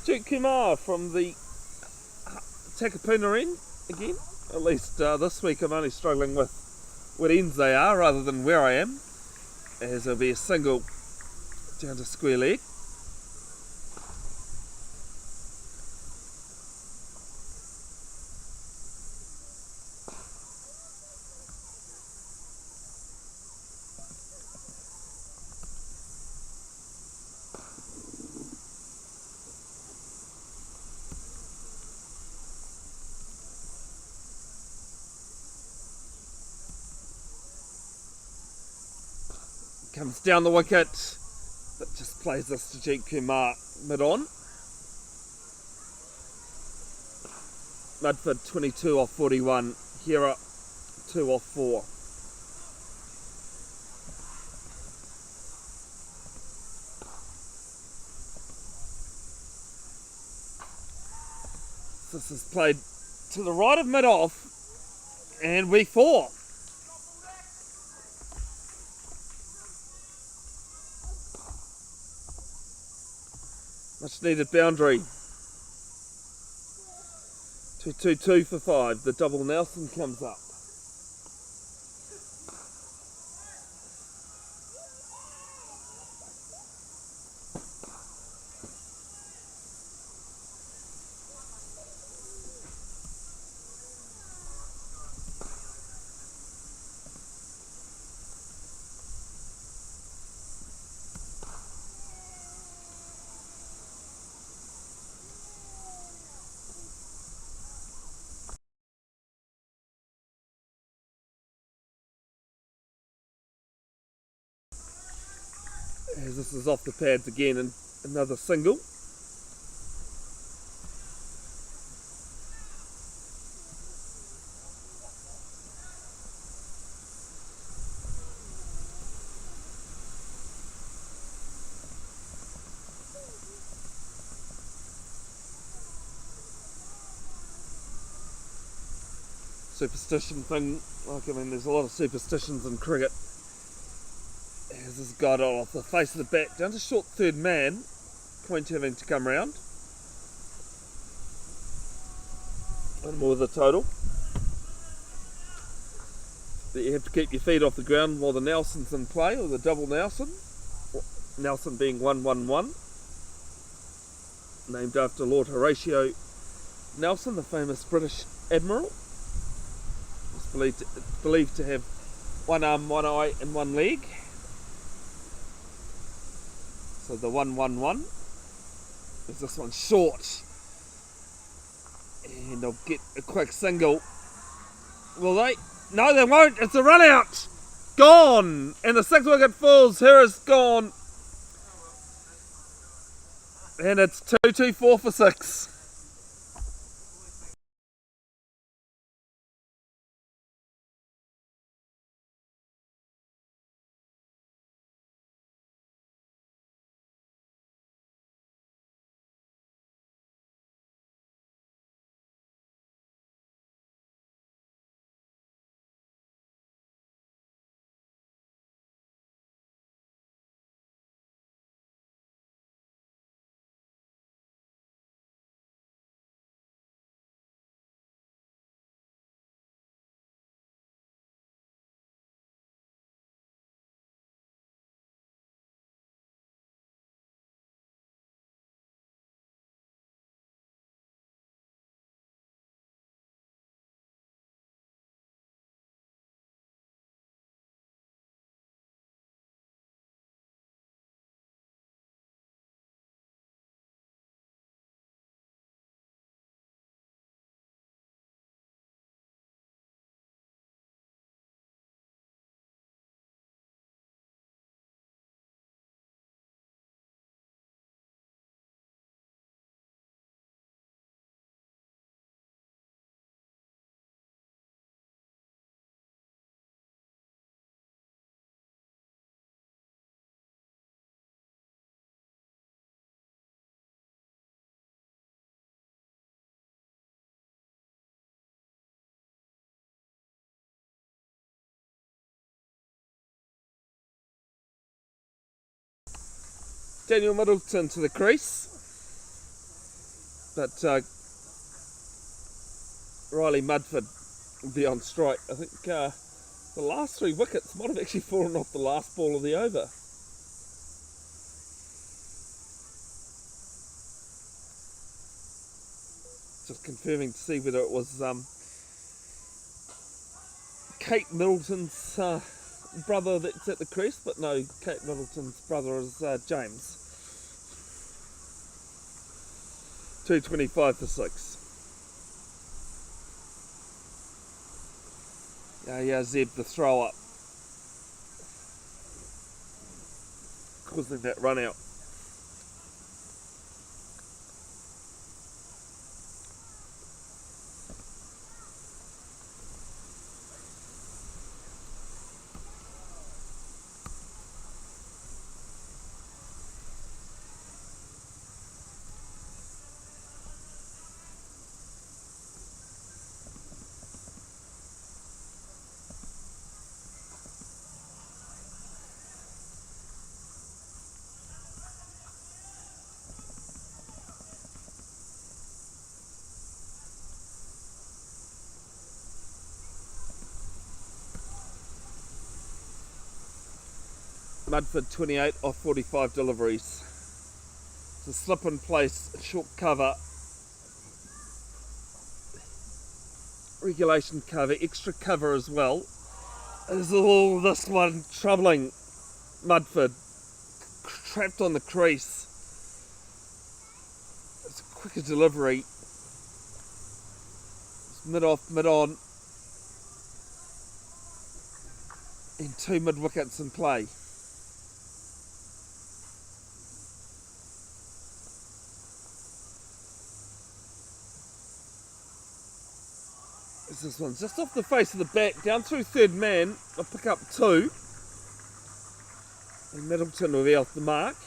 Duke Kumar from the Takapuna end again. At least this week I'm only struggling with what ends they are rather than where I am, as there'll be a single down to square leg. Comes down the wicket, but just plays this to Jeet Kumar mid-on. Mudford 22 off 41, Hera 2 off 4. This is played to the right of mid-off, and we 4. Much needed boundary. 2-2-2 for 5. The double Nelson comes up. As this is off the pads again, and another single. Superstition thing, there's a lot of superstitions in cricket. As this got off the face of the bat, down to short third man, Point having to come round. And more of the total. But you have to keep your feet off the ground while the Nelson's in play, or the double Nelson. Nelson being 1-1-1. named after Lord Horatio Nelson, the famous British admiral. It's believed to have one arm, one eye, and one leg. So the 111 is this one short, and they'll get a quick single. Will they? No, they won't. It's a run out. Gone, and the 6 wicket falls. Here is gone, and it's 2-2-4 for 6. Daniel Middleton to the crease, but Riley Mudford will be on strike. I think the last 3 wickets might have actually fallen off the last ball of the over. Just confirming to see whether it was Kate Middleton's brother that's at the crease, but no, Kate Middleton's brother is James. 2.25 for 6. Yeah, Zeb the throw up, causing that run out. Mudford 28 off 45 deliveries. It's a slip in place, short cover, regulation cover, extra cover as well. Is all this one troubling Mudford, trapped on the crease. It's a quicker delivery. It's mid off, mid on, and 2 mid wickets in play. This one's just off the face of the bat, down through third man. I'll pick up 2, and Middleton will be off the mark.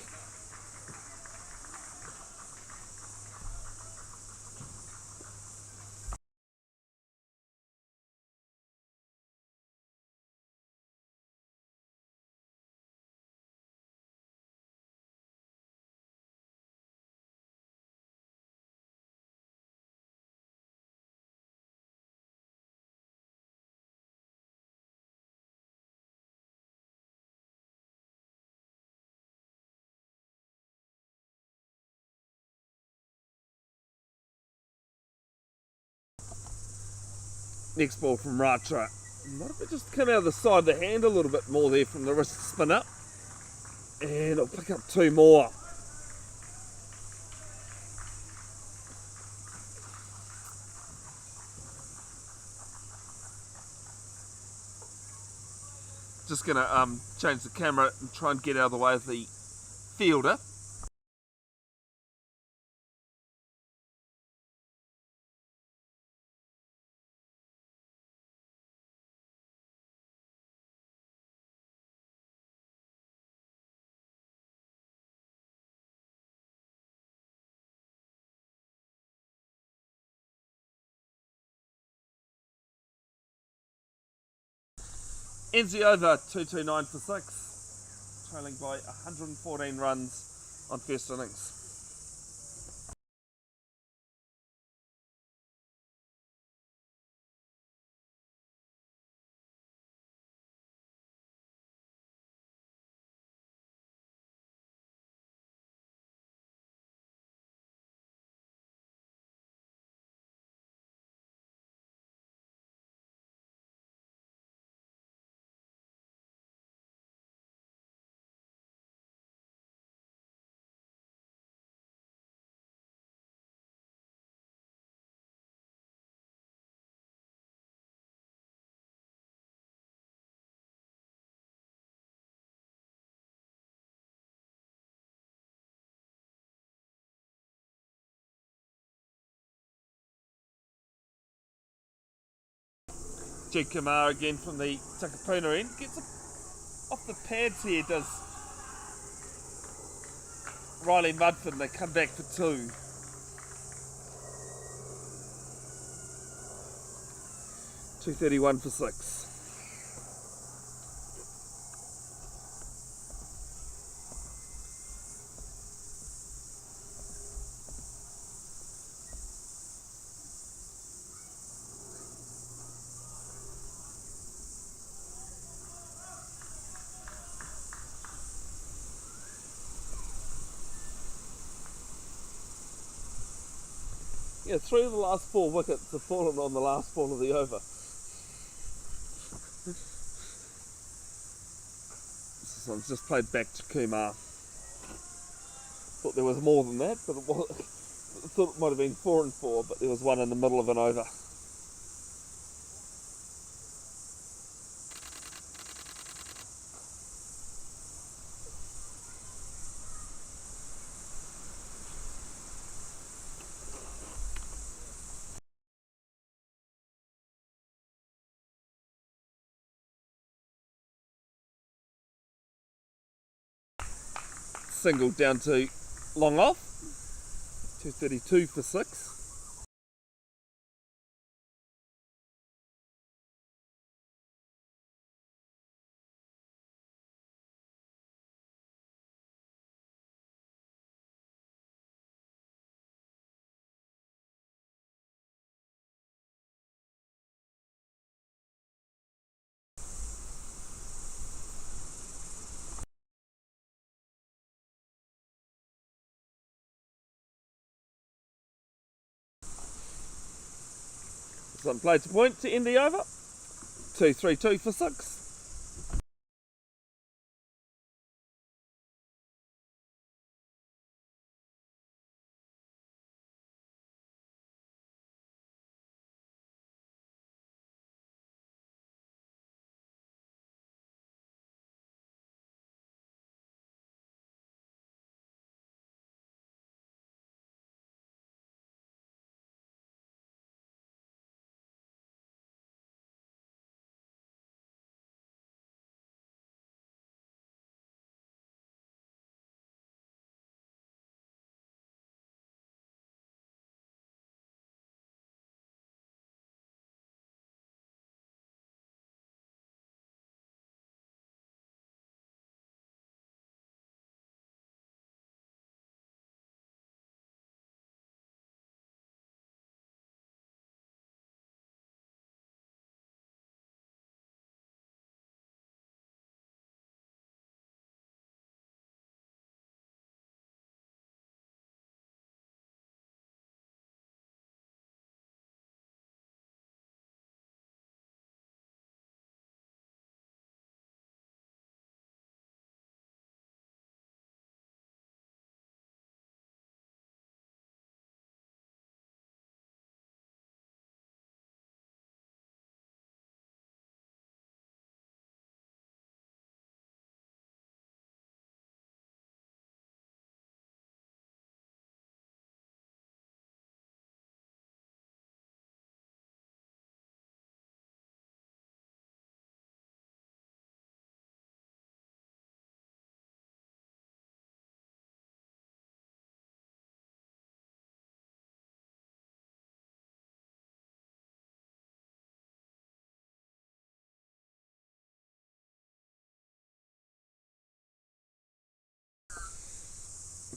Next ball from Ratra. Might have just come out of the side of the hand a little bit more there from the wrist spin up. And I'll pick up 2 more. Just going to change the camera and try and get out of the way of the fielder. Ends the over 229 for 6, trailing by 114 runs on first innings. Jake Kamara again from the Takapuna end, gets off the pads here, does Riley Mudford, they come back for 2. .231 for 6. Yeah, 3 of the last 4 wickets have fallen on the last ball of the over. This one's just played back to Kumar. Thought there was more than that, but I thought it might have been 4 and 4, but there was one in the middle of an over. Single down to long off, 232 for 6. This one played to point to end the over, 232 for 6.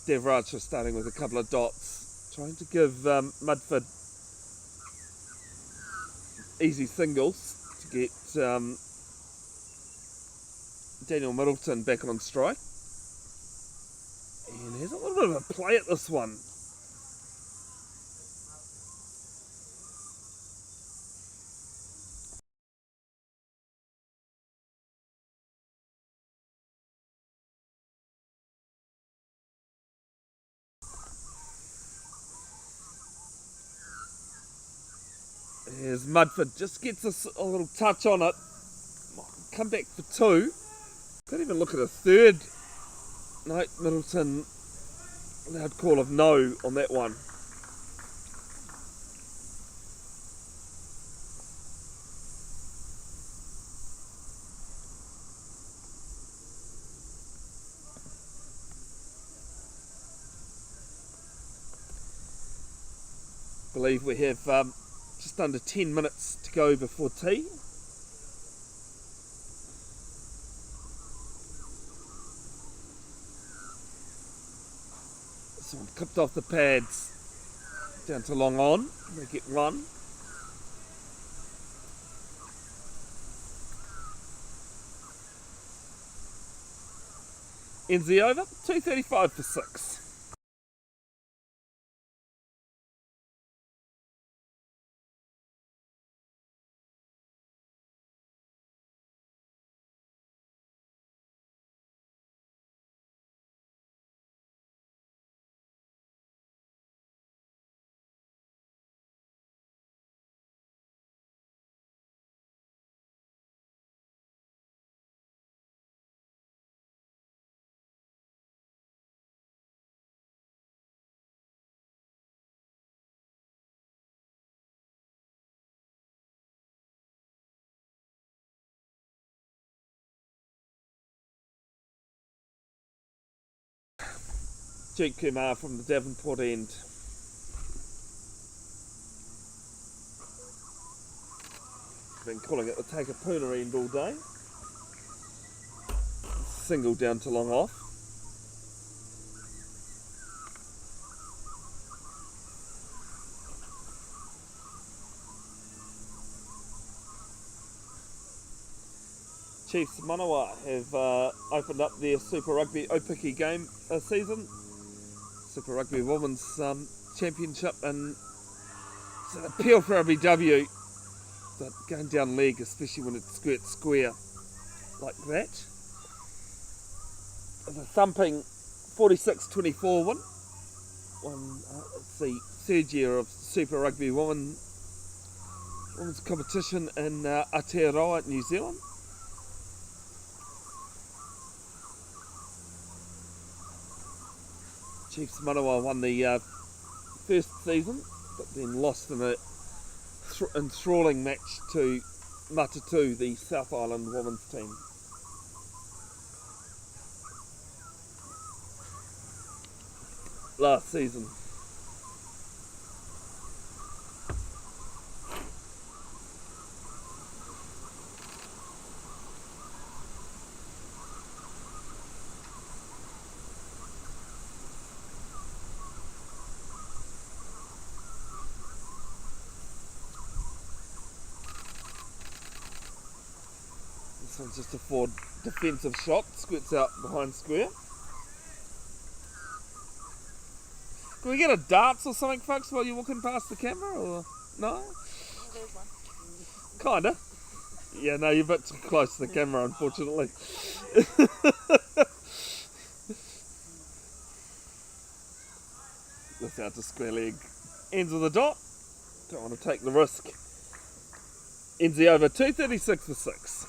Steve Archer starting with a couple of dots, trying to give Mudford easy singles to get Daniel Middleton back on strike. And has a little bit of a play at this one. As Mudford just gets a little touch on it. Come back for two. Can't even look at a third. No, Middleton, loud call of no on that one. I believe we have just under 10 minutes to go before tea. Someone clipped off the pads down to long on. They get one. Ends the over, 2:35 for 6. Jake Kumar from the Devonport end. Been calling it the Takapuna end all day. Single down to long off. Chiefs Manawa have opened up their Super Rugby Opiki game season. Super Rugby Women's Championship, and it's an appeal for RBW. But going down leg, especially when it skirts square like that. It's a thumping 46-24 win. It's the third year of Super Rugby women's competition in Aotearoa, New Zealand. Chiefs Manawa won the first season, but then lost in a enthralling match to Matatu, the South Island women's team. Last season. This one's just a forward defensive shot, squirts out behind square. Can we get a darts or something, folks, while you're walking past the camera, or no? There's one. Kinda. Yeah, no, you're a bit too close to the camera, unfortunately. This out to square leg. Ends with a dot. Don't want to take the risk. Ends the over, 2:36 for 6.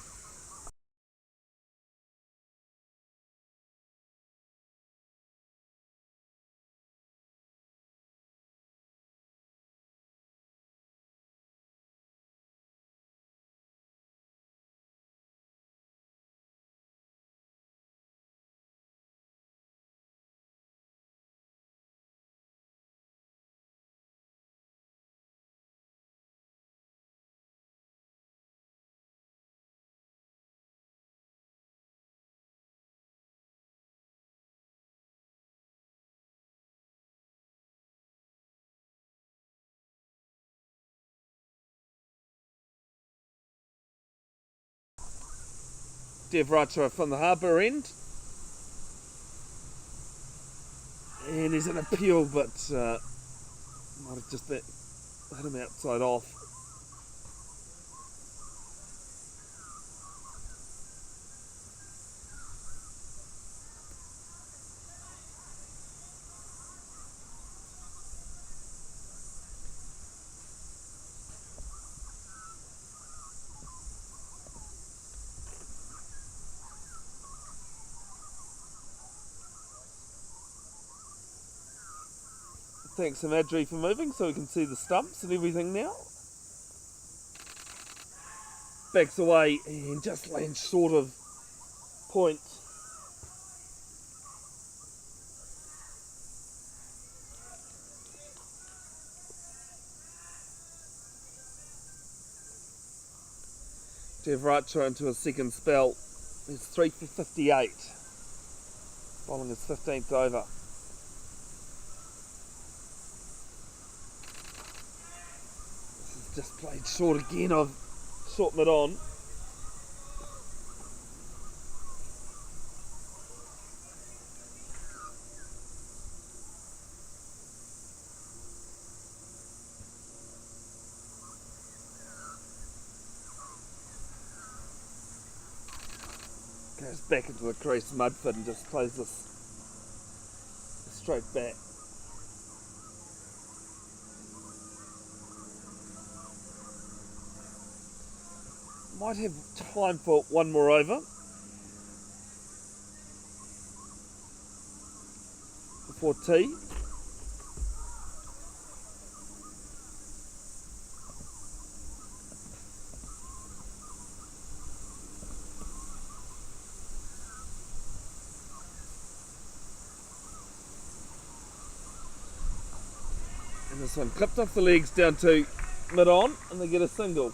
Devracha from the harbour end. And he's an appeal, but might have just hit him outside off. Thanks to Madry for moving so we can see the stumps and everything now. Backs away and just lands short of point. Devracha into a second spell. It's 3 for 58. Bowling his 15th over. Just played short again of short mid on. Goes back into the crease, Mudford, and just plays this straight back. Might have time for one more over before tea. And this one clipped off the legs down to mid on, and they get a single.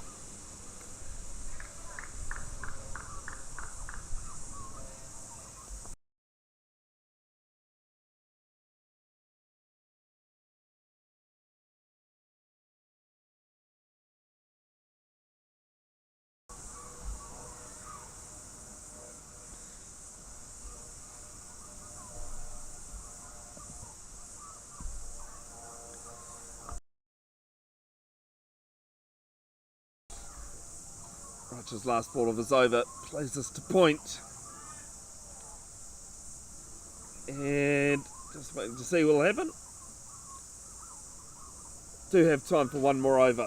Roger's last ball of his over plays this to point. And just waiting to see what will happen. Do have time for one more over.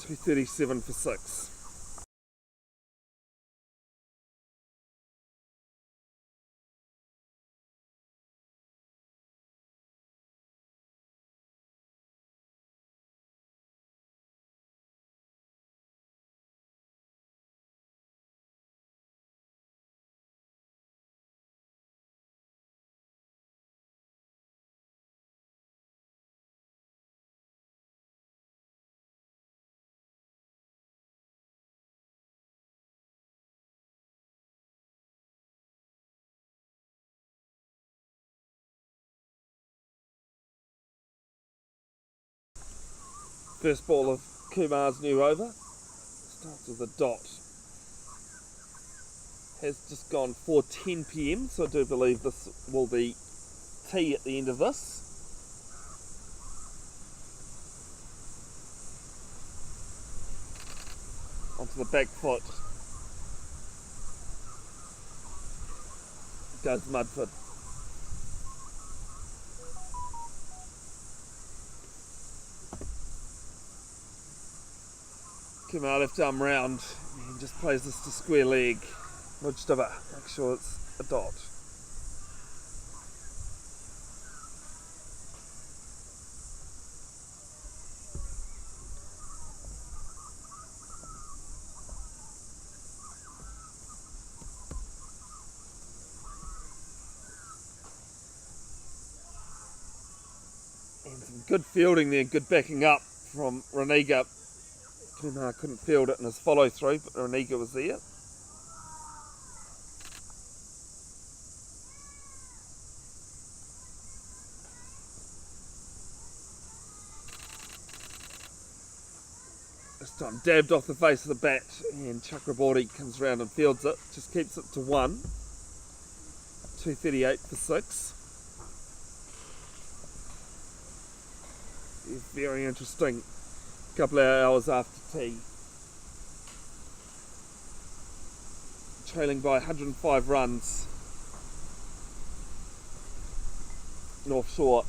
.237 for 6. First ball of Kumar's new over. Starts with a dot. Has just gone 4:10 PM, so I do believe this will be tea at the end of this. Onto the back foot. Goes Mudford. Kumar left arm round and just plays this to square leg. Mujtaba, make sure it's a dot. And some good fielding there, good backing up from Raniga. Kumar couldn't field it in his follow through, but Raniga was there. one dabbed off the face of the bat, and Chakraborty comes round and fields it. Just keeps it to 1. 238 for 6. It's very interesting. A couple of hours after tea. Trailing by 105 runs. North Shore.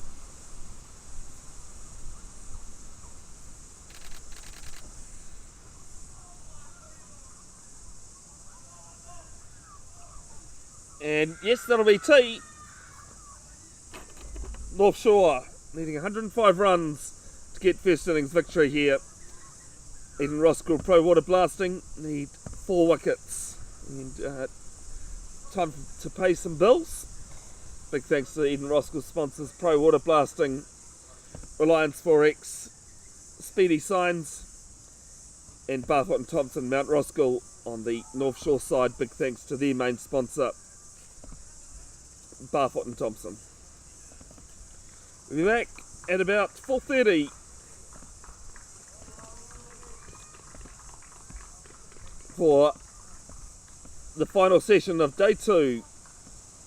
And yes, that'll be tea. North Shore needing 105 runs to get first innings victory here. Eden Roskill Pro Waterblasting need 4 wickets. And time to pay some bills. Big thanks to Eden Roskill sponsors Pro Waterblasting, Reliance Forex, Speedy Signs, and Barfoot and Thompson Mount Roskill on the North Shore side. Big thanks to their main sponsor, Barfoot and Thompson. We'll be back at about 4:30 for the final session of day 2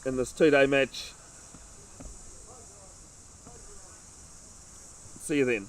in this 2-day match. See you then.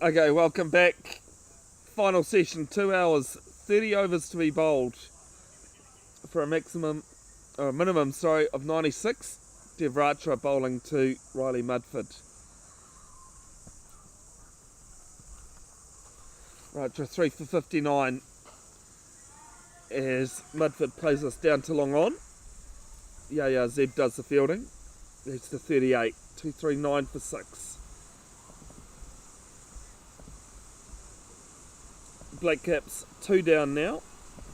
Okay, welcome back. Final session, 2 hours, 30 overs to be bowled for a minimum, of 96. Devratra bowling to Riley Mudford. Ratra 3 for 59 as Mudford plays us down to long on. Zeb does the fielding. Leads to 38, 239 for 6. Black Caps 2 down now.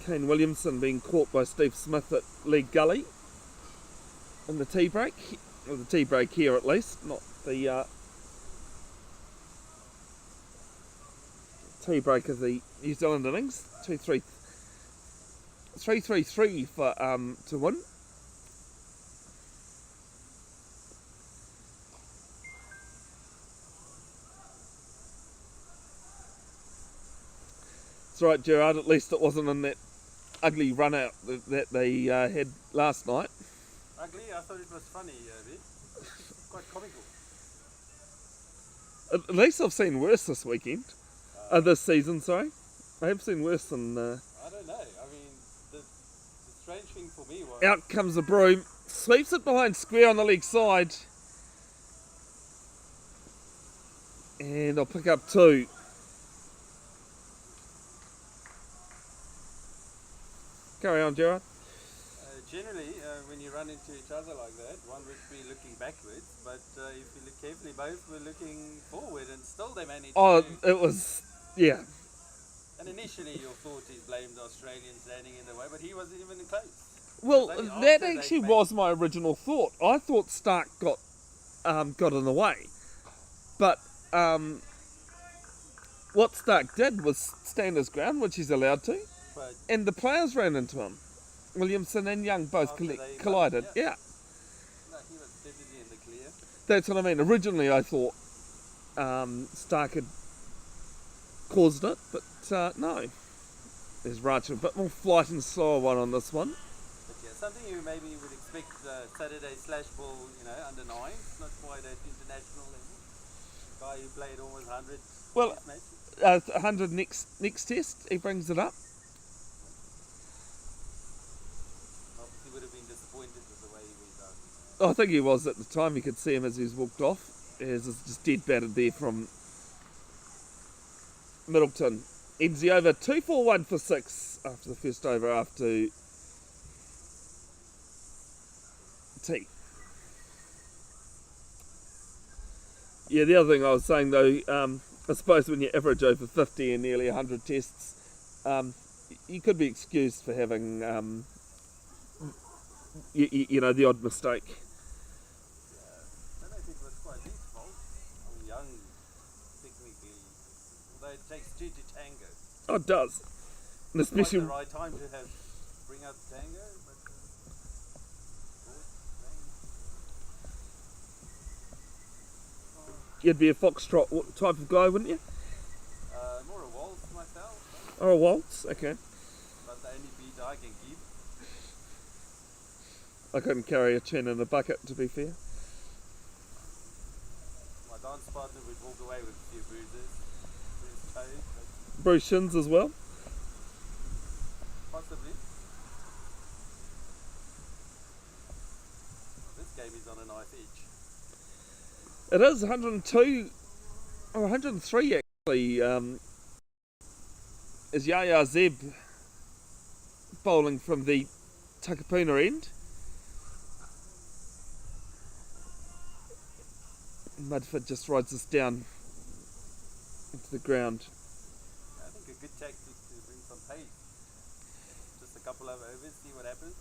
Kane Williamson being caught by Steve Smith at League Gully in the tea break. Or the tea break here at least, not the tea break of the New Zealand innings. 3-3 for to win. That's right, Gerard, at least it wasn't in that ugly run out that they had last night. Ugly? I thought it was funny, Vic. Quite comical. At least I've seen worse this weekend. This season, sorry. I have seen worse than... I don't know. I mean, the strange thing for me was... Out comes the broom. Sweeps it behind square on the leg side. And I'll pick up 2. Carry on, Gerard. Generally, when you run into each other like that, one would be looking backwards, but if you look carefully, both were looking forward, and still they managed to... It was... Yeah. And initially you thought he blamed the Australians standing in the way, but he wasn't even close. Well, Only that after actually they was my original thought. I thought Stark got in the way. But what Stark did was stand his ground, which he's allowed to, But and the players ran into him. Williamson and Young both After they collided. bumped, Yeah. no, he was definitely in the clear. That's what I mean. Originally I thought Stark had caused it, but no. There's Racha, a bit more flight and slower one on this one. But yeah, something you maybe would expect Saturday slash ball, under 9s, not quite at international level. Guy who played almost 100 Well, matches. 100 next test, he brings it up. Obviously would have been disappointed with the way he went out. I think he was at the time. You could see him as he was walked off. As it's just dead battered there from Middleton. Ends the over 2-4-1 for 6 after the first over after tea. Yeah, the other thing I was saying though, I suppose when you average over 50 in nearly 100 tests, you could be excused for having, the odd mistake. I don't think it was quite his fault. I mean, Young, technically, although it takes 2 to tango. Oh, it does. And It's especially... the right time to bring out the tango, but... You'd be a foxtrot type of guy, wouldn't you? more a waltz myself, Or a waltz, okay. but the only beat I can keep. I couldn't carry a chin in a bucket, to be fair. My dance partner would walk away with a few bruises, bruised toes, but Bruce Shins as well. possibly. This game is on a nice edge. It is 102, or 103 actually, is Yaya Zeb bowling from the Takapuna end. Mudford just rides us down into the ground. I think a good tactic to bring some pace. Just a couple of overs, see what happens.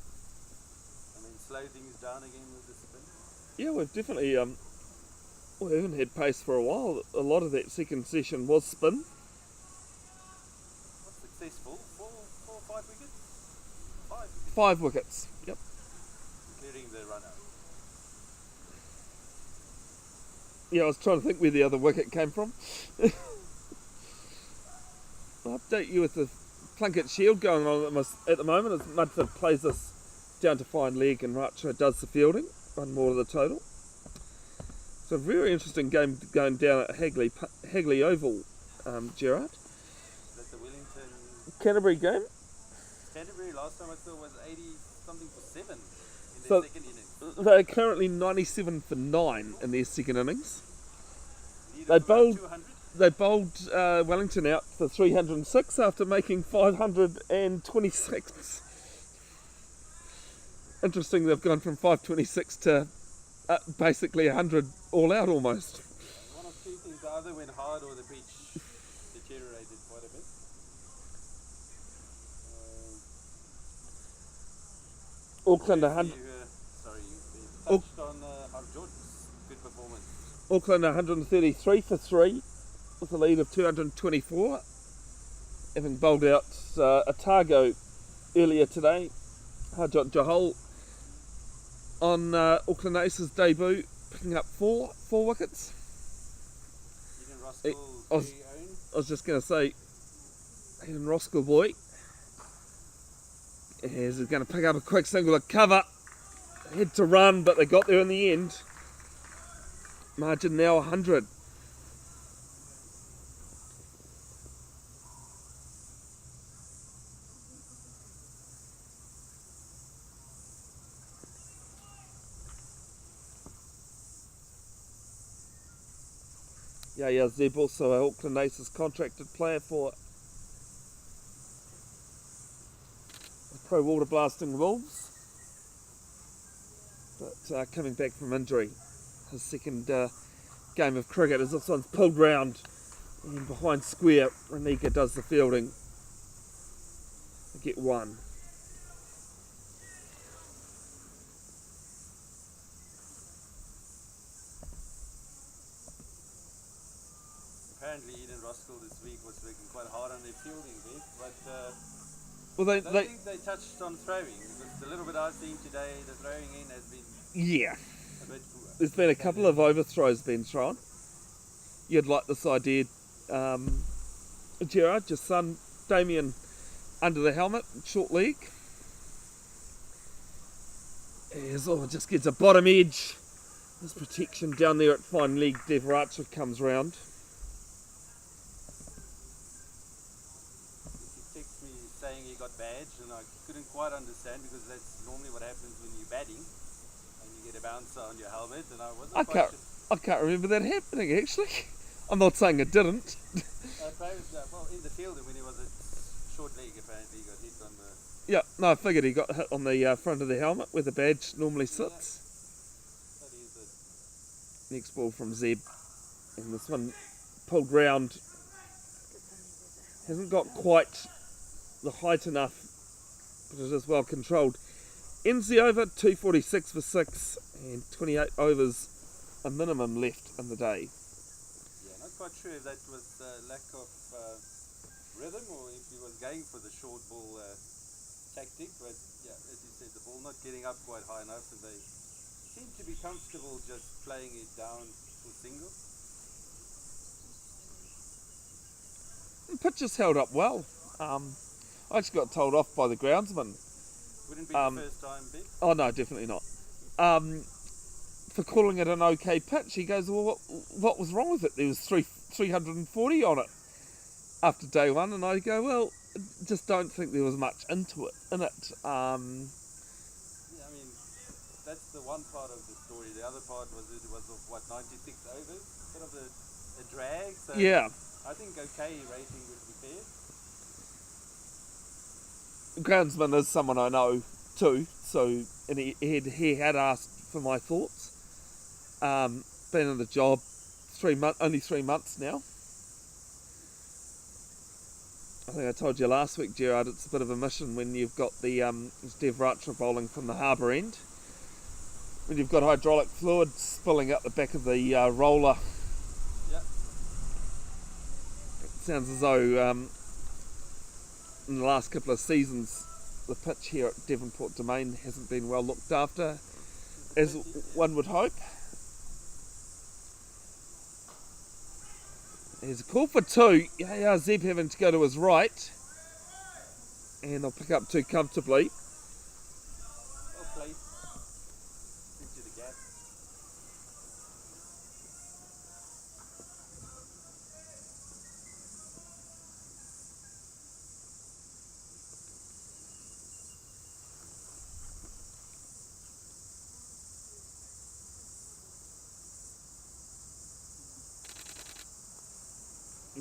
I mean, slow things down again with the spin. Yeah, we've definitely, we haven't had pace for a while. A lot of that second session was spin. What's successful? 4 or 5 wickets? 5 wickets, 5 wickets, yep. including the run out. Yeah, I was trying to think where the other wicket came from. I'll update you with the Plunkett Shield going on at the moment as Mudford plays us down to fine leg and Racha does the fielding. One more to the total. It's a very interesting game going down at Hedley Oval Gerard. Is that the Wellington Canterbury game. Canterbury last time I saw was 80 something for 7 in So- their second innings. They're currently 97 for 9 in their second innings. Lead They of about bowled- 200. They bowled Wellington out for 306 after making 526. Interesting, they've gone from 526 to basically 100 all out almost. One of two things, either went hard or the pitch deteriorated quite a bit. Auckland You, 100, sorry, you touched on Jordan's good performance. Auckland 133 for 3 with a lead of 224, having bowled out Otago earlier today. Harjot Johal on Auckland Aces debut, picking up four wickets. Eden Roskill, I was- very own. I was just going to say, Eden Roskill boy is going to pick up a quick single at cover. Had to run, but they got there in the end. Margin now 100. Yeah, Zeb also an Auckland Aces contracted player for the Pro Waterblasting Wolves. But coming back from injury, his second game of cricket as this one's pulled round and behind square. Renika does the fielding. They get one. Apparently Eden Roskill this week was working quite hard on their fielding bit, but Well, I don't think they touched on throwing. Because the little bit I've seen today, the throwing in has been yeah. a bit poor. There's been a couple of overthrows being thrown. You'd like this idea, Gerard, your son Damien under the helmet, short leg. Just gets a bottom edge. There's protection down there at fine leg. Devaracha comes round. He texted me saying he got badged, and I couldn't quite understand because that's normally what happens when you're batting and you get a bouncer on your helmet. And I wasn't quite sure. I can't remember that happening actually. I'm not saying it didn't. Well, in the field, when he was at short leg, apparently he got hit on the. Yeah, no, I figured he got hit on the front of the helmet where the badge normally sits. That is it. Next ball from Zeb, and this one pulled round. Hasn't got quite the height enough, but it is well controlled. Ends the over, 246 for 6, and 28 overs a minimum left in the day. Yeah, not quite sure if that was lack of rhythm or if he was going for the short ball tactic, but yeah, as you said, the ball not getting up quite high enough, and they seem to be comfortable just playing it down for single. The pitch has held up well. I actually got told off by the groundsman. Wouldn't be the first time, Vic. Oh no, definitely not. For calling it an okay pitch, he goes, well, what was wrong with it? There was 340 on it after day one, and I go, well, just don't think there was much in it. Yeah, I mean, that's the one part of the story. The other part was it was of what, 96 overs, sort of a drag. So Yeah, I think okay rating would be fair. groundsman is someone I know too, so and he had asked for my thoughts. Been in the job only 3 months now. I think I told you last week, Gerard, it's a bit of a mission when you've got the Devaracha bowling from the harbour end. When you've got hydraulic fluid spilling up the back of the roller. Yeah. It sounds as though in the last couple of seasons the pitch here at Devonport Domain hasn't been well looked after, as one would hope. There's a call for 2. Yeah, Zeb having to go to his right. And they'll pick up 2 comfortably. Well played. Into the gap.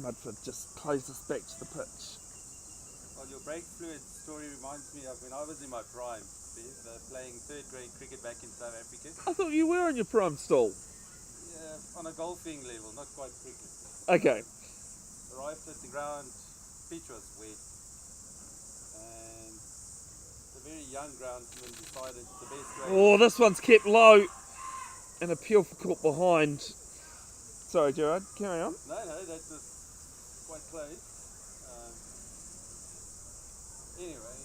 Mudford just closes back to the pitch. Well, your brake fluid story reminds me of when I was in my prime, Bev, playing third grade cricket back in South Africa. I thought you were on your prime stall. Yeah, on a golfing level, not quite cricket. Okay. Arrived at the ground, pitch was wet, and the very young groundsman decided the best way. Oh, this one's kept low, and a peel for caught behind. Sorry, Gerard, carry on. No, that was quite close. Anyway,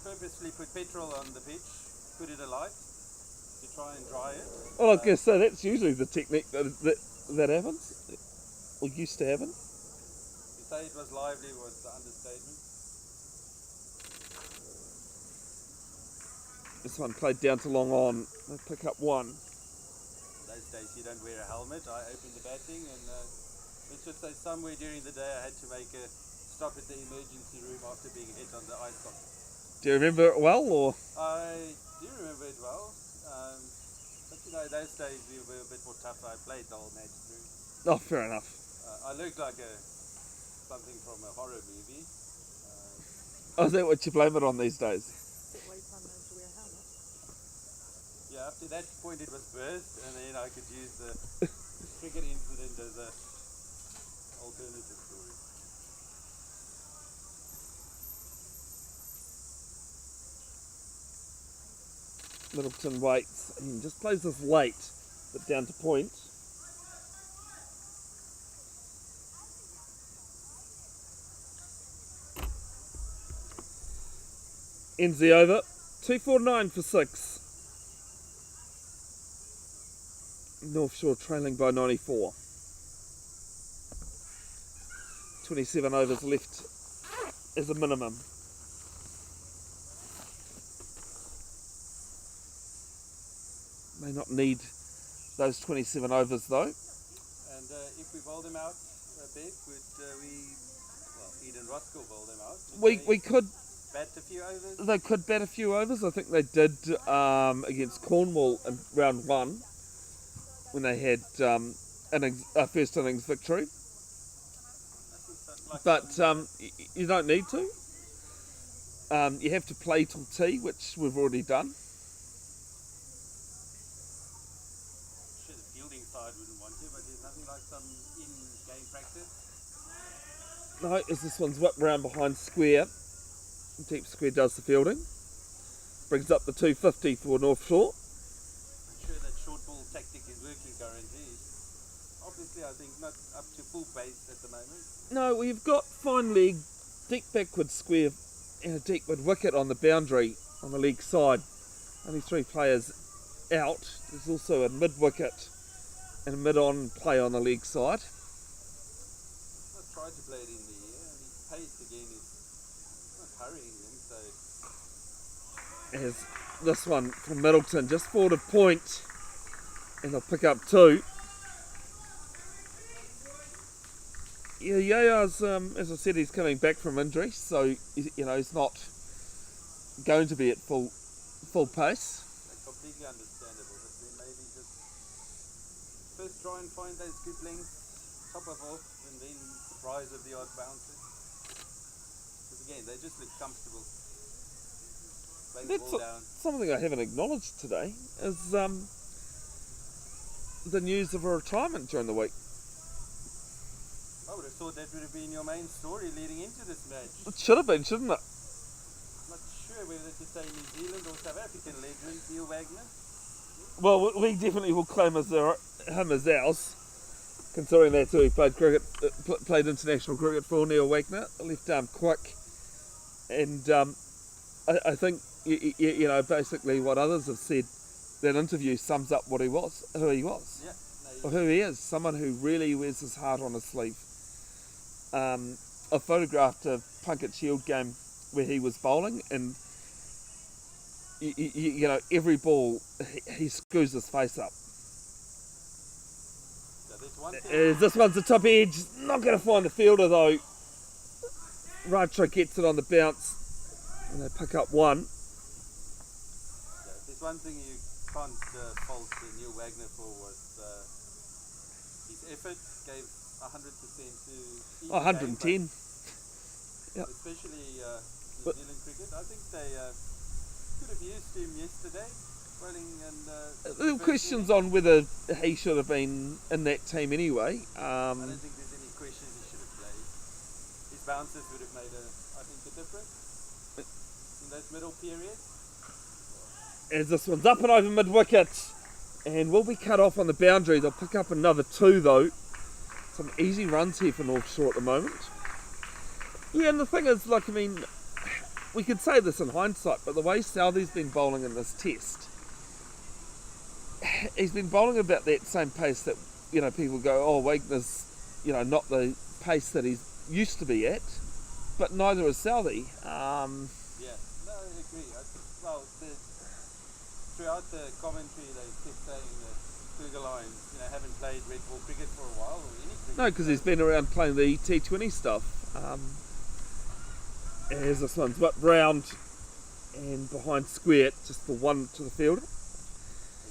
purposely put petrol on the pitch, put it alight to try and dry it. Well, I guess so. That's usually the technique that happens, or used to happen. To say it was lively was the understatement. This one played down to long on. They pick up one. Those days you don't wear a helmet. I opened the batting and let's just say somewhere during the day I had to make a stop at the emergency room after being hit on the eye socket. Do you remember it well, or? I do remember it well, but you know, those days we were a bit more tougher. I played the whole match through. Oh, fair enough. I looked like something from a horror movie. Oh, is that what you blame it on these days? Sit away from them to wear a helmet. Yeah, up to that point it was birth, and then I could use the cricket incident as a alternative story. Middleton waits and just plays this late, but down to point. Ends the over. 249 for 6. North Shore trailing by 94. 27 overs left as a minimum. May not need those 27 overs though. And if we bowl them out, Bev, Eden Roskill bowl them out? We could bat a few overs? They could bat a few overs. I think they did against Cornwall in round 1 when they had a first innings victory. But you don't need to. You have to play till tea, which we've already done. Sure, the fielding side wouldn't want to, but there's nothing like some in-game practice. No, as this one's whipped round behind square. Deep square does the fielding. Brings up the 250 for North Shore. I'm sure that short ball tactic is working currently. Obviously, I think not up to full pace at the moment. No, we've got fine leg, deep backward square and a deepward wicket on the boundary on the leg side. Only 3 players out. There's also a mid wicket and a mid on play on the leg side. I tried to play it in the air, and his pace again is not hurrying him, so As this one from Middleton just forward of point, and they'll pick up 2. Yeah, Yaya's, as I said, he's coming back from injury, so he's not going to be at full pace. that's completely understandable. But then maybe just first try and find those good lengths, top of off, and then surprise of the odd bounces. Because again, they just look comfortable. Playing the That's ball down. something I haven't acknowledged today, is the news of a retirement during the week. I would have thought that would have been your main story leading into this match. It should have been, shouldn't it? Not sure whether to say New Zealand or South African legend, Neil Wagner. Well, we definitely will claim him as ours, considering that's who he played played international cricket for. Neil Wagner, left arm quick, and I think basically what others have said. That interview sums up who he was. Yeah, Or who he is, someone who really wears his heart on his sleeve. I photographed a Plunket Shield game where he was bowling, and every ball he screws his face up. so there's one thing. As this one's the top edge, not going to find the fielder though. Racha gets it on the bounce, and they pick up 1. There's one thing you can't fault Neil Wagner for was his effort. Gave to each 110. game, Yep. especially New But- Zealand cricket. I think they could have used him yesterday, bowling and. There were questions on whether he should have been in that team anyway. I don't think there's any questions he should have played. His bounces would have made I think a difference in that middle period. As this one's up and over mid-wicket, and will be cut off on the boundary. They'll pick up another 2 though. Some easy runs here for North Shore at the moment. Yeah, and the thing is, like, I mean, we could say this in hindsight, but the way Southey's been bowling in this test, he's been bowling about that same pace that, you know, people go, oh, Wagner's, you know, not the pace that he's used to be at, but neither is Southey. Yeah, no, I agree. Throughout the commentary, they kept saying that Kugelheim, haven't played red ball cricket for a while, or any cricket. No, because he's been around playing the T20 stuff. As this one's whipped round and behind square, just the one to the fielder.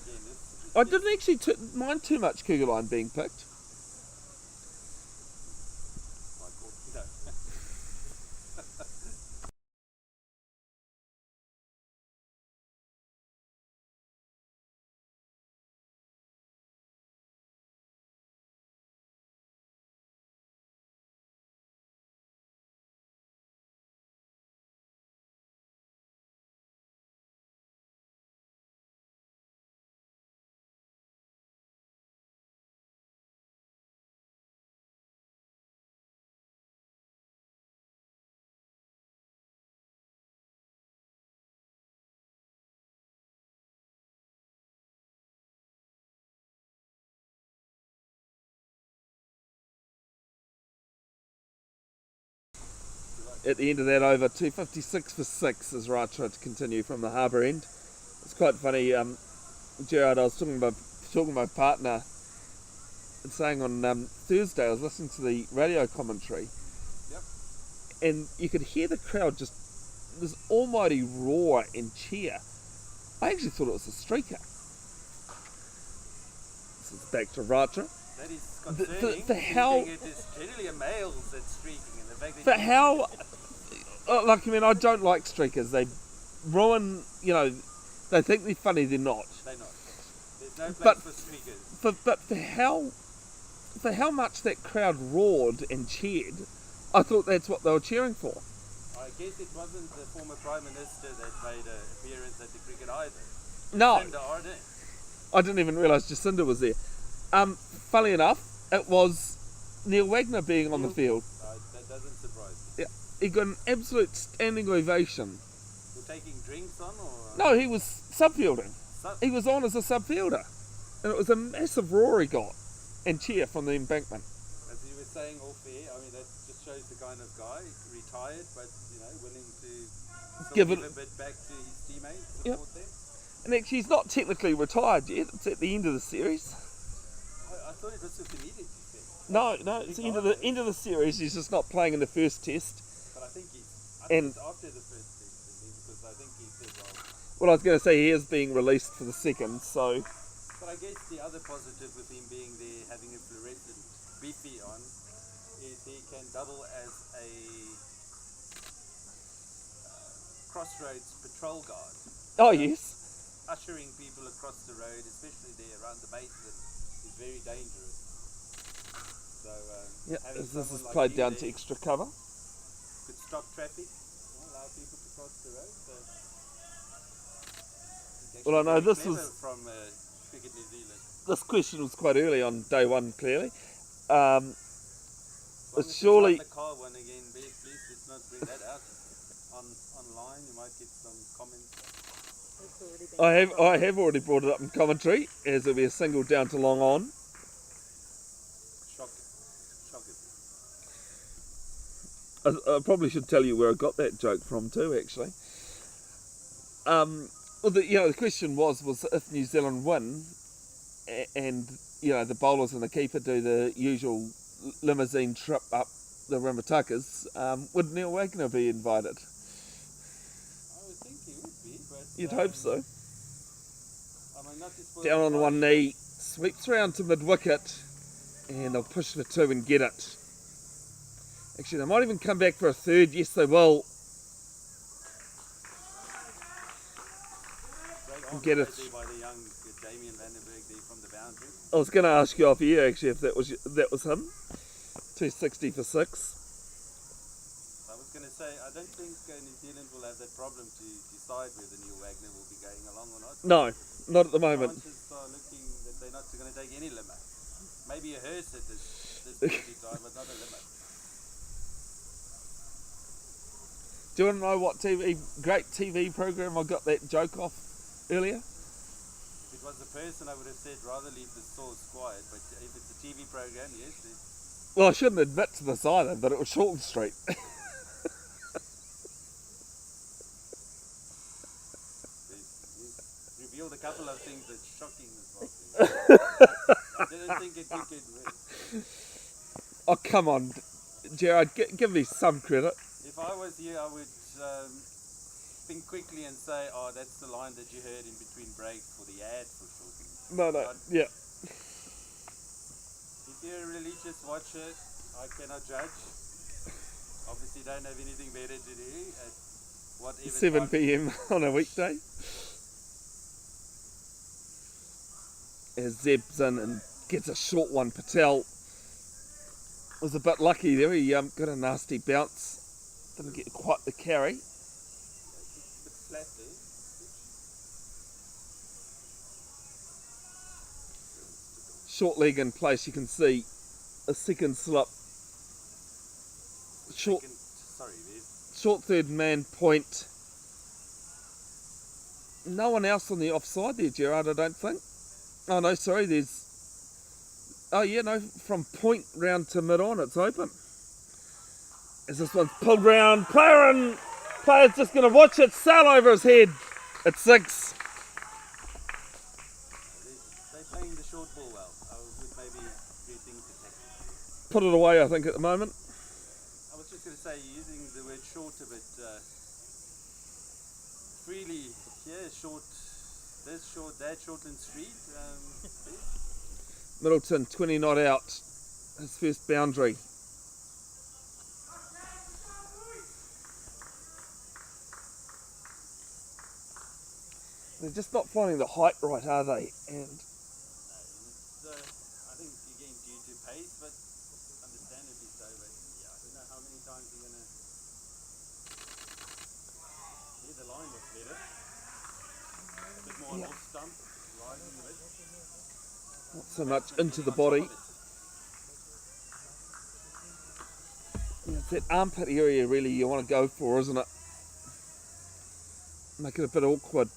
Again, I didn't actually mind too much Kugelheim being picked. no. At the end of that over, 256 for 6 as Ra tried to continue from the harbour end. It's quite funny, Gerard, I was talking to my partner and saying on Thursday I was listening to the radio commentary. Yep. And you could hear the crowd just, this almighty roar and cheer. I actually thought it was a streaker. This is back to Ratra. That is concerning. For how- It is generally a male that's streaking, and the fact that For how, like, I mean, I don't like streakers. They ruin, they think they're funny, they're not. they're not. There's no place But- for streakers. But for how much that crowd roared and cheered, I thought that's what they were cheering for. I guess it wasn't the former Prime Minister that made an appearance at the cricket either. No, Jacinda Ardern. I didn't even realise Jacinda was there. Funnily enough, it was Neil Wagner being on the field. That doesn't surprise me. Yeah, he got an absolute standing ovation. You're taking drinks on, or? No, he was subfielding. Sub- He was on as a subfielder. And it was a massive roar he got and cheer from the embankment. As you were saying off air, I mean, that just shows the kind of guy, retired, but, willing to still Give give it- a bit back to his teammates, Yep. support them. And actually, he's not technically retired yet. It's at the end of the series. I thought it was Superneeded, you said. No, it's the end of the series. He's just not playing in the first test. But I think And- it's after the first test, because I think he said, Well, I was going to say he is being released for the second, so but I guess the other positive with him being there, having a fluorescent BP on, is he can double as a crossroads patrol guard, oh yes, ushering people across the road, especially there around the basin, is very dangerous. So yeah. having This someone is like played him down there to extra cover. could stop traffic, allow people to cross the road. So it's Well, I know actually this very was- clever from Cricket New Zealand. This question was quite early on day one, clearly. As long But as it's surely, not the car one again, please let's not bring that out online. You might get some comments. It's already been I have already brought it up in commentary, as it'll be a single down to long on. Shocking. I probably should tell you where I got that joke from too, actually. Well, the question was if New Zealand win, and the bowlers and the keeper do the usual limousine trip up the Rimatakas, would Neil Wagner be invited? I would think he would be, but You'd hope so. I mean, not to spoil Down the on one party, knee, sweeps round to mid wicket, And they'll push for 2 and get it. Actually, they might even come back for a 3rd. Yes, they will. Get it. By the young Damien Vandenberg there from the boundary. I was going to ask you off here actually if that was him. 260 for 6. I was going to say, I don't think New Zealand will have that problem to decide whether Neil Wagner will be going along or not. No, not at the moment. Chances are looking that they're not going to take any limit. Maybe a hearse at this point in time, but not a limit. Do you want to know what great TV program I got that joke off earlier? If it was a person, I would have said rather leave the source quiet, but if it's a TV program, yes. Well, I shouldn't admit to this either, but it was Shorten Street. You've revealed a couple of things that's shocking this morning. I didn't think it could get worse. Oh, come on, Gerard, give me some credit. If I was you, I would think quickly and say, oh, that's the line that you heard in between breaks for the ad for Shorten. No, yeah. If you're a religious watcher, I cannot judge. Obviously don't have anything better to do at whatever 7 time. p.m. on a weekday. As Zeb's in and gets a short one. Patel was a bit lucky there. He got a nasty bounce. Didn't get quite the carry. Bit flat there. Short leg in place. You can see a second slip. Short 3rd man point. No one else on the offside there, Gerard, I don't think. Oh no, sorry, there's... Oh yeah, no, from point round to mid-on, it's open. As this one's pulled round, player's just going to watch it sail over his head. It's 6. They're playing the short ball well. I would maybe rethink the tactics. Put it away, I think, at the moment. I was just going to say, using the word short a bit freely. Yeah, short, this short, that Shortland Street. Middleton, 20 not out. His first boundary. They're just not finding the height right, are they? And I think again due to pace, but understandably so. But yeah, I don't know how many times you're gonna. Yeah, the line was better. A bit more off stump, rising a bit. not so much into the body. Yeah, it's that armpit area really you want to go for, isn't it? Make it a bit awkward.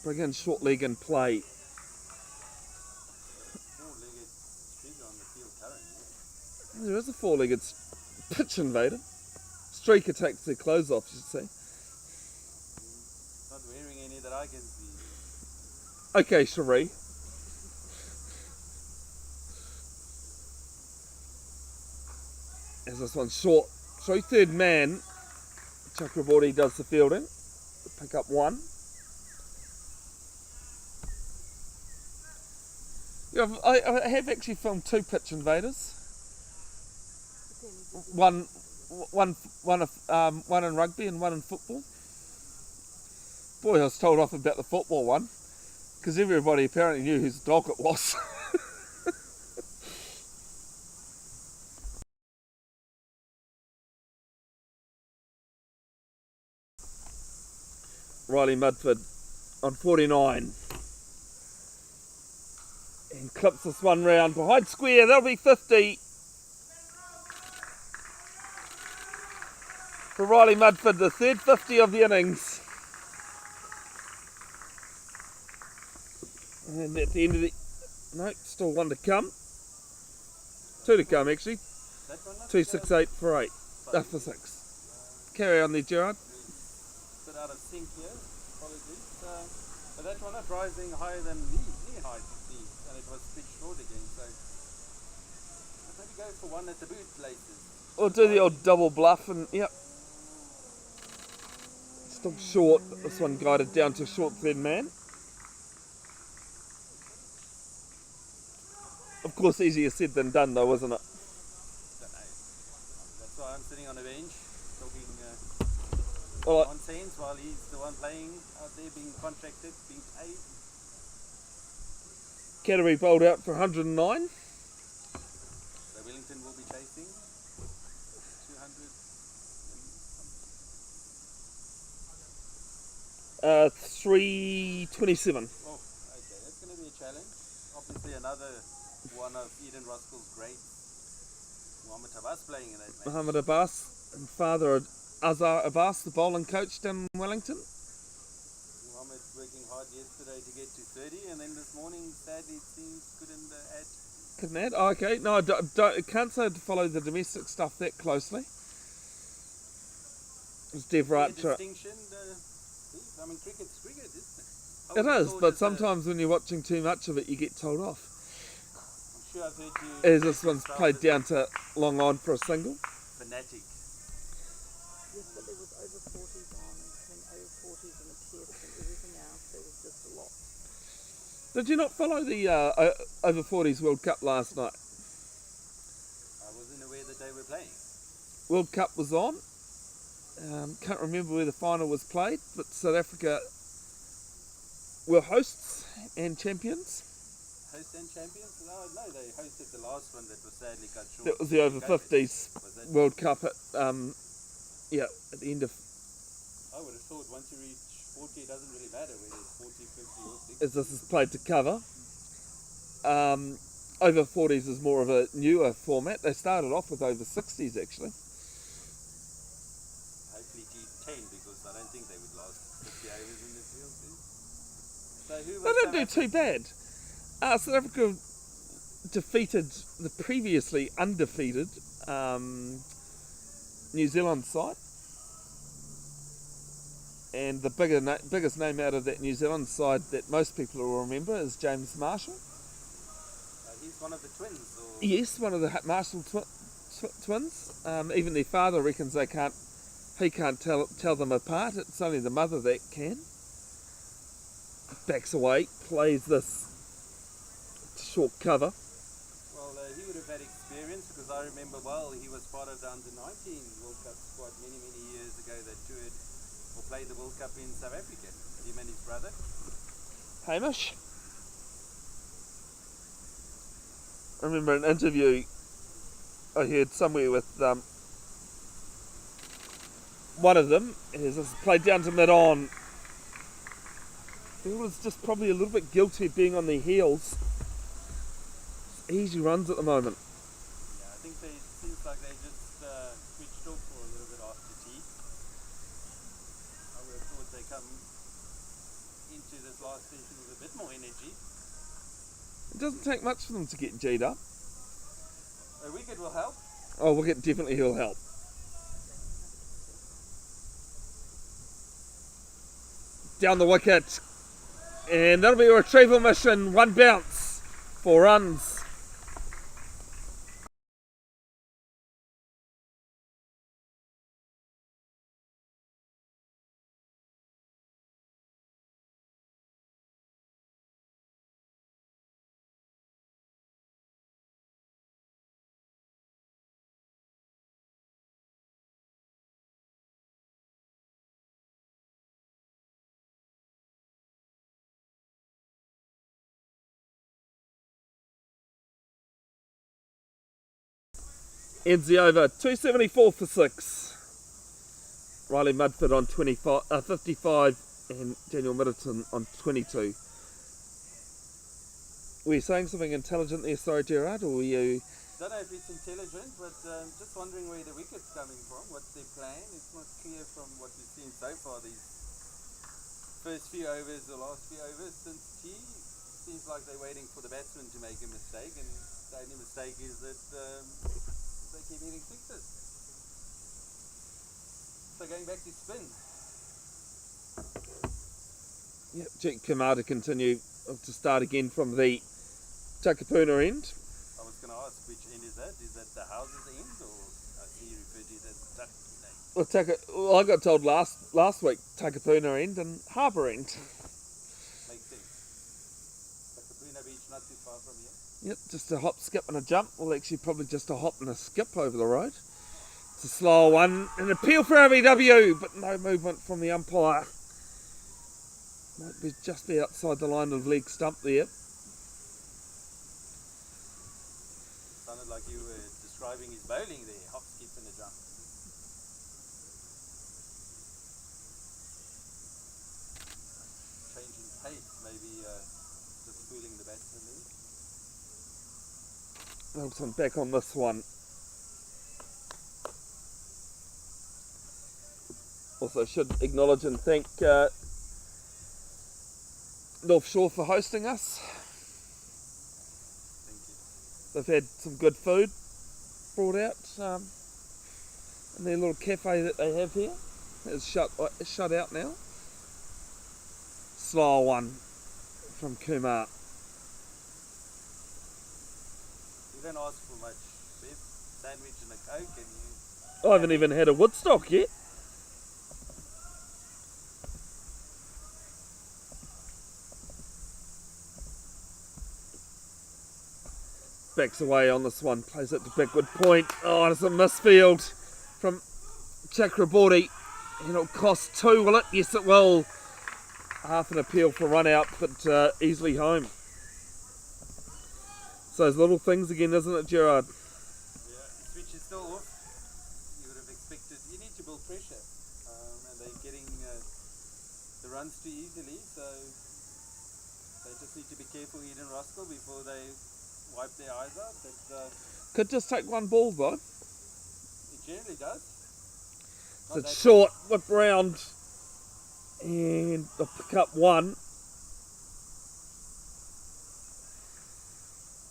Bring in short leg and play. Four-legged streaker on the field currently. There is a four-legged pitch invader. Streaker takes their clothes off, you should say. Not wearing any that I can see. Okay, Cherie. As this one's short. So third man, Chakraborty does the fielding. Pick up one. Yeah, I have actually filmed two pitch invaders. One in rugby and one in football. Boy, I was told off about the football one because everybody apparently knew whose dog it was. Riley Mudford on 49. And clips this one round behind square. That'll be 50. For Riley Mudford, the third 50 of the innings. And at the end of the... No, still one to come. Two to come, actually. 268 for 8. For 6. Carry on there, Gerard. Bit out of sync here. Apologies. But that one is rising higher than knee height, and it was pitch short again. So maybe go for one at the boot places. We'll do the old double bluff and yep. Still short. This one guided down to short third man. Of course, easier said than done, though, isn't it? Don't know. That's why I'm sitting on a bench talking Well, nonsense while he's the one playing out there being contracted, being paid. Canterbury bowled out for 109. So Wellington will be chasing 200. 327. Oh, okay, that's going to be a challenge. Obviously, another one of Eden Roskill's greats, Mohamed Abbas, playing in that match. Mohamed Abbas and father of Azhar Abbas, the bowling coach down in Wellington. Mohamed working hard yesterday to get to 30, and then this morning, sadly, it seems couldn't add. Couldn't add? Oh, okay. No, I can't say to follow the domestic stuff that closely. It's dead right. Distinction, I mean, cricket's cricket, isn't it? It is, but sometimes when you're watching too much of it, you get told off. I'm sure I've heard you. As this one's played down to long on for a single. Fanatic. Yes, but there was over 40s on, and between over 40s and the test and everything else, there was just a lot. Did you not follow the over 40s World Cup last night? I wasn't aware that they were playing. World Cup was on. Can't remember where the final was played, but South Africa were hosts and champions. Host and champions? No, they hosted the last one that was sadly cut short. That was the over 50s World Cup at at the end of. I would have thought once you reach 40, it doesn't really matter whether it's 40, 50 or 60. As this is played to cover. Over 40s is more of a newer format. They started off with over 60s actually. Hopefully T10 because I don't think they would last 50 overs in the field. So who They was didn't do too bad. South Africa defeated the previously undefeated New Zealand side. And the biggest name out of that New Zealand side that most people will remember is James Marshall. He's one of the twins? Or? Yes, one of the Marshall twins. Even their father reckons he can't tell them apart. It's only the mother that can. Backs away, plays this short cover. Well, he would have had experience because I remember well he was part of the under-19 World Cup squad many years ago that toured or played the World Cup in South Africa. Him and his brother. Hamish. I remember an interview I heard somewhere with one of them. Is this played down to mid-on. He was just probably a little bit guilty of being on their heels. Easy runs at the moment. Yeah, I think it seems like they just switched off for a little bit after tea. I would have thought they come into this last session with a bit more energy. It doesn't take much for them to get G'd up. A wicket will help. Oh, wicket definitely will help. Down the wicket. And that'll be a retrieval mission. One bounce. 4 runs. Ends the over, 274 for 6. Riley Mudford on 55 and Daniel Middleton on 22. Were you saying something intelligent there, sorry Gerard, or were you... Don't know if it's intelligent, but just wondering where the wicket's coming from. What's their plan? It's not clear from what we've seen so far these first few overs, the last few overs since tea. Seems like they're waiting for the batsman to make a mistake, and the only mistake is that they keep hitting sixes. So going back to spin. Yeah, Jack Kamar to continue to start again from the Takapuna end. I was going to ask which end is that? Is that the houses end, or I see you referred to it as Takapuna? Well, I got told last week Takapuna end and Harbour end. Makes sense. Takapuna Beach not too far from here. Yep, just a hop, skip and a jump. Well, actually probably just a hop and a skip over the road. It's a slow one. An appeal for RBW, but no movement from the umpire. Might be just be outside the line of leg stump there. Sounded like you were describing his bowling there, hop, skip and a jump. Changing pace, maybe just fooling the batsman there. Nelson back on this one. Also should acknowledge and thank North Shore for hosting us. Thank you. They've had some good food brought out in their little cafe that they have here. It's shut out now. Slow one from Kumar. You don't ask for much, Bev. Sandwich and a Coke and you... I haven't even had a Woodstock yet. Backs away on this one, plays it to backward point. Oh, it's a misfield from Chakraborty. And it'll cost 2, will it? Yes, it will. Half an appeal for run out, but easily home. So those little things again, isn't it, Gerard? Yeah, the switch is still off. You would have expected... You need to build pressure. And they're getting the runs too easily, so they just need to be careful, Eden Roskill, before they wipe their eyes out. But Could just take one ball though. it generally does. So it's short, whip round, and they'll pick up one.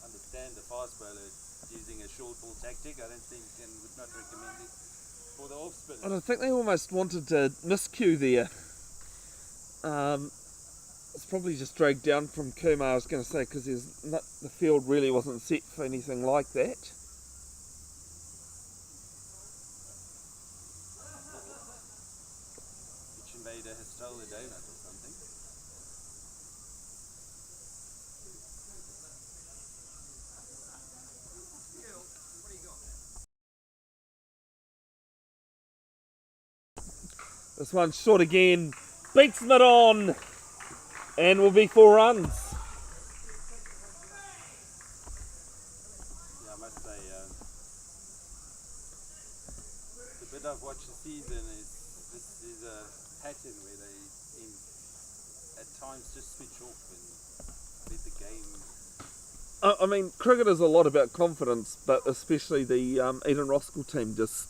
Understand the fast bowler using a short ball tactic. I don't think and would not recommend it for the off spin. And I think they almost wanted to miscue there. It's probably just dragged down from Kumar, I was going to say, because the field really wasn't set for anything like that. Kitchen Vader has stolen a donut or something. This one's short again, beats mid on, and will be 4 runs. Yeah, I must say, the bit I've watched this season this is a pattern where they at times just switch off and let the game. I mean, cricket is a lot about confidence, but especially the Eden Roskill team just,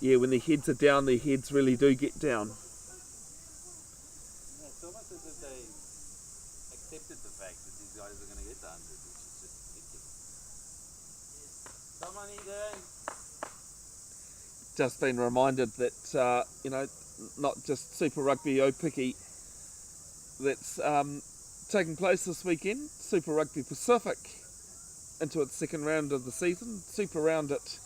when their heads are down, their heads really do get down. Yeah, it's almost as if they accepted the fact that these guys are going to get the 100, which is just ridiculous. Come on, Eden! Just been reminded that, not just Super Rugby Opiki that's taking place this weekend, Super Rugby Pacific into its second round of the season, Super Round at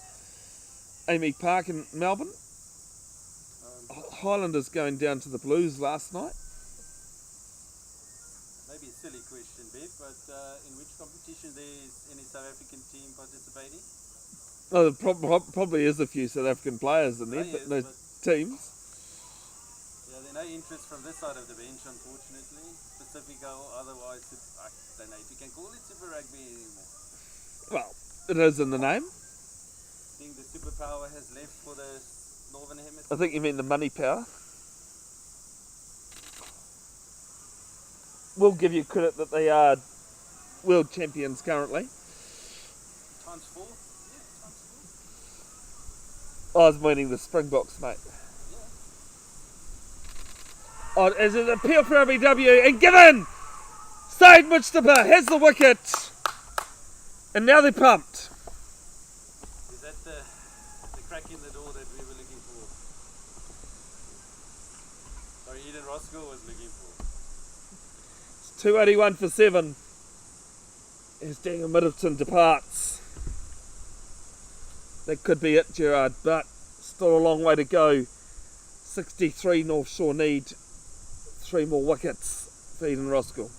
Amy Park in Melbourne. Highlanders going down to the Blues last night. Maybe a silly question, Bev, but in which competition there is any South African team participating? Oh, there probably is a few South African players in there, but no teams. Yeah, there's no interest from this side of the bench, unfortunately. Pacifico, otherwise, I don't know if you can call it Super Rugby anymore. Well, it is in the name. I think the superpower has left for the Northern Hemisphere. I think you mean the money power. We'll give you credit that they are world champions currently. Times 4? Yeah, times I was meaning the Springboks, mate. Oh, as an appeal for RBW and given! Said Mujtaba has the wicket. And now they're pumped. 4. Is that the crack in the door that we were looking for? Sorry, Eden Roskill was looking for. It's 281 for 7. As Daniel Middleton departs. That could be it, Gerard, but still a long way to go. 63 North Shore need 3 more wickets for Eden Roskill.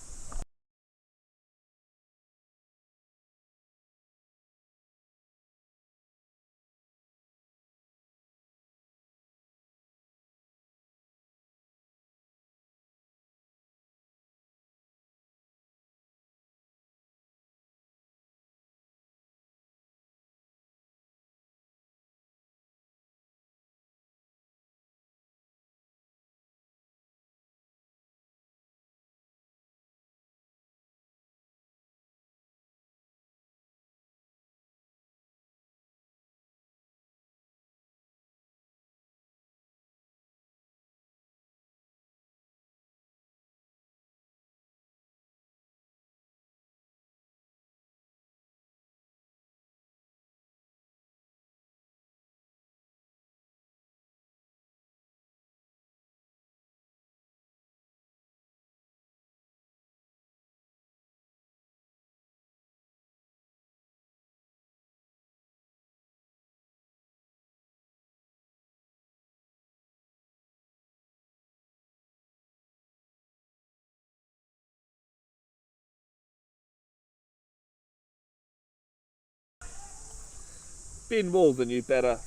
Ben Wall, the new batter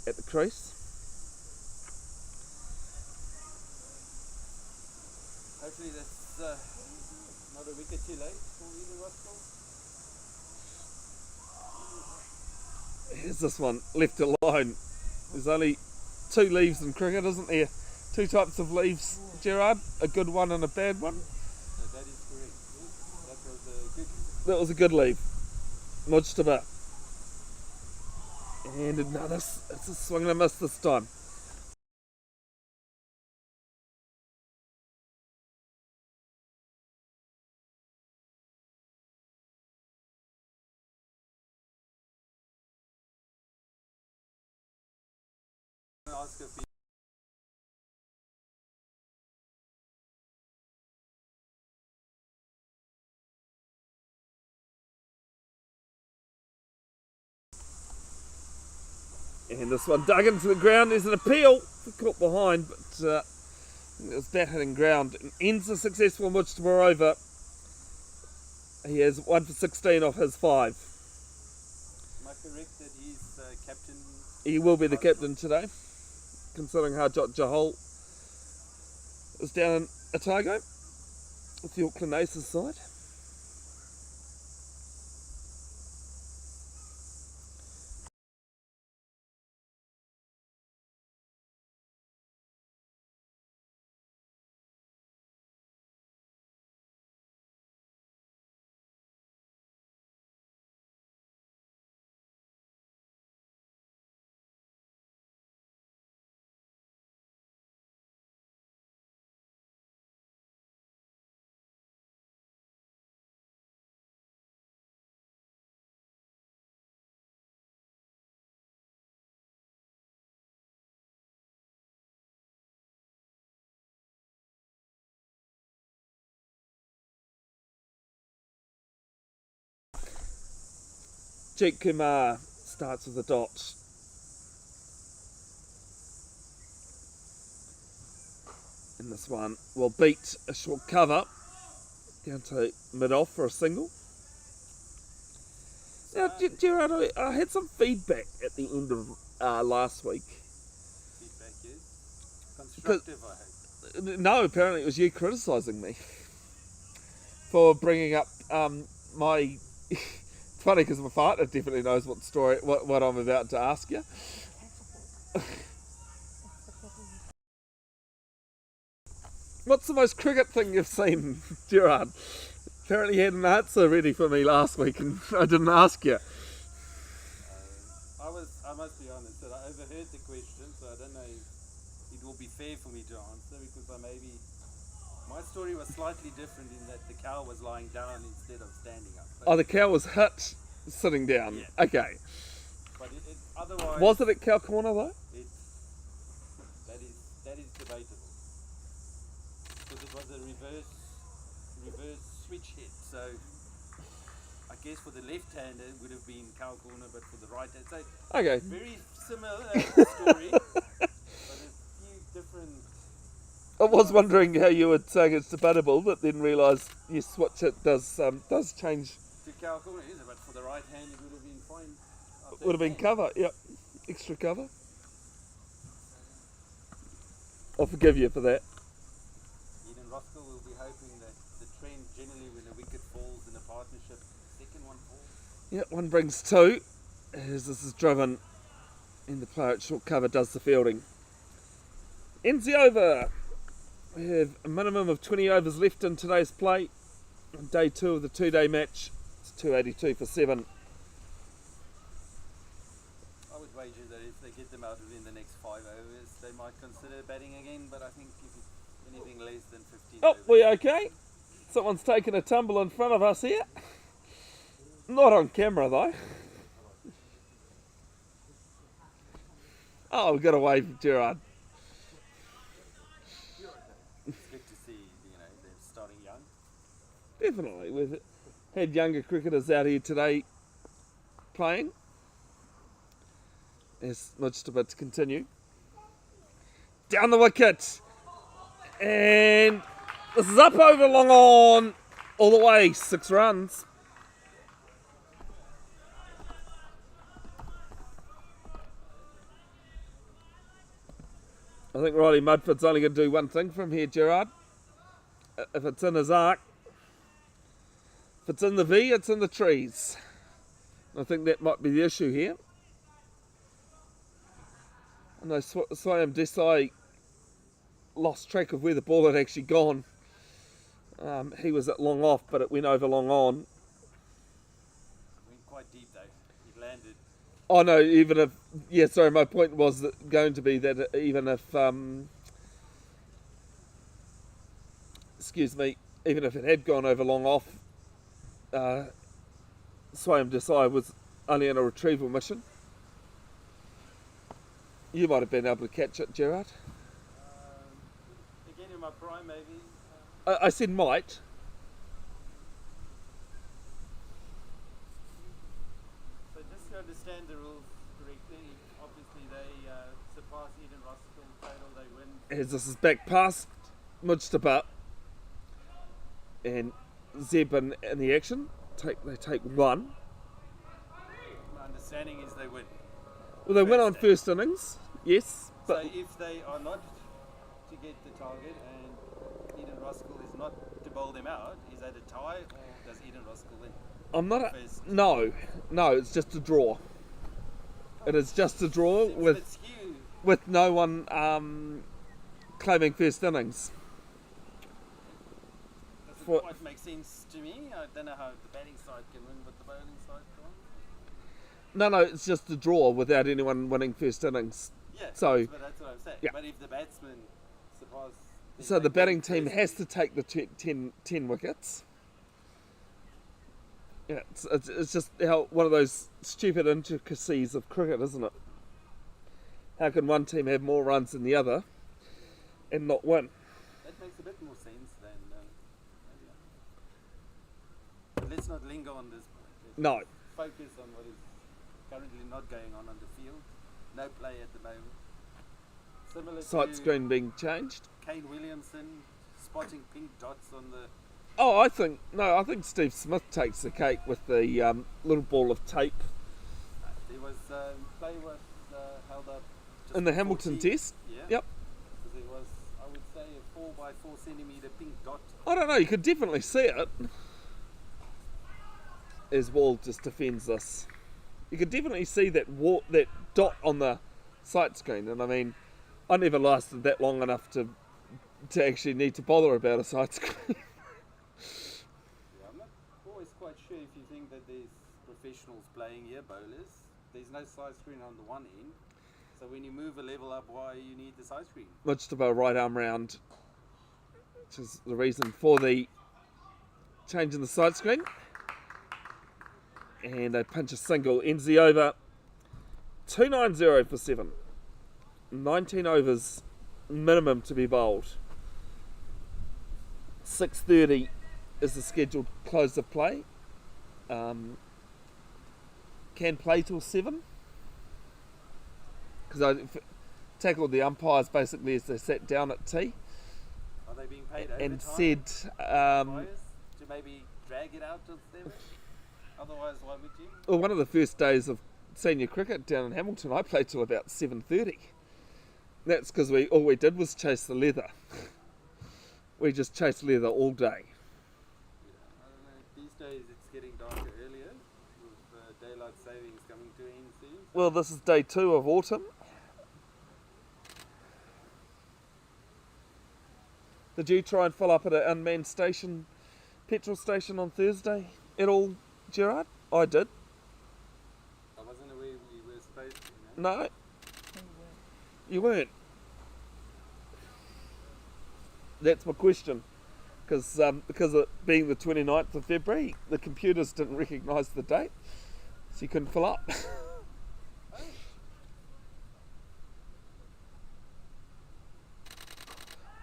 at the crease. Hopefully that's not a wicket too late for Eden Roskill. Here's this one, left alone. There's only 2 leaves in cricket, isn't there? 2 types of leaves, Gerard. A good one and a bad one. That is correct. That was a good. That was a good leave. Mujtaba. And another, it's a swing and a miss this time. Ask if he And this one dug into the ground. There's an appeal. Caught behind, but it was bat hitting ground. And ends a successful Mujtaba over. He has 1 for 16 off his 5. Am I correct that he's captain? He will be the captain today, considering how Jahal is down in Otago with the Auckland Aces side. Jake Kumar starts with a dot. And this one will beat a short cover down to mid-off for a single. Now, Gerard, I had some feedback at the end of last week. Feedback is constructive, I hope. No, apparently it was you criticising me for bringing up my... It's funny because my partner definitely knows what I'm about to ask you. What's the most cricket thing you've seen, Gerard? Apparently you had an answer ready for me last week and I didn't ask you. I must be honest that I overheard the question, so I don't know if it will be fair for me to answer because my story was slightly different in that the cow was lying down instead of standing up. Oh, the cow was hit sitting down. Yeah. Okay. But otherwise, Was it at cow corner though? That is debatable because it was a reverse switch hit. So I guess for the left-hander it would have been cow corner, but for the right-hand, so Okay. very similar story, but a few different. I was wondering how you were saying it's debatable, but then realised you switch it does change. To cow corner, is it? But for the right hand, it would have been fine. Would have been cover, yep, extra cover. I'll forgive you for that. Eden Roskill will be hoping that the trend generally when a wicket falls in a partnership, the second one falls. Yep, one brings 2 as this is driven and the player at short cover does the fielding. Ends the over. We have a minimum of 20 overs left in today's play. On day 2 of the 2-day match, it's 282 for 7. I would wager that if they get them out within the next 5 overs, they might consider batting again, but I think if it's anything less than 15 Oh, overs... we okay? Someone's taken a tumble in front of us here. Not on camera though. Oh, we've got away from Gerard. It's good to see, they're starting young. Definitely. We've had younger cricketers out here today playing. There's much to continue. Down the wicket. And this is up over long on. All the way, 6 runs. I think Riley Mudford's only going to do one thing from here, Gerard. If it's in his arc, if it's in the V, it's in the trees. I think that might be the issue here. I know Swayam Desai lost track of where the ball had actually gone. He was at long off, but it went over long on. Went quite deep though. He landed. Oh no, even if... Yeah, sorry, my point was going to be that even if... excuse me, even if it had gone over long off, Swayam Desai was only in a retrieval mission. You might have been able to catch it, Gerard. Again in my prime maybe. I said might. So just to understand the rules correctly, obviously they surpass Eden Roskill total, they win. As this is back past Mujtaba and Zeb in the action, they take one. My understanding is they win. Well, they win on first innings, yes, but So if they are not to get the target and Eden Roskill is not to bowl them out, is that a tie or does Eden Roskill win? I'm not. First. No, it's just a draw. It is just a draw Seems a bit with skew. no one claiming first innings. Doesn't For- quite make sense to me. I don't know how the batting side can win, but the bowling side can't. No, it's just a draw without anyone winning first innings. Yeah, So- but that's what I'm saying. Yeah. But if the batsman surpass... So the batting team has to take the 10 wickets. Yeah, it's just how one of those stupid intricacies of cricket, isn't it? How can one team have more runs than the other and not win? That makes a bit more sense than... yeah. But let's not linger on this point. Let's No. focus on what is currently not going on the field. No play at the moment. Similar Sight to screen being changed. Kane Williamson spotting pink dots on the... Oh, I think Steve Smith takes the cake with the little ball of tape There was play was held up just in the before Hamilton tea. test. Yeah. Yep. So there was, I would say, a 4 by 4 centimetre pink dot. I don't know, you could definitely see it. As Wall just defends this. You could definitely see that dot on the sight screen, and I mean, I never lasted that long enough to actually need to bother about a sight screen. Yeah, I'm not always quite sure if you think that there's professionals playing here, bowlers. There's no side screen on the one end. So when you move a level up, why you need the side screen? Mujtaba right arm round, which is the reason for the change in the side screen. And they punch a single, ends the over 290 for 7. 19 overs minimum to be bowled. 6:30 is the scheduled close of play. Can play till 7. Because I tackled the umpires basically as they sat down at tea Are they being paid overtime? and said, Umpires to maybe drag it out to 7? Otherwise, why would you? well, one of the first days of senior cricket down in Hamilton, I played till about 7:30. That's because all we did was chase the leather. We just chased leather all day. I don't know. These days it's getting darker earlier with daylight savings coming to end soon. Well, this is day 2 of autumn. Did you try and fill up at an unmanned station, petrol station on Thursday at all, Gerard? I did. I wasn't aware we were supposed to. No, you weren't. That's my question. Because it being the 29th of February, the computers didn't recognise the date, so you couldn't fill up.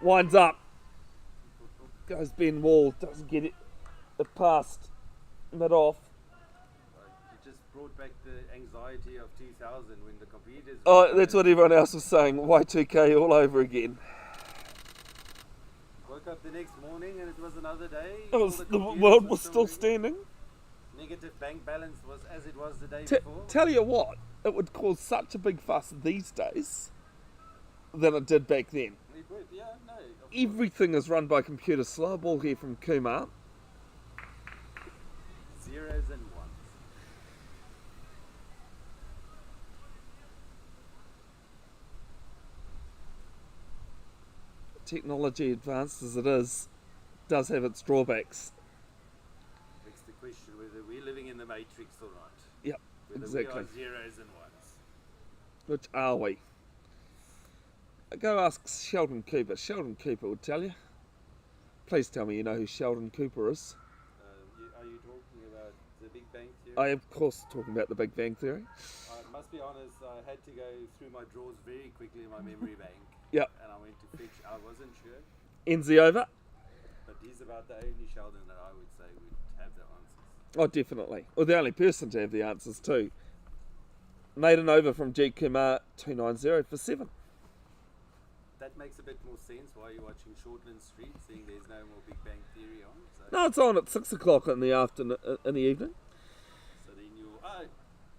Winds up. Goes Ben Wall, doesn't get it past mid-off. You just brought back the anxiety of 2000 when the computers... Oh, that's what everyone else was saying. Y2K all over again. Woke up the next morning and it was another day. The world was still standing. Negative bank balance was as it was the day T- before. tell you what, it would cause such a big fuss these days than it did back then. It would, yeah, no. Of course. Everything is run by computer. Slow ball here from Kumar. Zeros and ones. Technology, advanced as it is, does have its drawbacks. Begs the question whether we're living in the matrix or not. Yep, Whether exactly. we are zeros and ones. Which are we? Go ask Sheldon Cooper. Sheldon Cooper would tell you. Please tell me you know who Sheldon Cooper is. Are you talking about the Big Bang Theory? I am, of course, talking about the Big Bang Theory. I must be honest, I had to go through my drawers very quickly in my memory bank. Yep. And I went to fetch, I wasn't sure, Enzi over? but he's about the only Sheldon that I would say would have the answers. Oh, definitely. Well, the only person to have the answers too. Maiden over from G Kumar 290 for 7. That makes a bit more sense why you're watching Shortland Street, seeing there's no more Big Bang Theory on. So, No, it's on at 6 o'clock in the afternoon, in the evening. so then you're,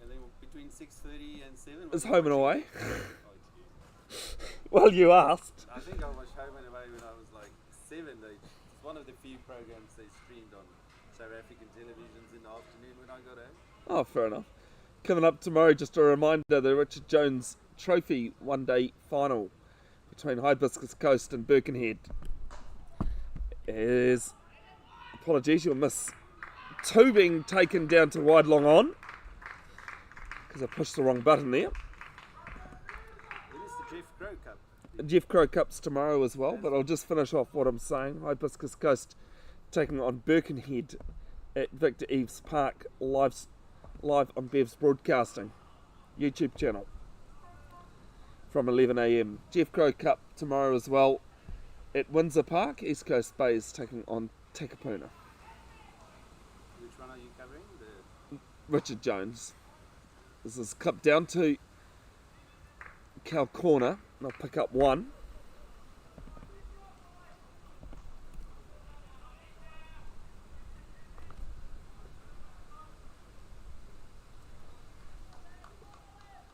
and then between 6:30 and 7. It's home and away. Oh, geez. Well, you asked. I think I watched Home and Away when I was like 7. It's one of the few programs they streamed on South African televisions in the afternoon when I got home. Oh, fair enough. Coming up tomorrow, just a reminder, the Richard Jones Trophy one-day final between Hibiscus Coast and Birkenhead. Apologies, you'll miss 2 being taken down to wide long on because I pushed the wrong button there. It is the Jeff Crow Cup. Jeff Crow Cup's tomorrow as well, but I'll just finish off what I'm saying. Hibiscus Coast taking on Birkenhead at Victor Eves Park, live on Bev's Broadcasting YouTube channel from 11 a.m. Jeff Crow Cup tomorrow as well at Windsor Park. East Coast Bay is taking on Takapuna. Which one are you covering? The Richard Jones. This is cup down to Cow Corner. I'll pick up 1.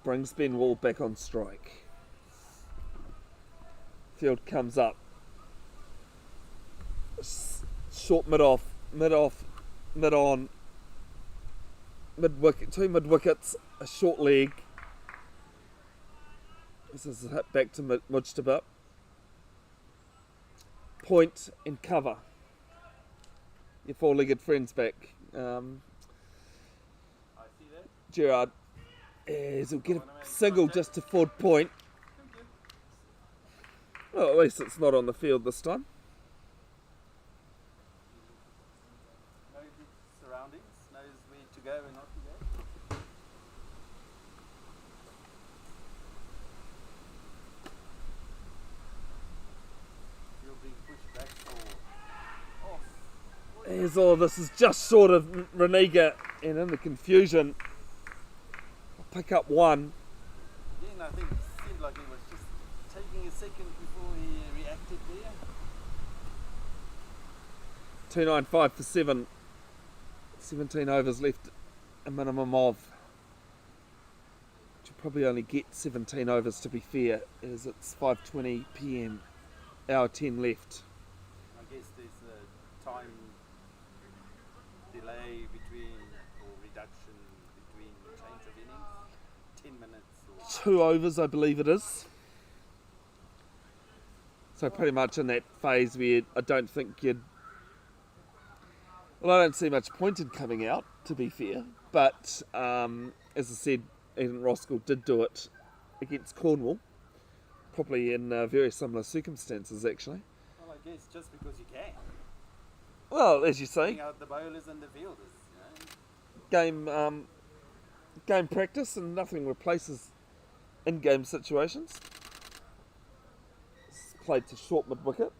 Brings Ben Wall back on strike. Field comes up. Short mid off, mid on. Mid wicket, 2 mid wickets, a short leg. This is a hit back to Mujtaba. Point and cover. Your 4-legged friend's back. I see that. Gerard. As he'll get a single just to forward point. Well, at least it's not on the field this time. Knows his surroundings, knows where to go and not to go. You're being pushed back for off. This is just short of Reniga, and in the confusion, I'll pick up 1. Again, I think it seemed like he was just taking a second before he reacted there. 295 for 7. 17 overs left, a minimum of. Which will probably only get 17 overs to be fair, as it's 5:20 p.m. Hour 10 left. I guess there's a time delay between, or reduction between change of innings, 10 minutes or 2 overs, I believe it is. So pretty much in that phase where I don't think you'd... Well, I don't see much point in coming out, to be fair. But, as I said, Eden Roskill did do it against Cornwall. Probably in very similar circumstances, actually. well, I guess just because you can. Well, as you say, Bring out the bowlers and the fielders, you know. game practice, and nothing replaces in-game situations. It's played to short mid-wicket.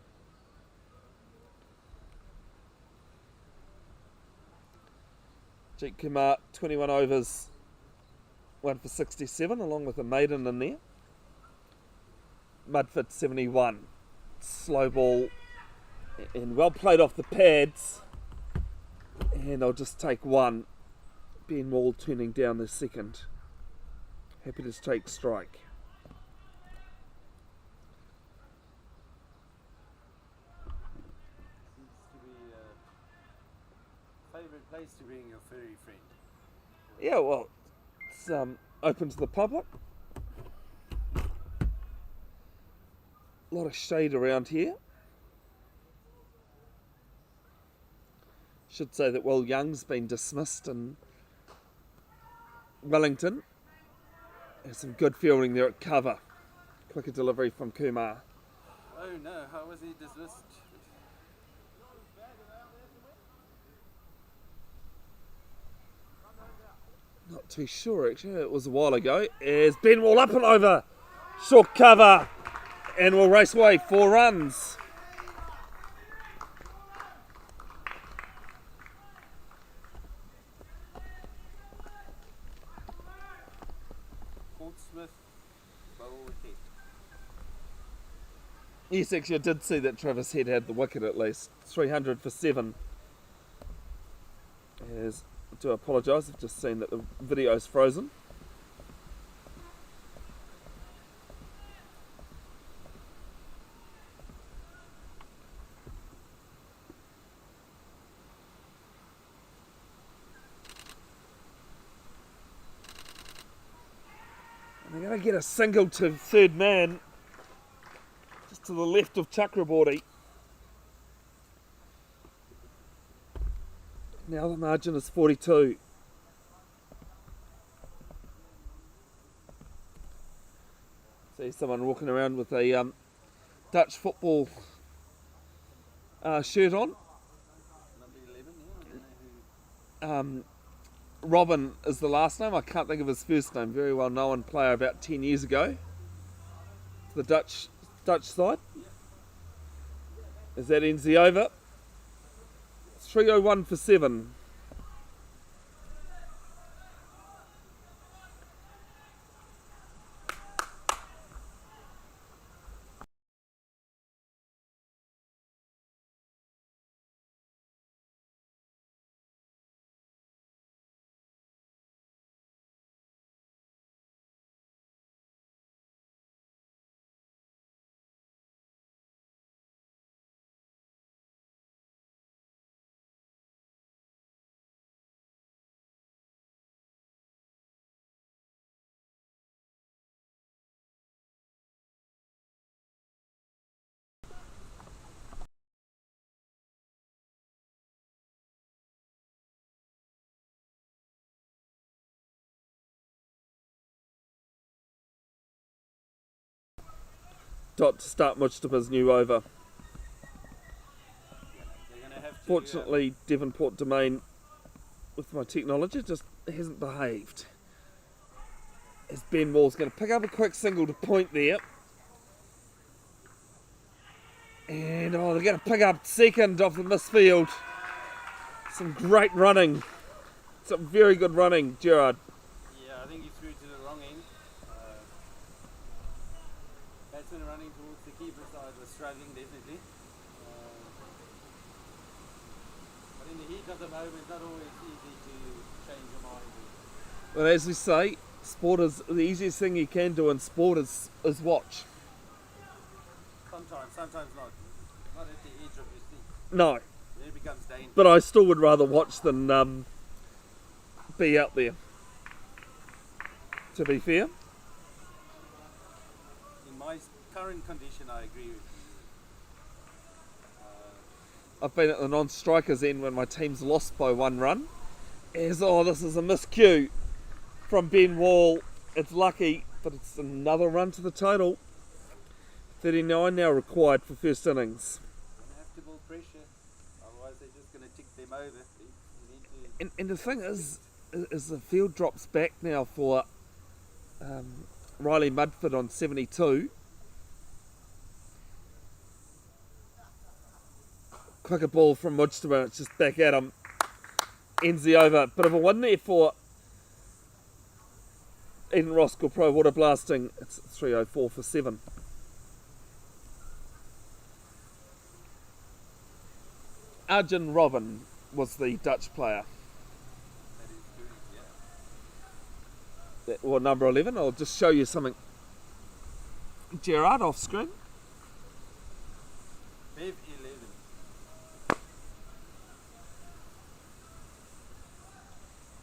Jeet Kumar, 21 overs, 1 for 67, along with a maiden in there. Mudford, 71. Slow ball, and well played off the pads. And I'll just take 1. Ben Wall turning down the second. Happy to take strike. favourite place to bring your furry friend? Yeah, well, it's open to the public. A lot of shade around here. Should say that Will Young's been dismissed in Wellington. There's some good fielding there at cover. Quicker delivery from Kumar. Oh no, how was he dismissed? Not too sure actually, it was a while ago. As Ben Wall up and over. Short cover. And will race away 4 runs. Portsmouth Bullhead. Yes, actually I did see that Travis Head had the wicket at least. 300 for 7. As I do apologise, I've just seen that the video's frozen. And they're going to get a single to third man, just to the left of Chakraborty. Now the margin is 42. See someone walking around with a Dutch football shirt on. Number 11, yeah. I don't know who. Robin is the last name. I can't think of his first name. Very well known player about 10 years ago. The Dutch side. As that ends the over. 301 for 7. Dot to start Mujtaba's new over. They're going to have to. Fortunately, Devonport Domain, with my technology, just hasn't behaved. As Ben Wall's going to pick up a quick single to point there. And they're going to pick up second off the misfield. Some great running. Some very good running, Gerard. Yeah, I think he threw to the wrong end. Batsman running towards the keeper side was struggling, definitely. But in the heat of the moment, it's not always easy to change your mind. But as we say, sport is the easiest thing you can do in sport is watch. Sometimes not. Not at the edge of your seat. No, Then it becomes dangerous. but I still would rather watch than be out there. To be fair. In my current condition, I agree with you. I've been at the non-strikers end when my team's lost by 1 run. As this is a miscue from Ben Wall. It's lucky, but it's another run to the total. 39 now required for first innings. You have to build pressure, otherwise they're just going to tick them over. You need to And the thing is the field drops back now for Riley Mudford on 72. Quicker ball from Mujtaba, it's just back at him. Ends the over. Bit of a win there for Eden Roskill Pro Waterblasting. It's 304 for 7. Arjun Robin was the Dutch player. that is good, yeah. Or number 11. I'll just show you something, Gerard, off screen. Bev 11.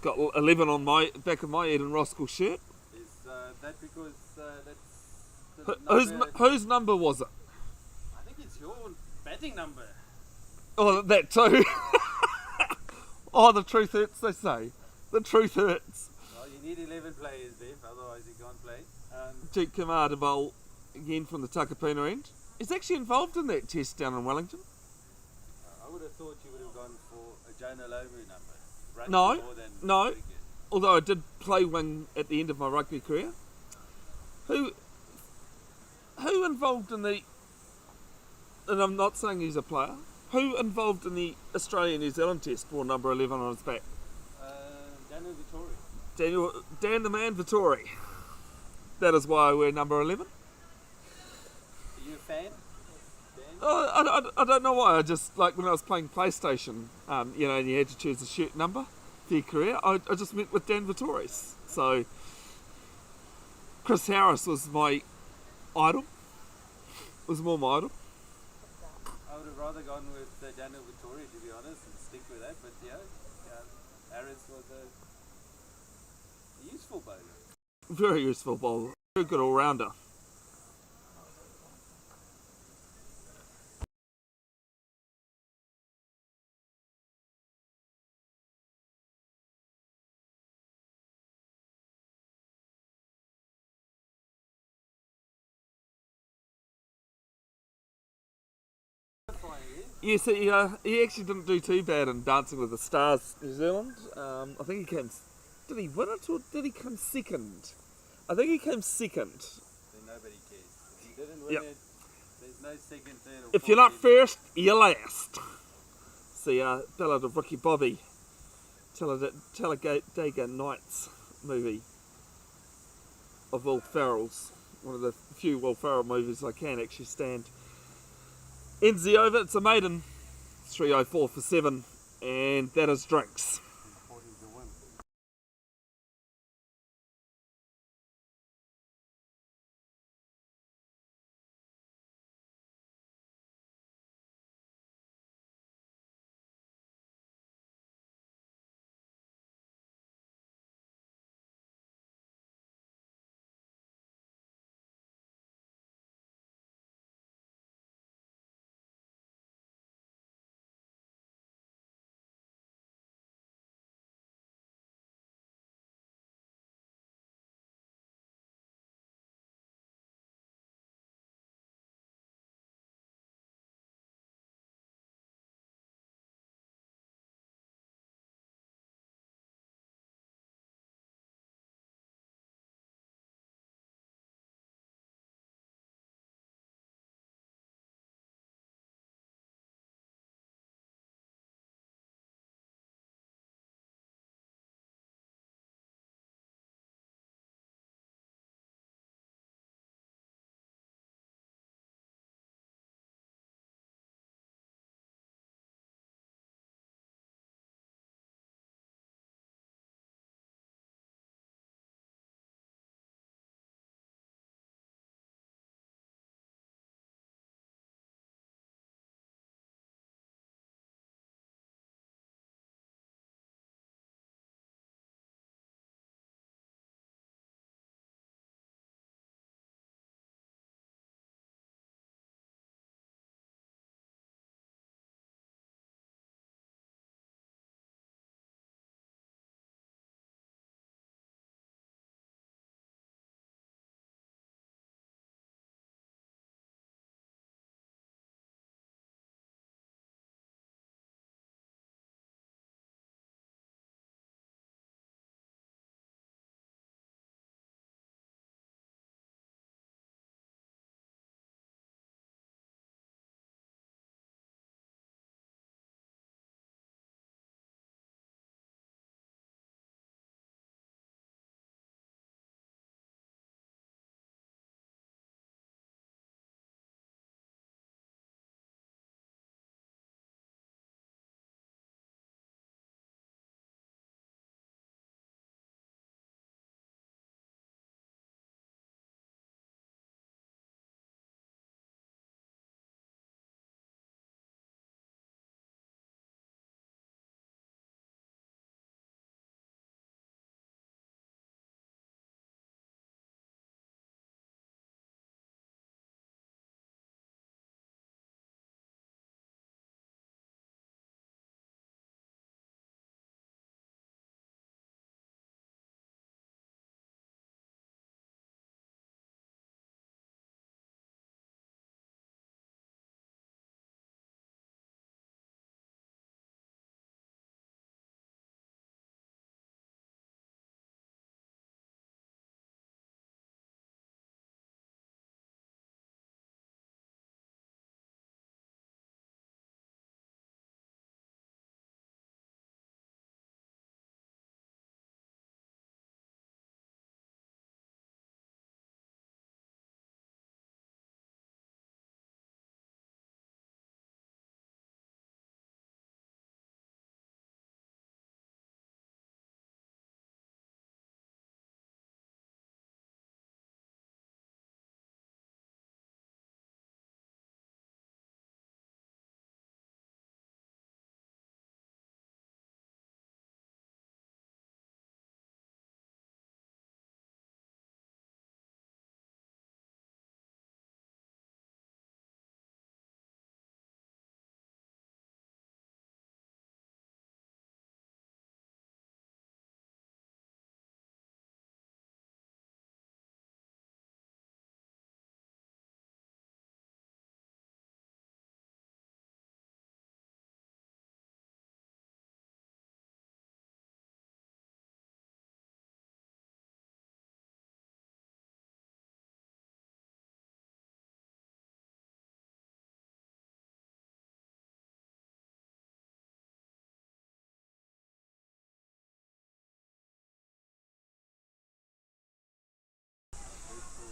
got 11 on my back of my Eden Roskill shirt. Is that because that's the number? Whose number was it? I think it's your batting number. Oh, that too. Oh, the truth hurts, they say. The truth hurts. Well, you need 11 players, Bev, otherwise you can't play. Jeet Kumar to bowl again from the Takapuna end. He's actually involved in that test down in Wellington. I would have thought you would have gone for a Jonah Lobu number. Rugby No, more than no. cricket. Although I did play wing at the end of my rugby career. Who involved in the... And I'm not saying he's a player. Who involved in the Australia-New Zealand test wore number 11 on his back? Daniel Vittori. Dan the Man Vittori. That is why I wear number 11. Are you a fan? Dan? Oh, I don't know why. I just, like when I was playing PlayStation, and you had to choose a shirt number for your career, I just went with Dan Vittori's. So, Chris Harris was my idol. Was more my idol. I would have rather gone with Daniel Vittori, to be honest, and stick with that. But yeah, Harris was a useful bowler. Very useful bowler. Very good all-rounder. Yes, he actually didn't do too bad in Dancing with the Stars, New Zealand. I think he came... Did he win it or did he come second? I think he came second. Then nobody cares. If he didn't win it, there's no second, third, or If you're not fourth. first, you're last. See, Ballad of Ricky Bobby, Talladega Nights movie of Will Ferrell's. One of the few Will Ferrell movies I can actually stand. Ends the over, it's a maiden. 304 for 7, and that is drinks.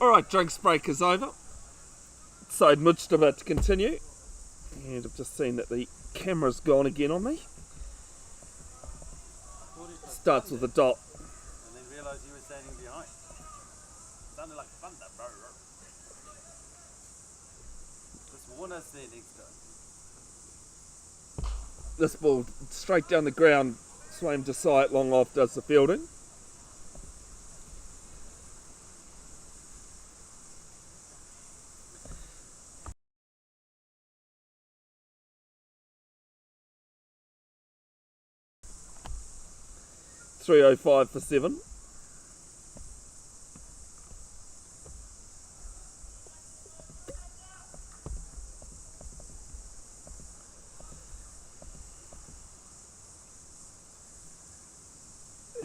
Alright, drinks break is over. So Mujtaba to continue. And I've just seen that the camera's gone again on me. Starts with a dot. And then realised you were standing behind. Sounded like thunder, bro. Just warn us there next time. This ball straight down the ground. Swaim Desai at long off does the fielding. .305 for 7.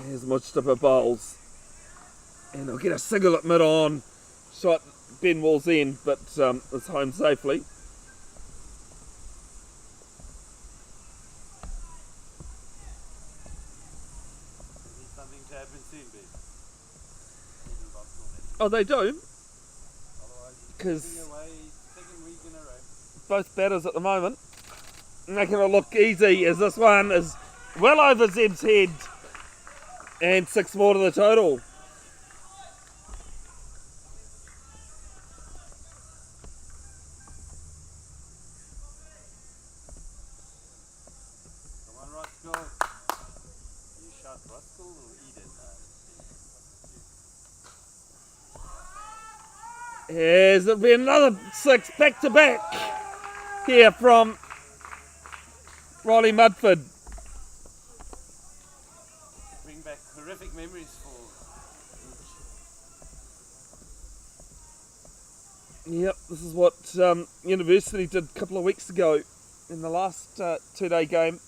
Here's Mujtaba bowls. And I'll get a single at mid-on. Shot Ben Wall's end, but it's home safely. Something to happen soon, babe. Oh, they do? Otherwise, Because away second week in a row. both batters at the moment making it look easy, as this one is well over Zeb's head. And 6 more to the total. Come on, Roskill. You shot Roskill or Eden? Here's it'll be another 6 back to back here from Riley Mudford. Bring back horrific memories for. Yep, this is what University did a couple of weeks ago in the last 2-day game.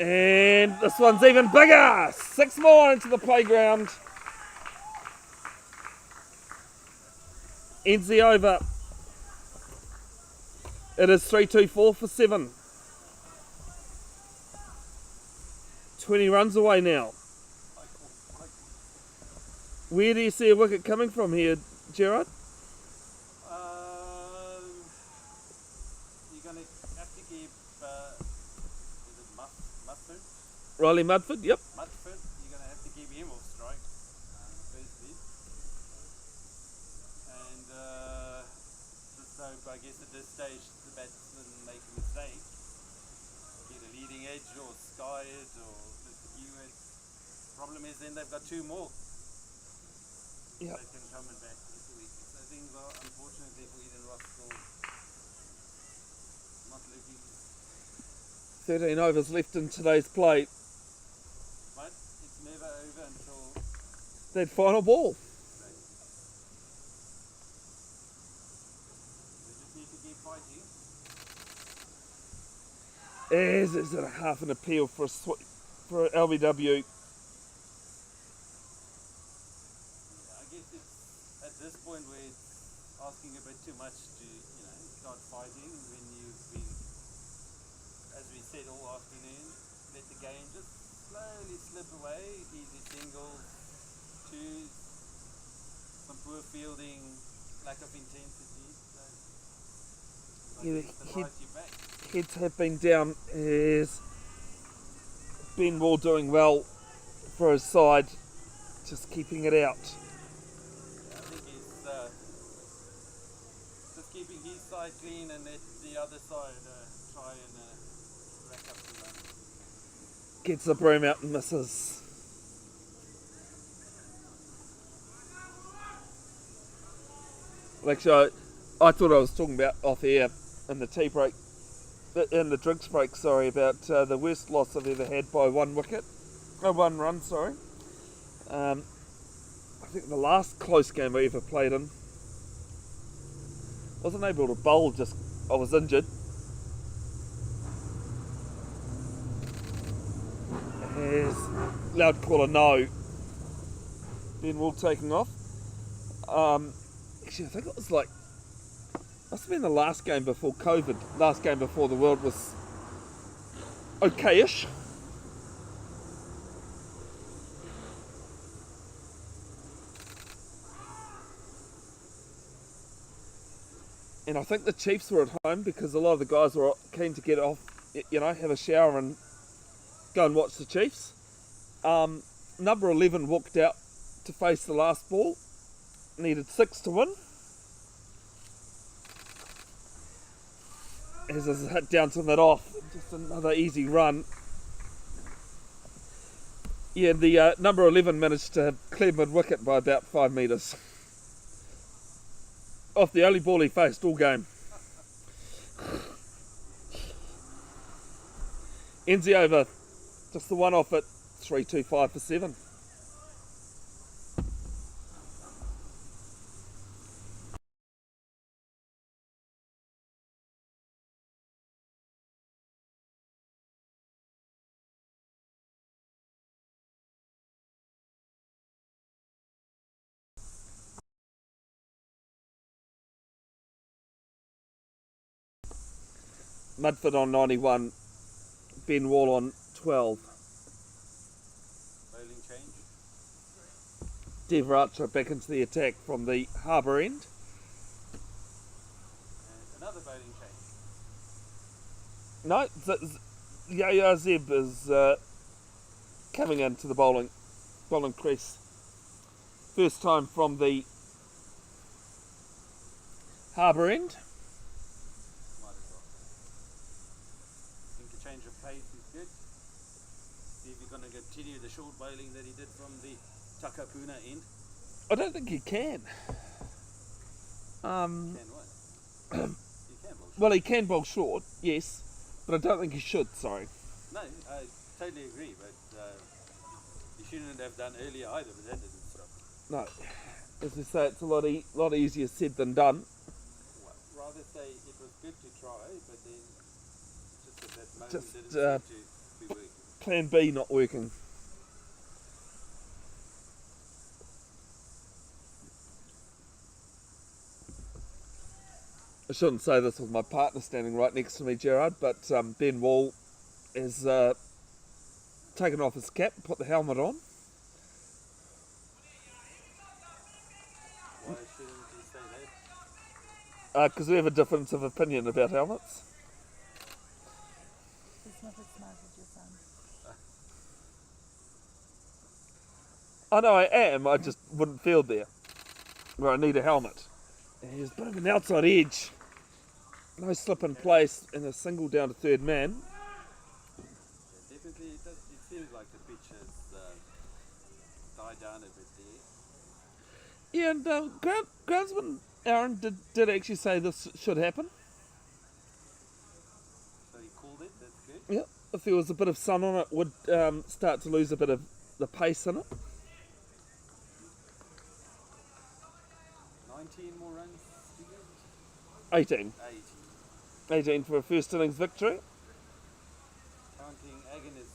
And this one's even bigger! 6 more into the playground. Ends the over. It is 3-2-4 for 7. 20 runs away now. Where do you see a wicket coming from here, Gerard? You're going to have to keep. Is it Mudford? Riley Mudford, yep. Mudford, you're going to have to keep him off strike, firstly. And just hope, I guess at this stage, the batsman make a mistake. Get a leading edge or sky it or distribute it. Problem is then they've got 2 more. Yep. They can come and back this week. So things are, unfortunately for Eden Roskill, not looking. 13 overs left in today's play. But it's never over until That final ball. they just need to keep fighting. Is it a half an appeal for LBW? I guess it's at this point where it's asking a bit too much to, start fighting when you've been, as we said all afternoon, let the game just slowly slip away, easy singles, twos, some poor fielding, lack of intensity. So Yeah, it's the rise you back. Heads have been down. Is Ben Wall doing well for his side, just keeping it out. I think he's just keeping his side clean and let the other side try and rack up some runs. Gets the broom out and misses. Actually, I thought I was talking about off air in the tea break, in the drinks break, sorry, about the worst loss I've ever had by 1 wicket. 1 run, sorry. I think the last close game I ever played in, wasn't able to bowl, just I was injured. Here's loud caller no. Ben Wall taking off. Actually, I think it was like, must have been the last game before COVID, last game before the world was okay-ish. And I think the Chiefs were at home because a lot of the guys were keen to get off, have a shower and go and watch the Chiefs. Number 11 walked out to face the last ball. Needed 6 to win. As his hit down to mid-off. Just another easy run. Yeah, the number 11 managed to clear mid-wicket by about 5 metres. Off the only ball he faced all game. Ends the over. Just the one off at 3-2-5 for 7. Mudford on 91, Ben Wall on 12. Bowling change. Dev Archer back into the attack from the harbour end. And another bowling change. No, Yaya Zeb is coming into the bowling crease. First time from the harbour end. Might as well. I think a change of pace is good. See if he's going to continue the short bowling that he did from the Takapuna end. I don't think he can. Can what? He can bowl short. Well, he can bowl short, yes, but I don't think he should, sorry. No, I totally agree, but he shouldn't have done earlier either, but that didn't stop. No. As we say, it's a lot easier said than done. Well, rather say it was good to try, but then just at that moment Just, didn't seem to be working. Plan B not working. I shouldn't say this with my partner standing right next to me, Gerard, but Ben Wall has taken off his cap, put the helmet on. Why shouldn't he say that? Because we have a difference of opinion about helmets. He's not as smart as your son. I know I am, I just wouldn't field there, where I need a helmet. And he's a bit of an outside edge. No slip in place and a single down to third man. Yeah, definitely, it seems like the pitch has died down a bit there. Yeah, and groundsman Aaron did actually say this should happen. So he called it, that's good. Yeah, if there was a bit of sun on it, would start to lose a bit of the pace in it. 19 more runs to go? 18. 18. 18 for a first innings victory. Counting agonizingly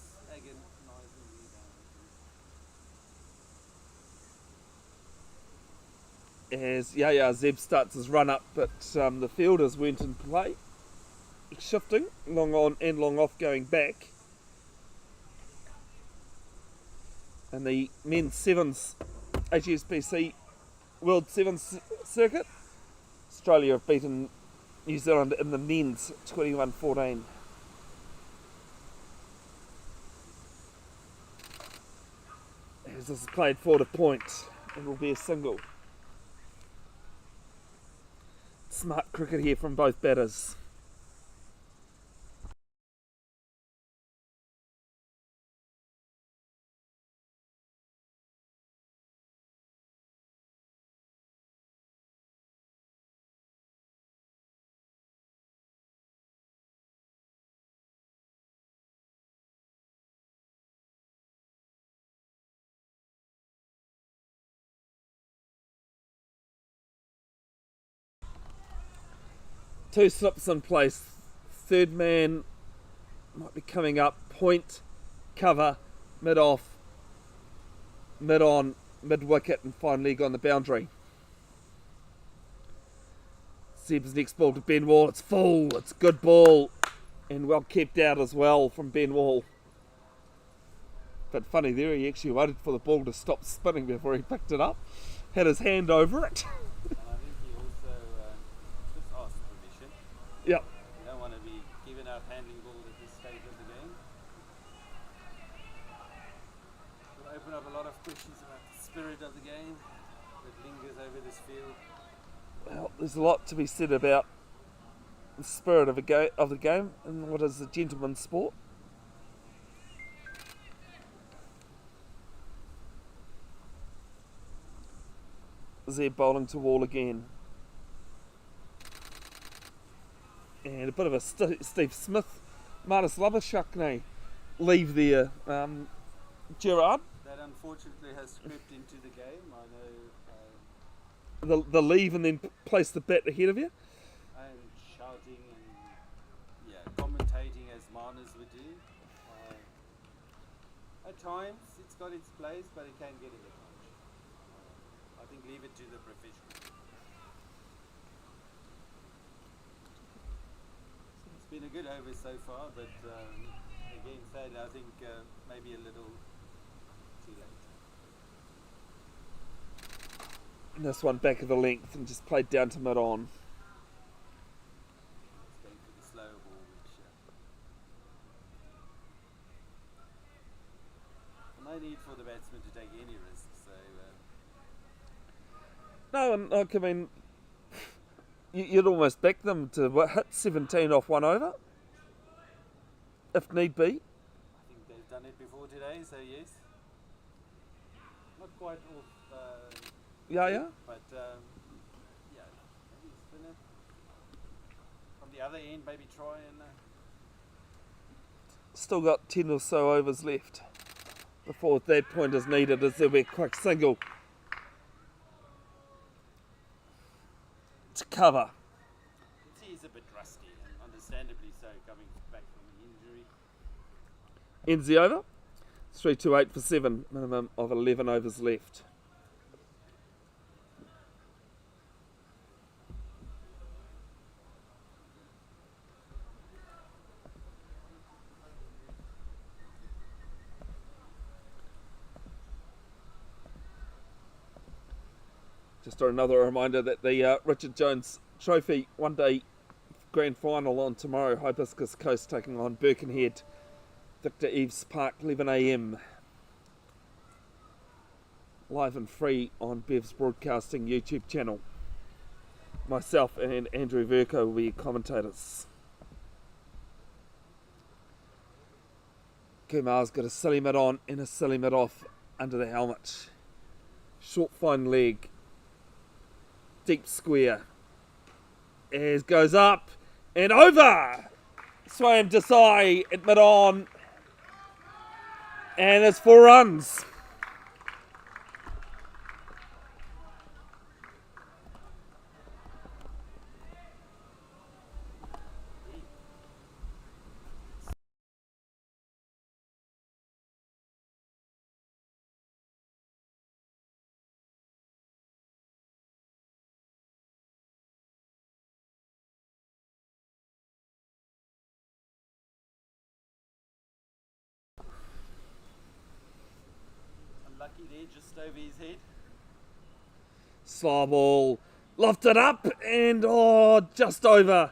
down. As Yaya Zeb starts his run up, but the fielders weren't in play. Shifting, long on and long off going back. And the men's sevens HSBC World Sevens circuit, Australia have beaten New Zealand in the men's 21-14. As this is played forward a point, it will be a single. Smart cricket here from both batters. Two slips in place. Third man might be coming up. Point, cover, mid off, mid on, mid wicket, and fine leg on the boundary. Seb's next ball to Ben Wall. It's full. It's a good ball. And well kept out as well from Ben Wall. But funny there, he actually waited for the ball to stop spinning before he picked it up. Had his hand over it. And I think he also just asked Yep. You don't want to be giving out handling balls at this stage of the game. It'll open up a lot of questions about the spirit of the game that lingers over this field. Well, there's a lot to be said about the spirit of the game and what is a gentleman's sport. Zeb bowling to wall again. And a bit of a Steve Smith, Marnus Labuschagne leave there, Gerard. That unfortunately has crept into the game. I know. The leave and then place the bat ahead of you. And shouting and commentating as Marnus would do. At times it's got its place, but it can get a bit much. I think leave it to the professionals. It's been a good over so far, but again, sadly, I think maybe a little too late. And this one back of the length and just played down to mid-on. It's going for the slow ball, which no need for the batsman to take any risks. So No, and I mean, you'd almost back them to hit 17 off one over, if need be. I think they've done it before today, so yes. Not quite off. Yeah. But yeah, maybe spin it from the other end. Maybe try and. Still got 10 or so overs left before that point is needed, as there'll be a quick single to cover. He's a bit rusty, and understandably so, coming back from an injury. Ends the over. 3-2-8 for 7, minimum of 11 overs left. Just another reminder that the Richard Jones Trophy one-day grand final on tomorrow. Hibiscus Coast taking on Birkenhead. Victor Eves Park, 11 a.m. Live and free on Bev's Broadcasting YouTube channel. Myself and Andrew Verco will be commentators. Kumar's got a silly mid on and a silly mid off under the helmet. Short fine leg. Deep square. As goes up and over. Swam Desai at mid on. And it's 4 runs. Unlucky there, just over his head. Slow ball. Lofted up and just over.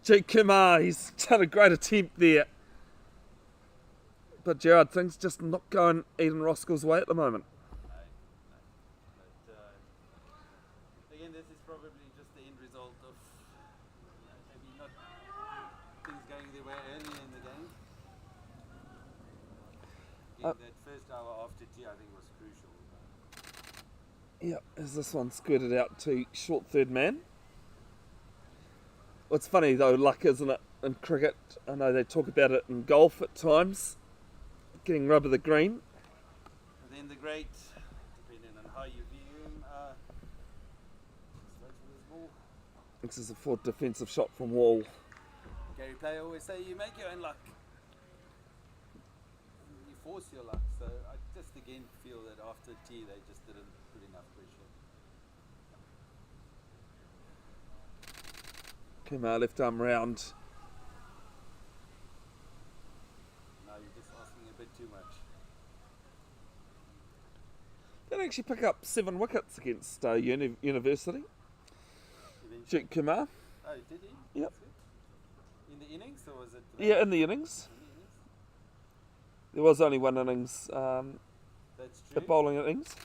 Jake Kumar, he's done a great attempt there. But Gerard, things just not going Eden Roskill's way at the moment. No. But again, this is probably just the end result of maybe not things going their way early in the game. Again, that first hour after tea, I think, was crucial. Yeah, as this one squirted out to short third man. What's funny though, luck, isn't it, in cricket? I know they talk about it in golf at times. Getting rub of the green. And then the great, depending on how you view him, just wait for this ball. This is a fourth defensive shot from Wall. Gary Player always say you make your own luck. You force your luck. So I just again feel that after tea they just didn't put enough pressure. Kumar left arm round. Now you're just asking a bit too much. Did actually pick up 7 wickets against University. Eventually. Jake Kumar. Oh, did he? Yep. That's good. In the innings, or was it? Yeah, in the innings. In the innings? There was only one innings, That's a true. bowling innings.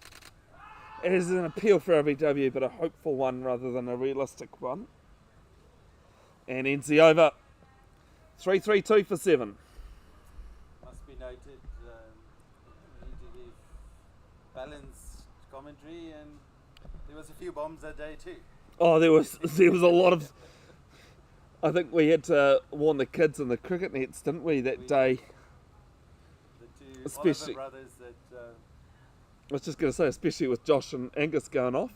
It is an appeal for RBW, but a hopeful one rather than a realistic one. And ends the over 3-3-2 for 7. Must be noted, we need to give balanced commentary, and there was a few bombs that day too. Oh, there was a lot of. I think we had to warn the kids in the cricket nets, didn't we, that day? The two Especially- Oliver brothers that I was just going to say, especially with Josh and Angus going off.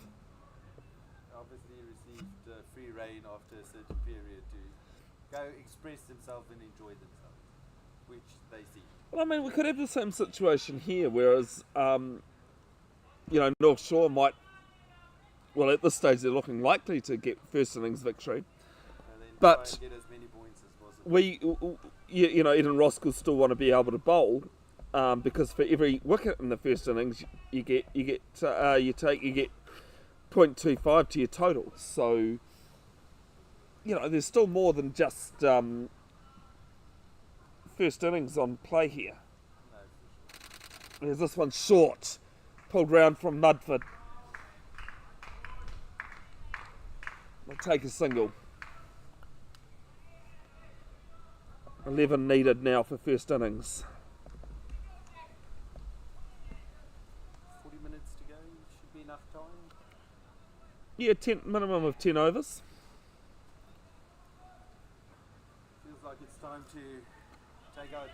obviously received free rein after a certain period to go express themselves and enjoy themselves, which they see. Well, I mean, we could have the same situation here, whereas, North Shore might. Well, at this stage, they're looking likely to get first innings victory. And then But try and get as many points as possible. Eden Roskill still want to be able to bowl, because for every wicket in the first innings, you get 0.25 to your total. So, there's still more than just first innings on play here. No, for sure. There's this one short, pulled round from Mudford. I'll take a single. 11 needed now for first innings. 40 minutes to go, should be enough time. Yeah, minimum of 10 overs. Feels like it's time to take our